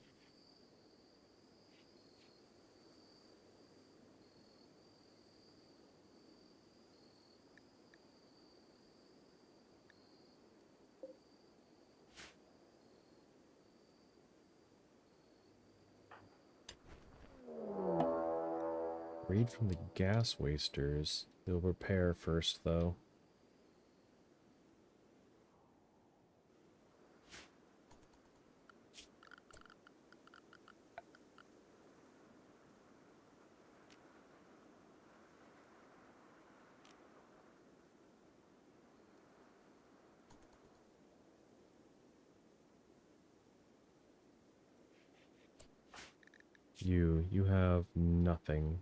Read from the gas wasters. You'll repair first, though. You have nothing.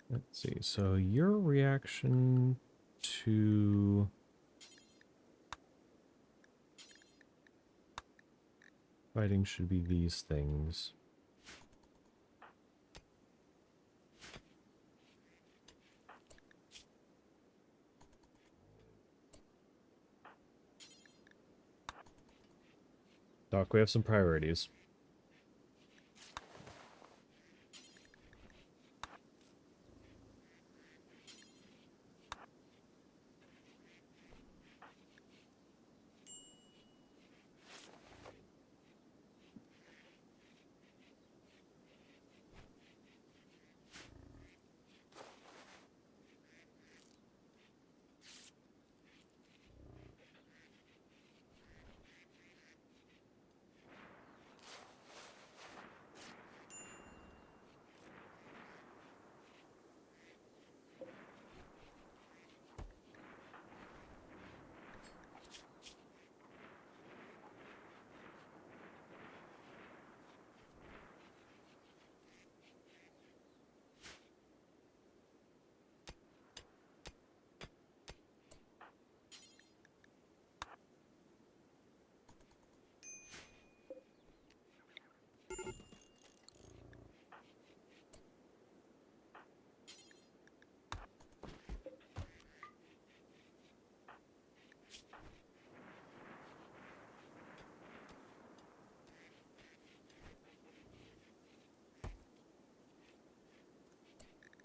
Let's see. So your reaction to fighting should be these things. Doc, we have some priorities.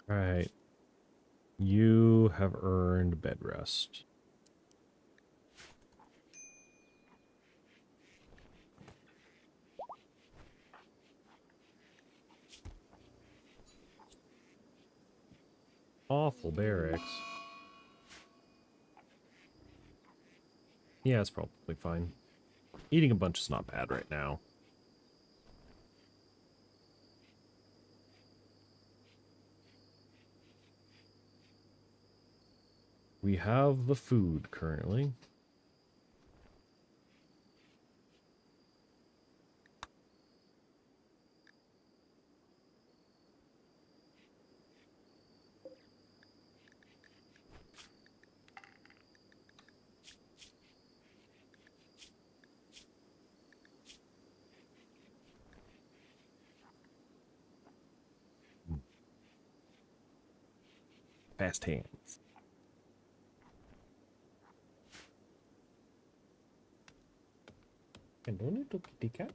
All right. You have earned bed rest. Awful barracks. Yeah, it's probably fine. Eating a bunch is not bad right now. We have the food currently. Fast hands. Hello, little kitty cat.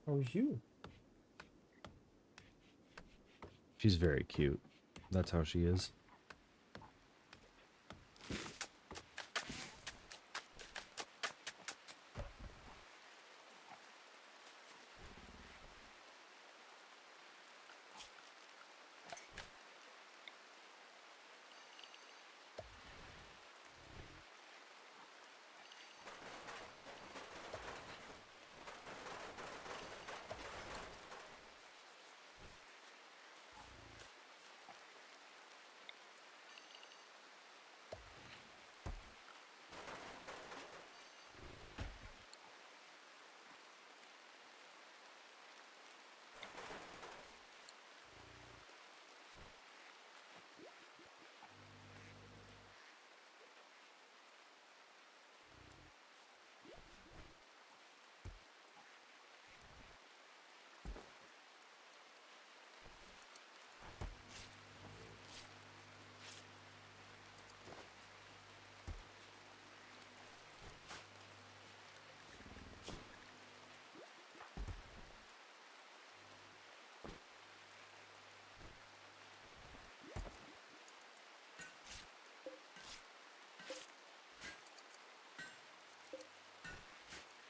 How's you? She's very cute. That's how she is.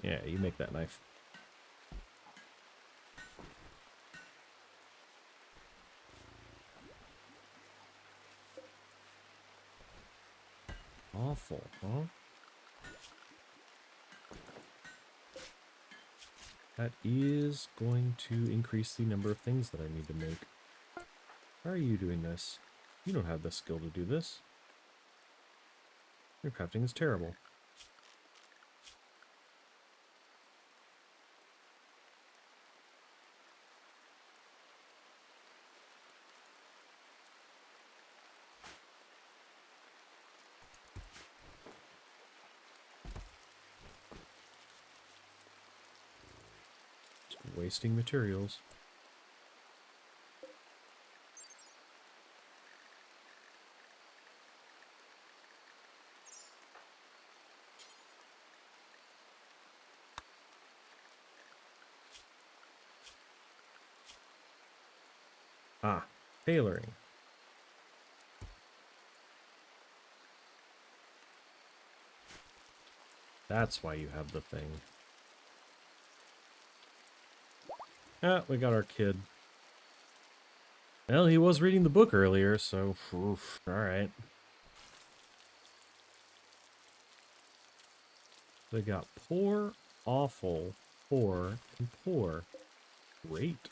Yeah, you make that knife. Awful, huh? That is going to increase the number of things that I need to make. How are you doing this? You don't have the skill to do this. Your crafting is terrible. Just wasting materials. Ah, tailoring. That's why you have the thing. Ah, we got our kid. Well, he was reading the book earlier, so oof, all right. They got poor, awful, poor, and poor. Great.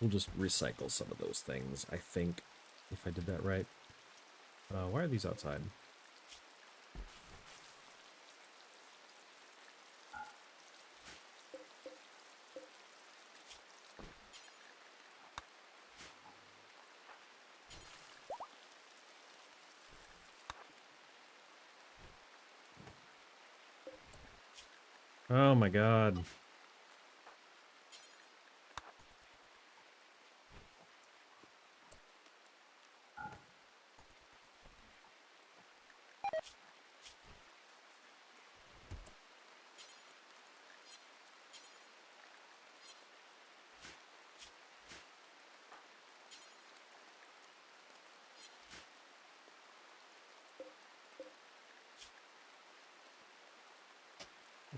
We'll just recycle some of those things, I think, if I did that right. Why are these outside? Oh my god.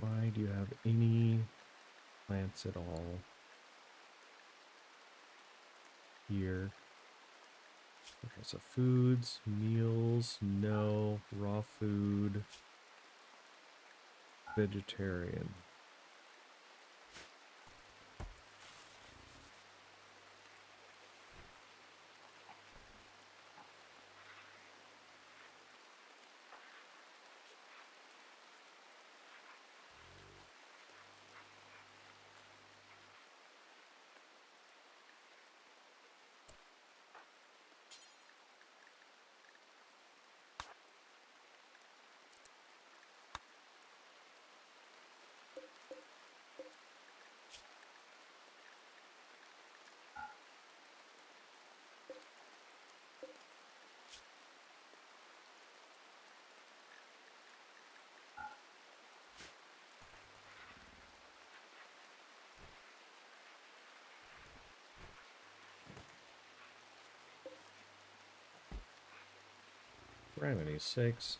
Why do you have any plants at all here? Okay, so foods, meals, no. Raw food, vegetarian. Gravity 6.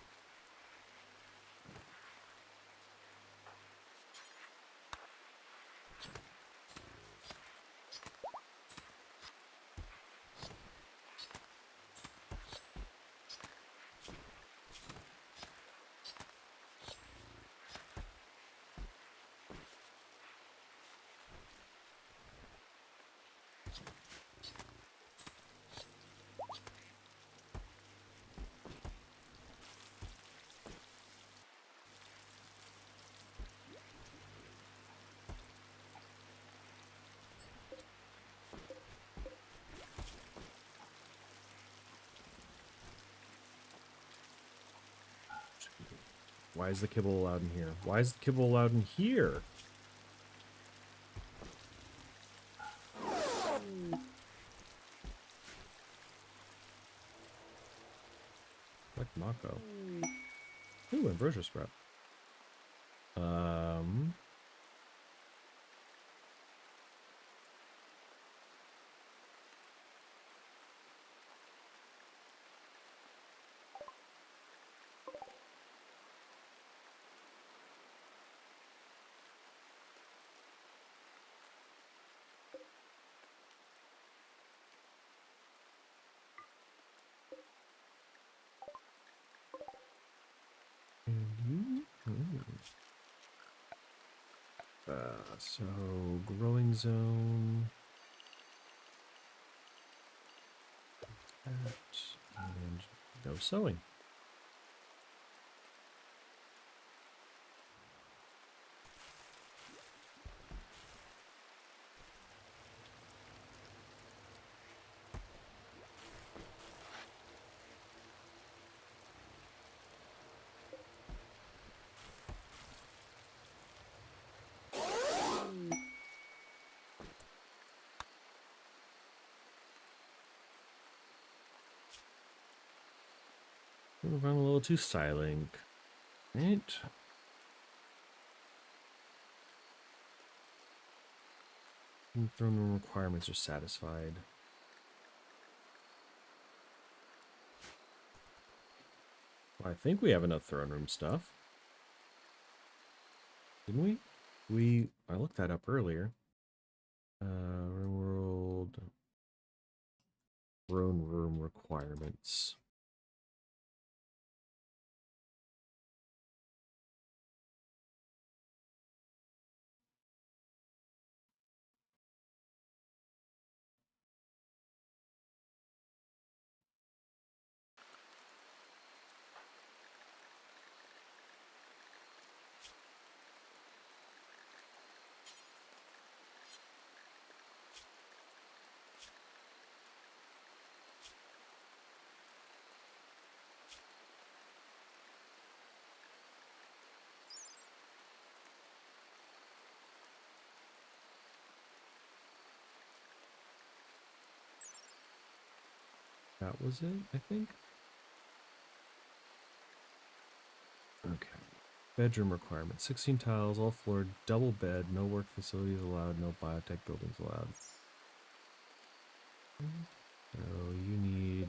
Why is the kibble allowed in here? Why is the kibble allowed in here? Like Mako. Ooh, ambrosia sprout. And you? So growing zone. And no sewing. We're running a little too silent. Right? Throne room requirements are satisfied. Well, I think we have enough throne room stuff. Didn't we? I looked that up earlier. RimWorld throne room requirements. That was it, I think. Okay. Bedroom requirements. 16 tiles, all floor, double bed, no work facilities allowed, no biotech buildings allowed. So you need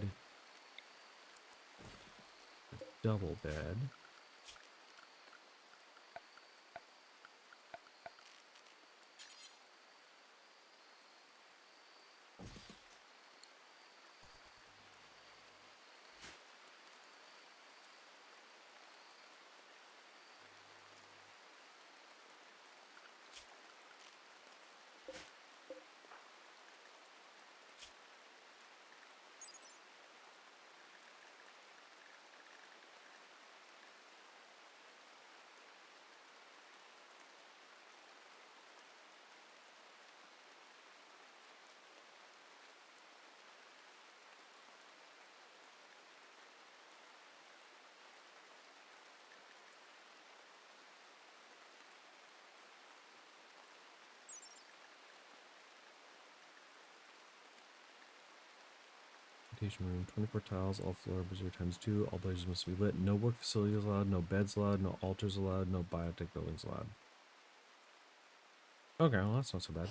a double bed. Room, 24 tiles, all floor, brazier times 2, all blazers must be lit, no work facilities allowed, no beds allowed, no altars allowed, no biotech buildings allowed. Okay, well that's not so bad.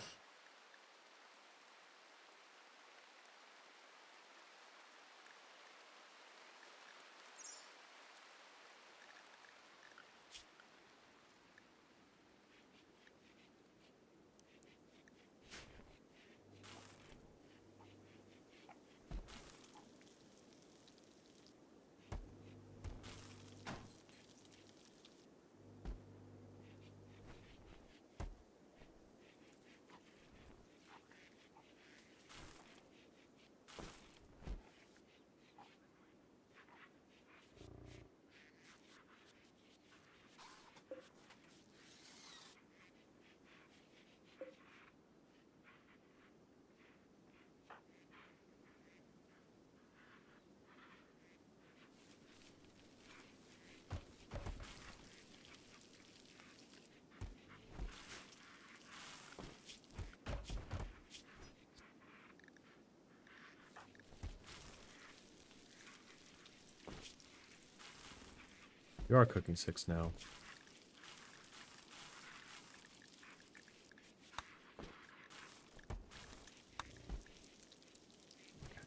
You are cooking 6 now.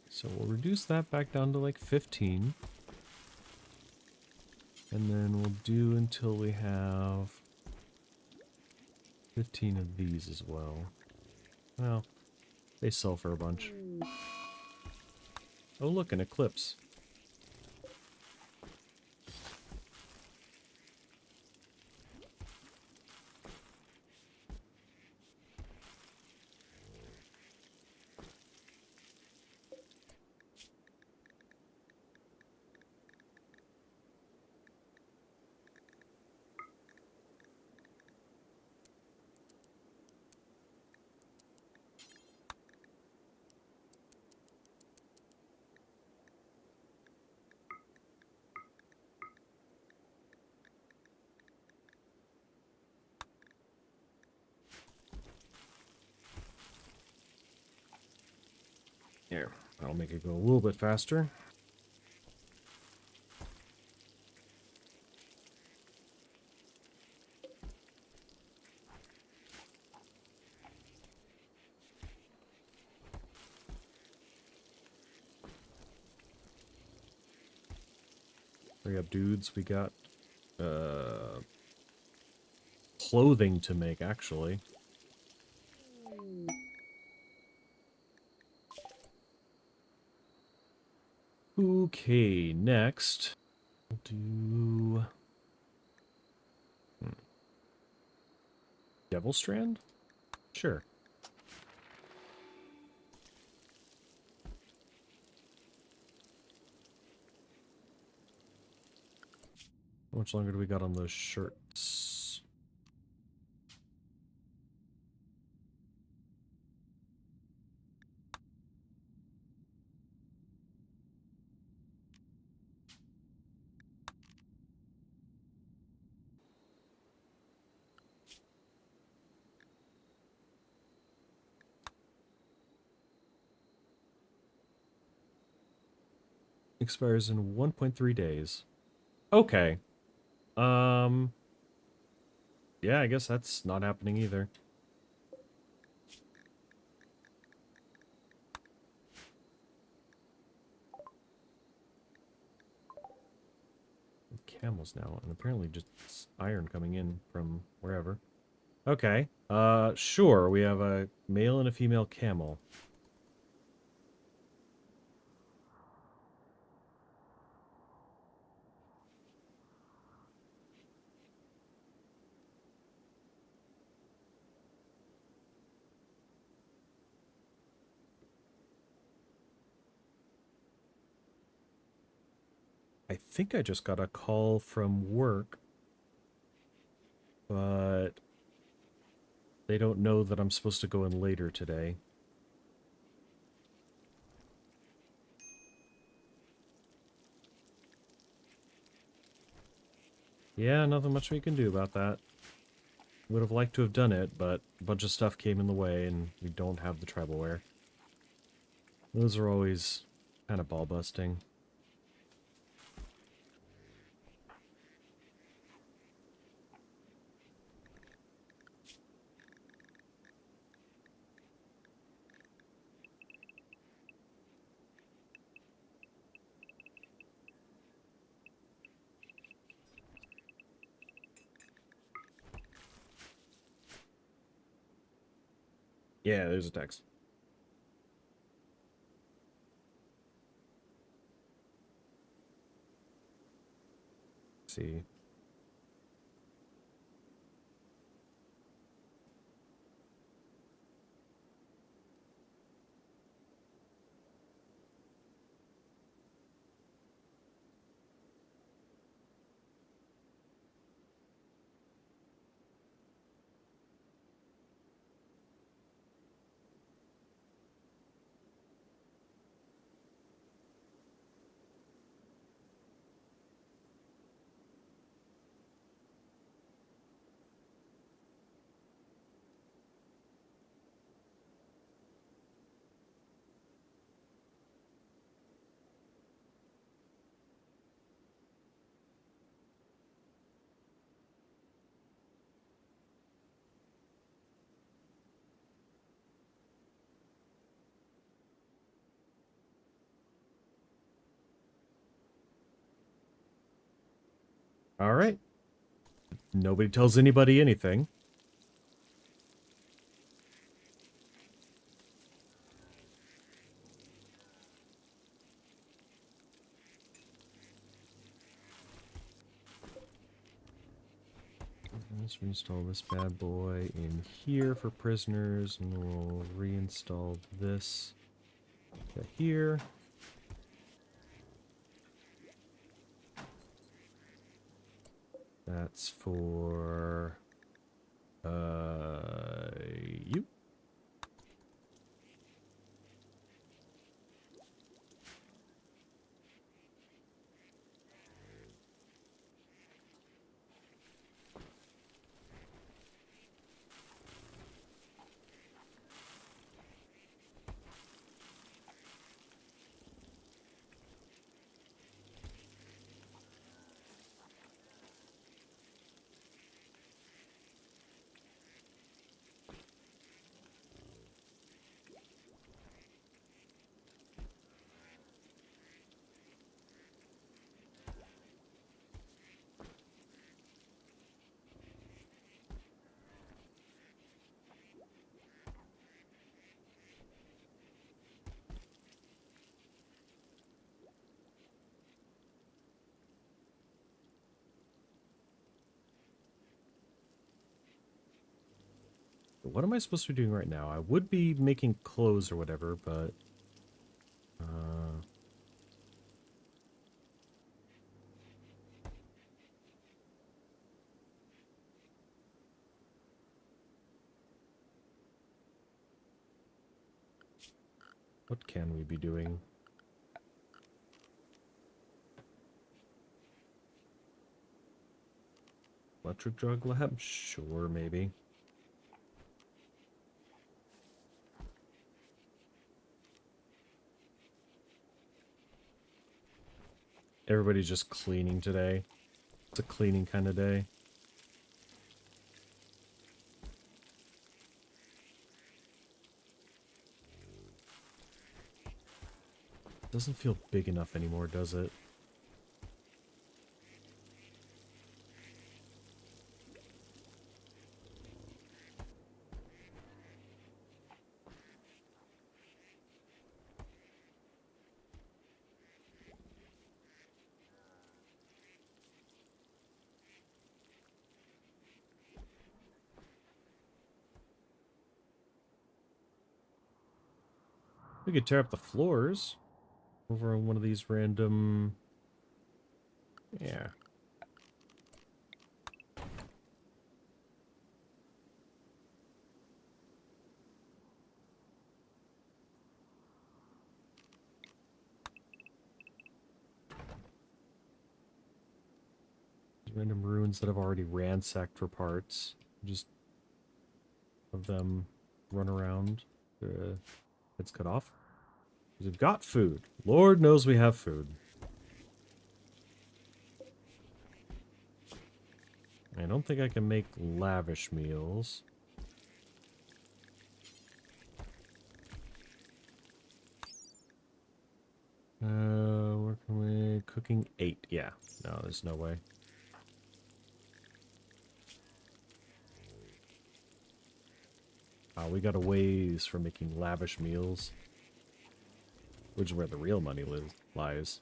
So we'll reduce that back down to like 15. And then we'll do until we have 15 of these as well. Well, they sell for a bunch. Oh look, an eclipse. Here, I'll make it go a little bit faster. Hurry up, dudes. We got clothing to make, actually. Okay, next we'll do Devil Strand? Sure. How much longer do we got on those shirts? Expires in 1.3 days. Okay. Yeah, I guess that's not happening either. Camels now, and apparently just iron coming in from wherever. Okay. Sure, we have a male and a female camel. I think I just got a call from work, but they don't know that I'm supposed to go in later today. Yeah, nothing much we can do about that. Would have liked to have done it, but a bunch of stuff came in the way and we don't have the tribal wear. Those are always kind of ball busting. Yeah, there's a text. Let's see. All right. Nobody tells anybody anything. Let's reinstall this bad boy in here for prisoners, and we'll reinstall this here. That's for you. What am I supposed to be doing right now? I would be making clothes or whatever, but what can we be doing? Electric drug lab? Sure, maybe. everybody's just cleaning today. It's a cleaning kind of day. Doesn't feel big enough anymore, does it? We could tear up the floors over on one of these random... Yeah. Random ruins that I've already ransacked for parts. Just have them run around. Heads cut off. We've got food. Lord knows we have food. I don't think I can make lavish meals. Where can we... Cooking 8. Yeah. No, there's no way. We got a ways for making lavish meals. Which is where the real money lies.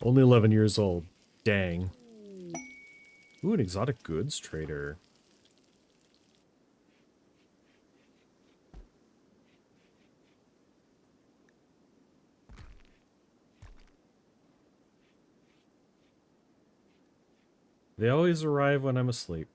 Only 11 years old. Dang. Ooh, an exotic goods trader. They always arrive when I'm asleep.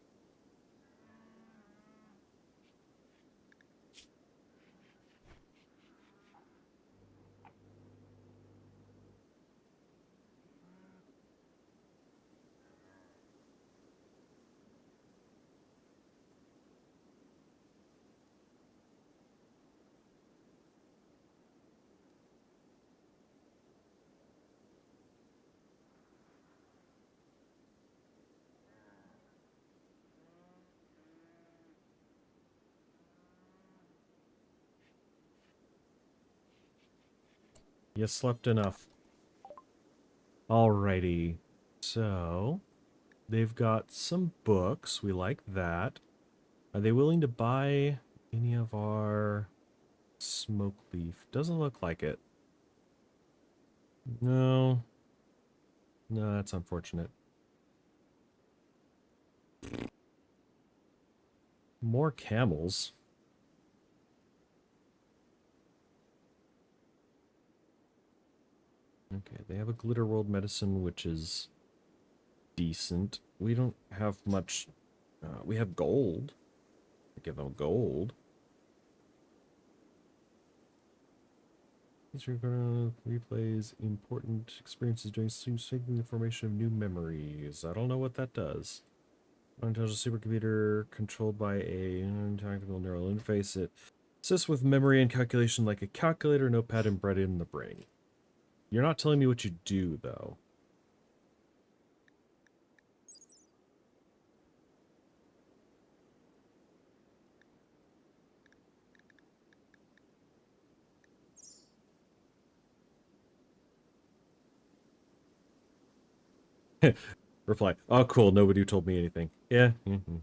You slept enough. Alrighty. So, they've got some books. We like that. Are they willing to buy any of our smoke leaf? Doesn't look like it. No. No, that's unfortunate. More camels. Okay, they have a glitter world medicine, which is decent. We don't have much. We have gold. Give them gold. This replays important experiences during syncing the formation of new memories. I don't know what that does. Unintelligent supercomputer controlled by a tactical neural interface. It assists with memory and calculation like a calculator notepad embedded in the brain. You're not telling me what you do, though. Reply. Oh, cool. Nobody told me anything. Yeah. Mm-hmm.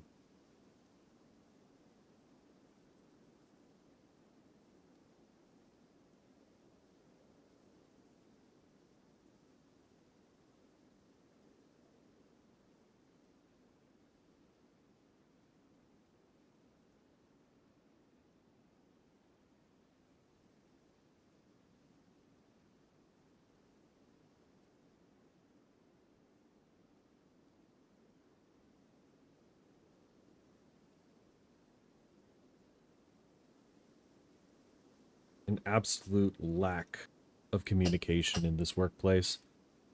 an absolute lack of communication in this workplace.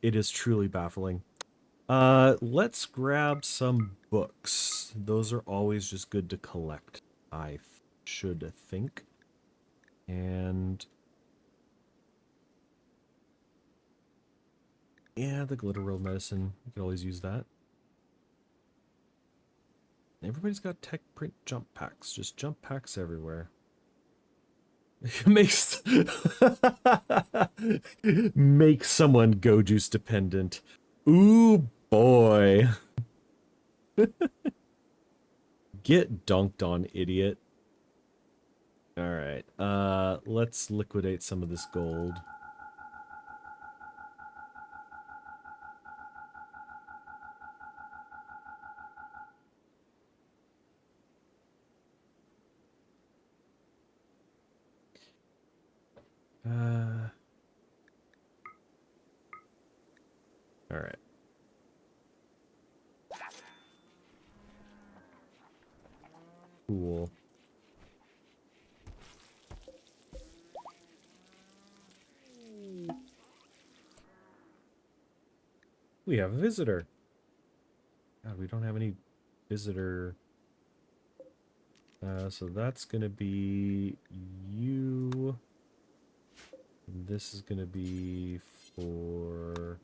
It is truly baffling. Let's grab some books. Those are always just good to collect, I should think. And yeah, the glitter world medicine. You can always use that. Everybody's got tech print jump packs. Just jump packs everywhere. Makes makes someone go juice dependent. Ooh boy. Get dunked on, idiot. Alright, let's liquidate some of this gold. Alright. Cool. We have a visitor. God, we don't have any visitor. So that's gonna be you. And this is gonna be for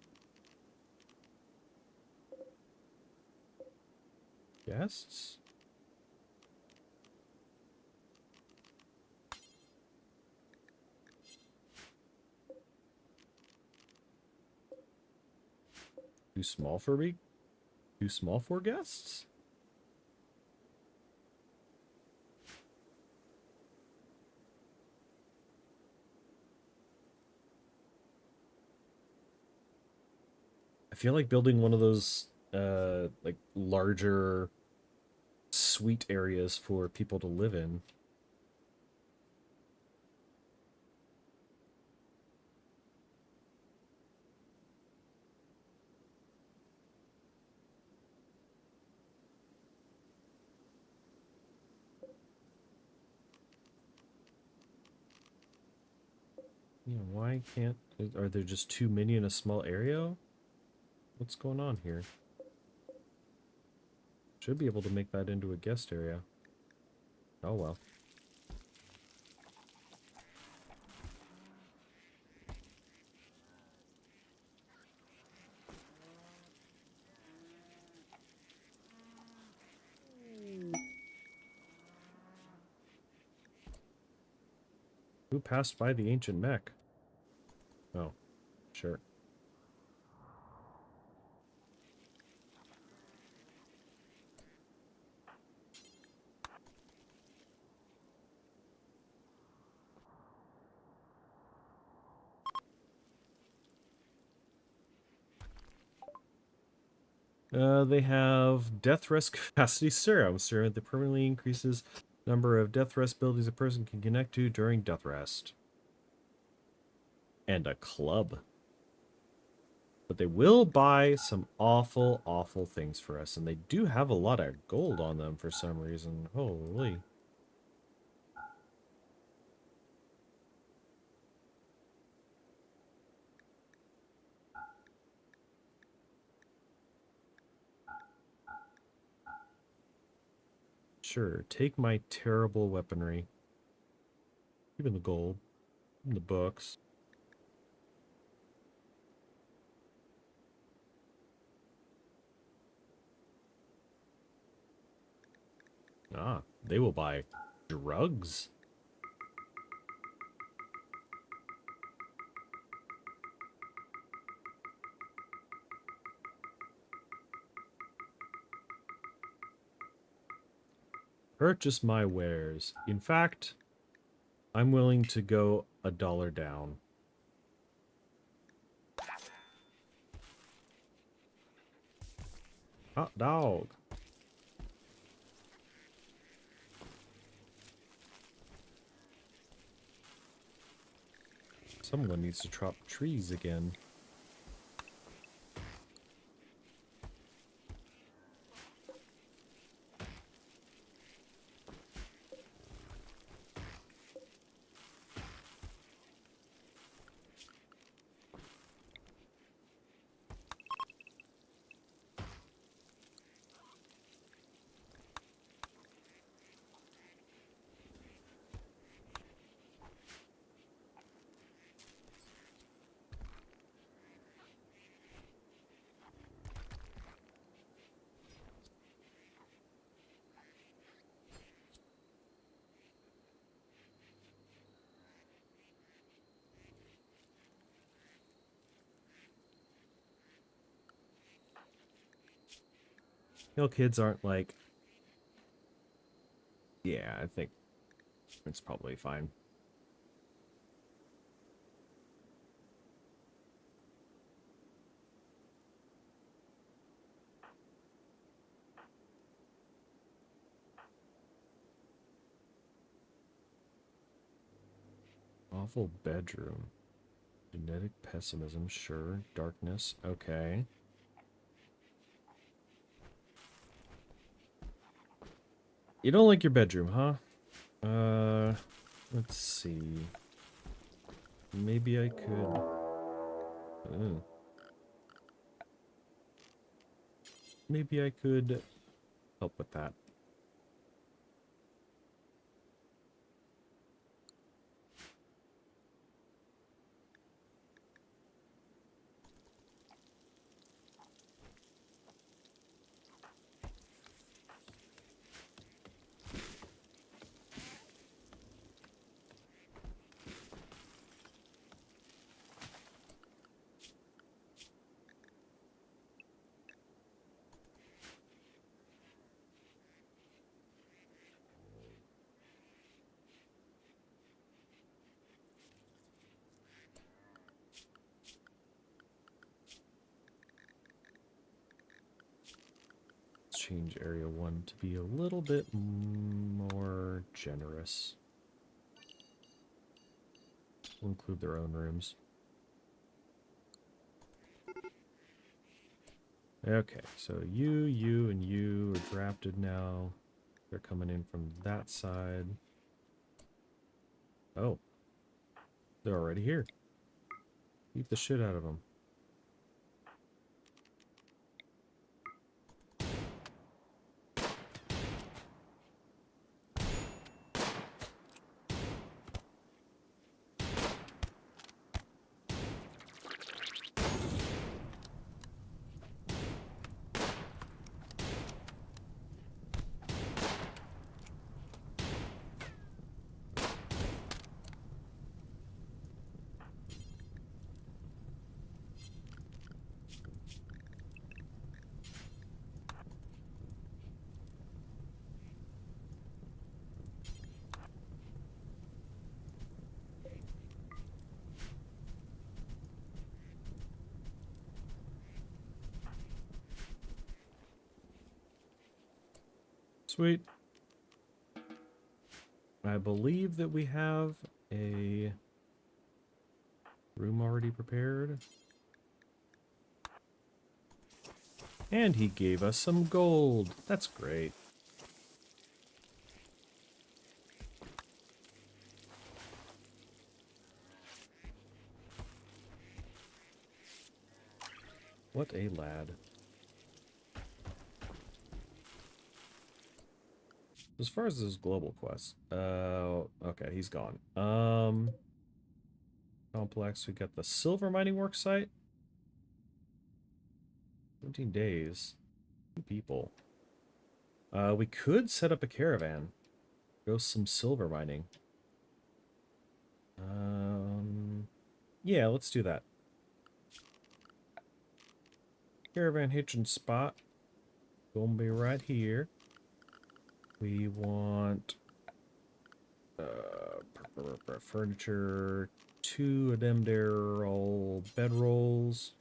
guests. Too small for me? Too small for guests? I feel like building one of those, like, larger suite areas for people to live in. Yeah, why can't... Are there just too many in a small area? What's going on here? Should be able to make that into a guest area. Oh well. Who passed by the ancient mech? Oh, sure. They have death rest capacity serum. Serum that permanently increases number of death rest abilities a person can connect to during death rest. And a club. But they will buy some awful, awful things for us. And they do have a lot of gold on them for some reason. Holy. Sure, take my terrible weaponry. Even the gold. And the books. Ah, they will buy drugs. Purchase my wares. In fact, I'm willing to go $1 down. Hot dog. Someone needs to chop trees again. You know, kids aren't like... Yeah, I think it's probably fine. Awful bedroom. Genetic pessimism, sure. Darkness, okay. You don't like your bedroom, huh? Let's see. Maybe I could... Maybe I could help with that. Change area 1 to be a little bit more generous. We'll include their own rooms. Okay, so you, and you are drafted now. They're coming in from that side. Oh. They're already here. Beat the shit out of them. Sweet. I believe that we have a room already prepared. And he gave us some gold. That's great. What a lad. As far as this global quest, okay, he's gone. Complex, we got the silver mining work site. 17 days. 2 people. We could set up a caravan. Go some silver mining. Yeah, let's do that. Caravan hitching spot. Gonna be right here. We want furniture, 2 of them there old bedrolls.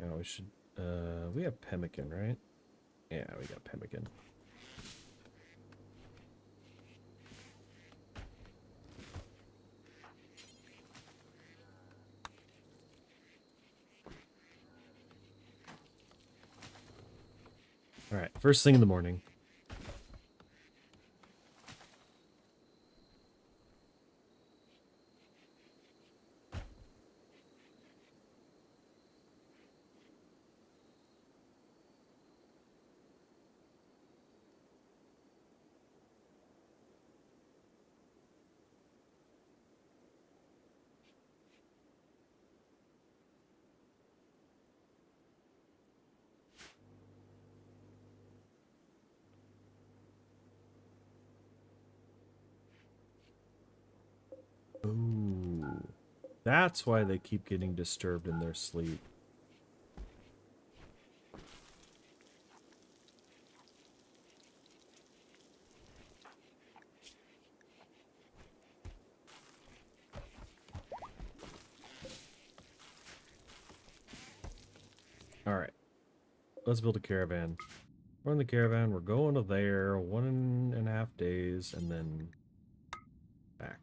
Now we should, we have pemmican, right? Yeah, we got pemmican. All right, first thing in the morning. Ooh, that's why they keep getting disturbed in their sleep. All right, let's build a caravan. We're in the caravan. We're going to there 1.5 days and then back.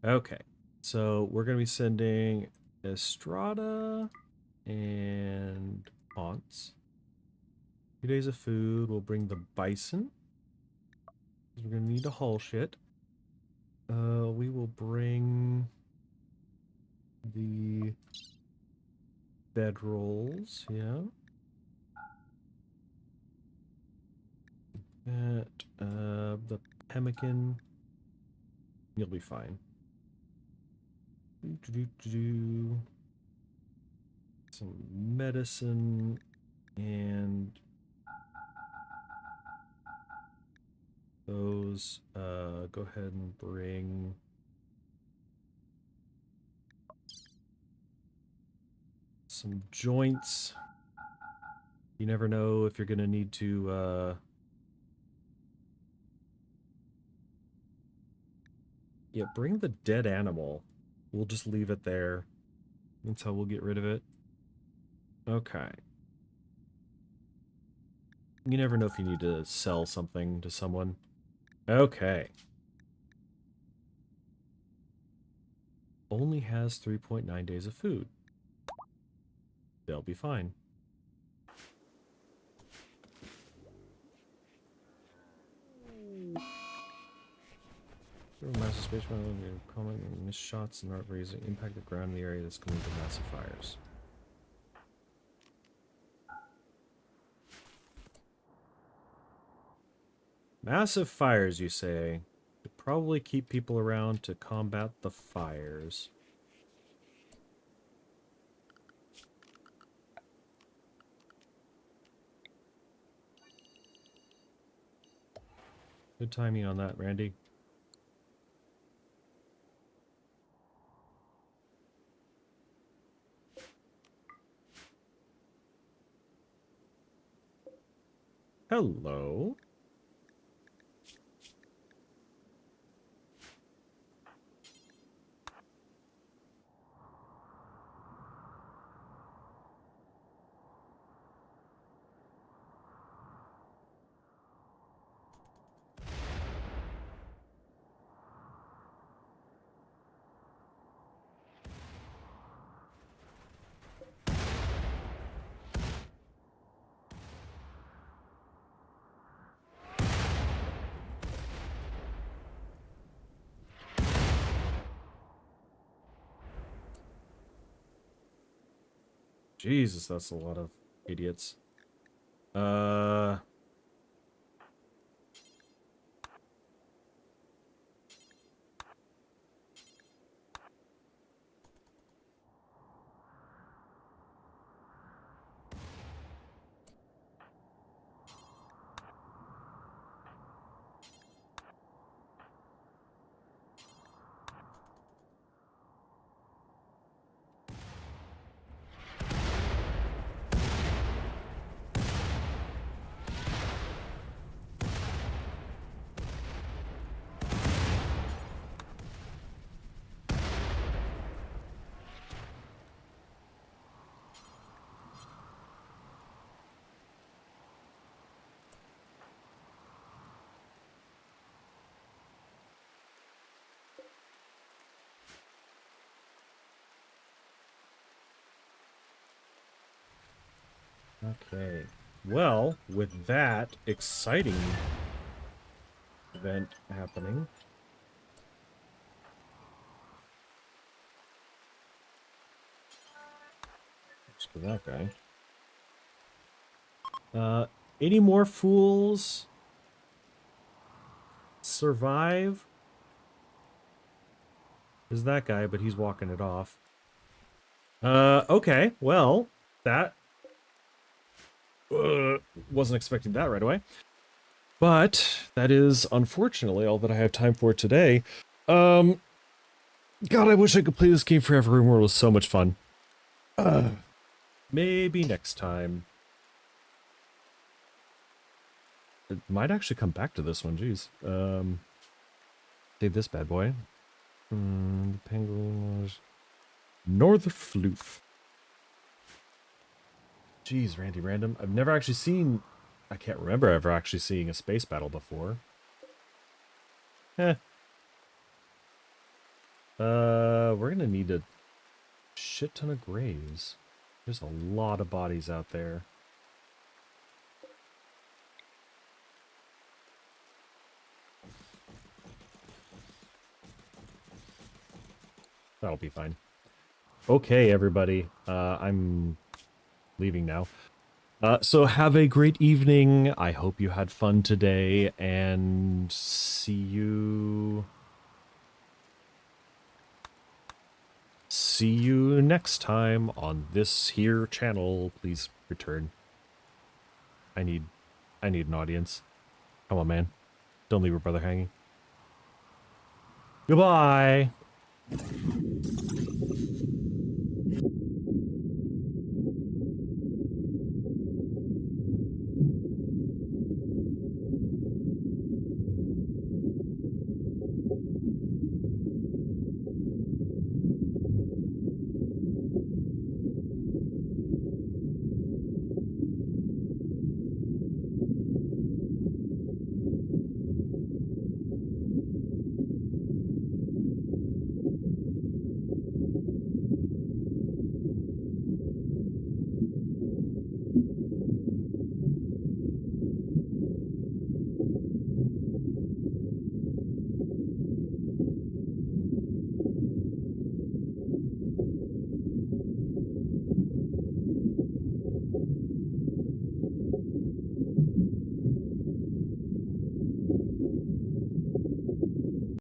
Okay, so we're going to be sending Estrada and Ponce. 2 days of food. We'll bring the bison. We're going to need to haul shit. We will bring the bedrolls, yeah. The pemmican. You'll be fine. Some medicine and those. Go ahead and bring some joints. You never know if you're gonna need to yeah, bring the dead animal. We'll just leave it there. That's how we'll get rid of it. Okay. You never know if you need to sell something to someone. Okay. Only has 3.9 days of food. They'll be fine. Massive space common missed shots and not raising impact the ground in the area that's going to massive fires. Massive fires, you say? Could probably keep people around to combat the fires. Good timing on that, Randy. Hello. Jesus, that's a lot of idiots. Okay. Well, with that exciting event happening, let's for that guy. Any more fools survive? Is that guy, but he's walking it off. Okay, well, that wasn't expecting that right away. But that is unfortunately all that I have time for today. God, I wish I could play this game forever. RimWorld was so much fun. Maybe next time. It might actually come back to this one. Jeez. Save this bad boy. The penguin was Northerfloof. Jeez, Randy Random. I've never actually seen. I can't remember ever actually seeing a space battle before. We're gonna need a shit ton of graves. There's a lot of bodies out there. That'll be fine. Okay, everybody. I'm leaving now. So have a great evening. I hope you had fun today, and see you next time on this here channel. Please return. I need an audience. Come on, man. Don't leave your brother hanging. Goodbye.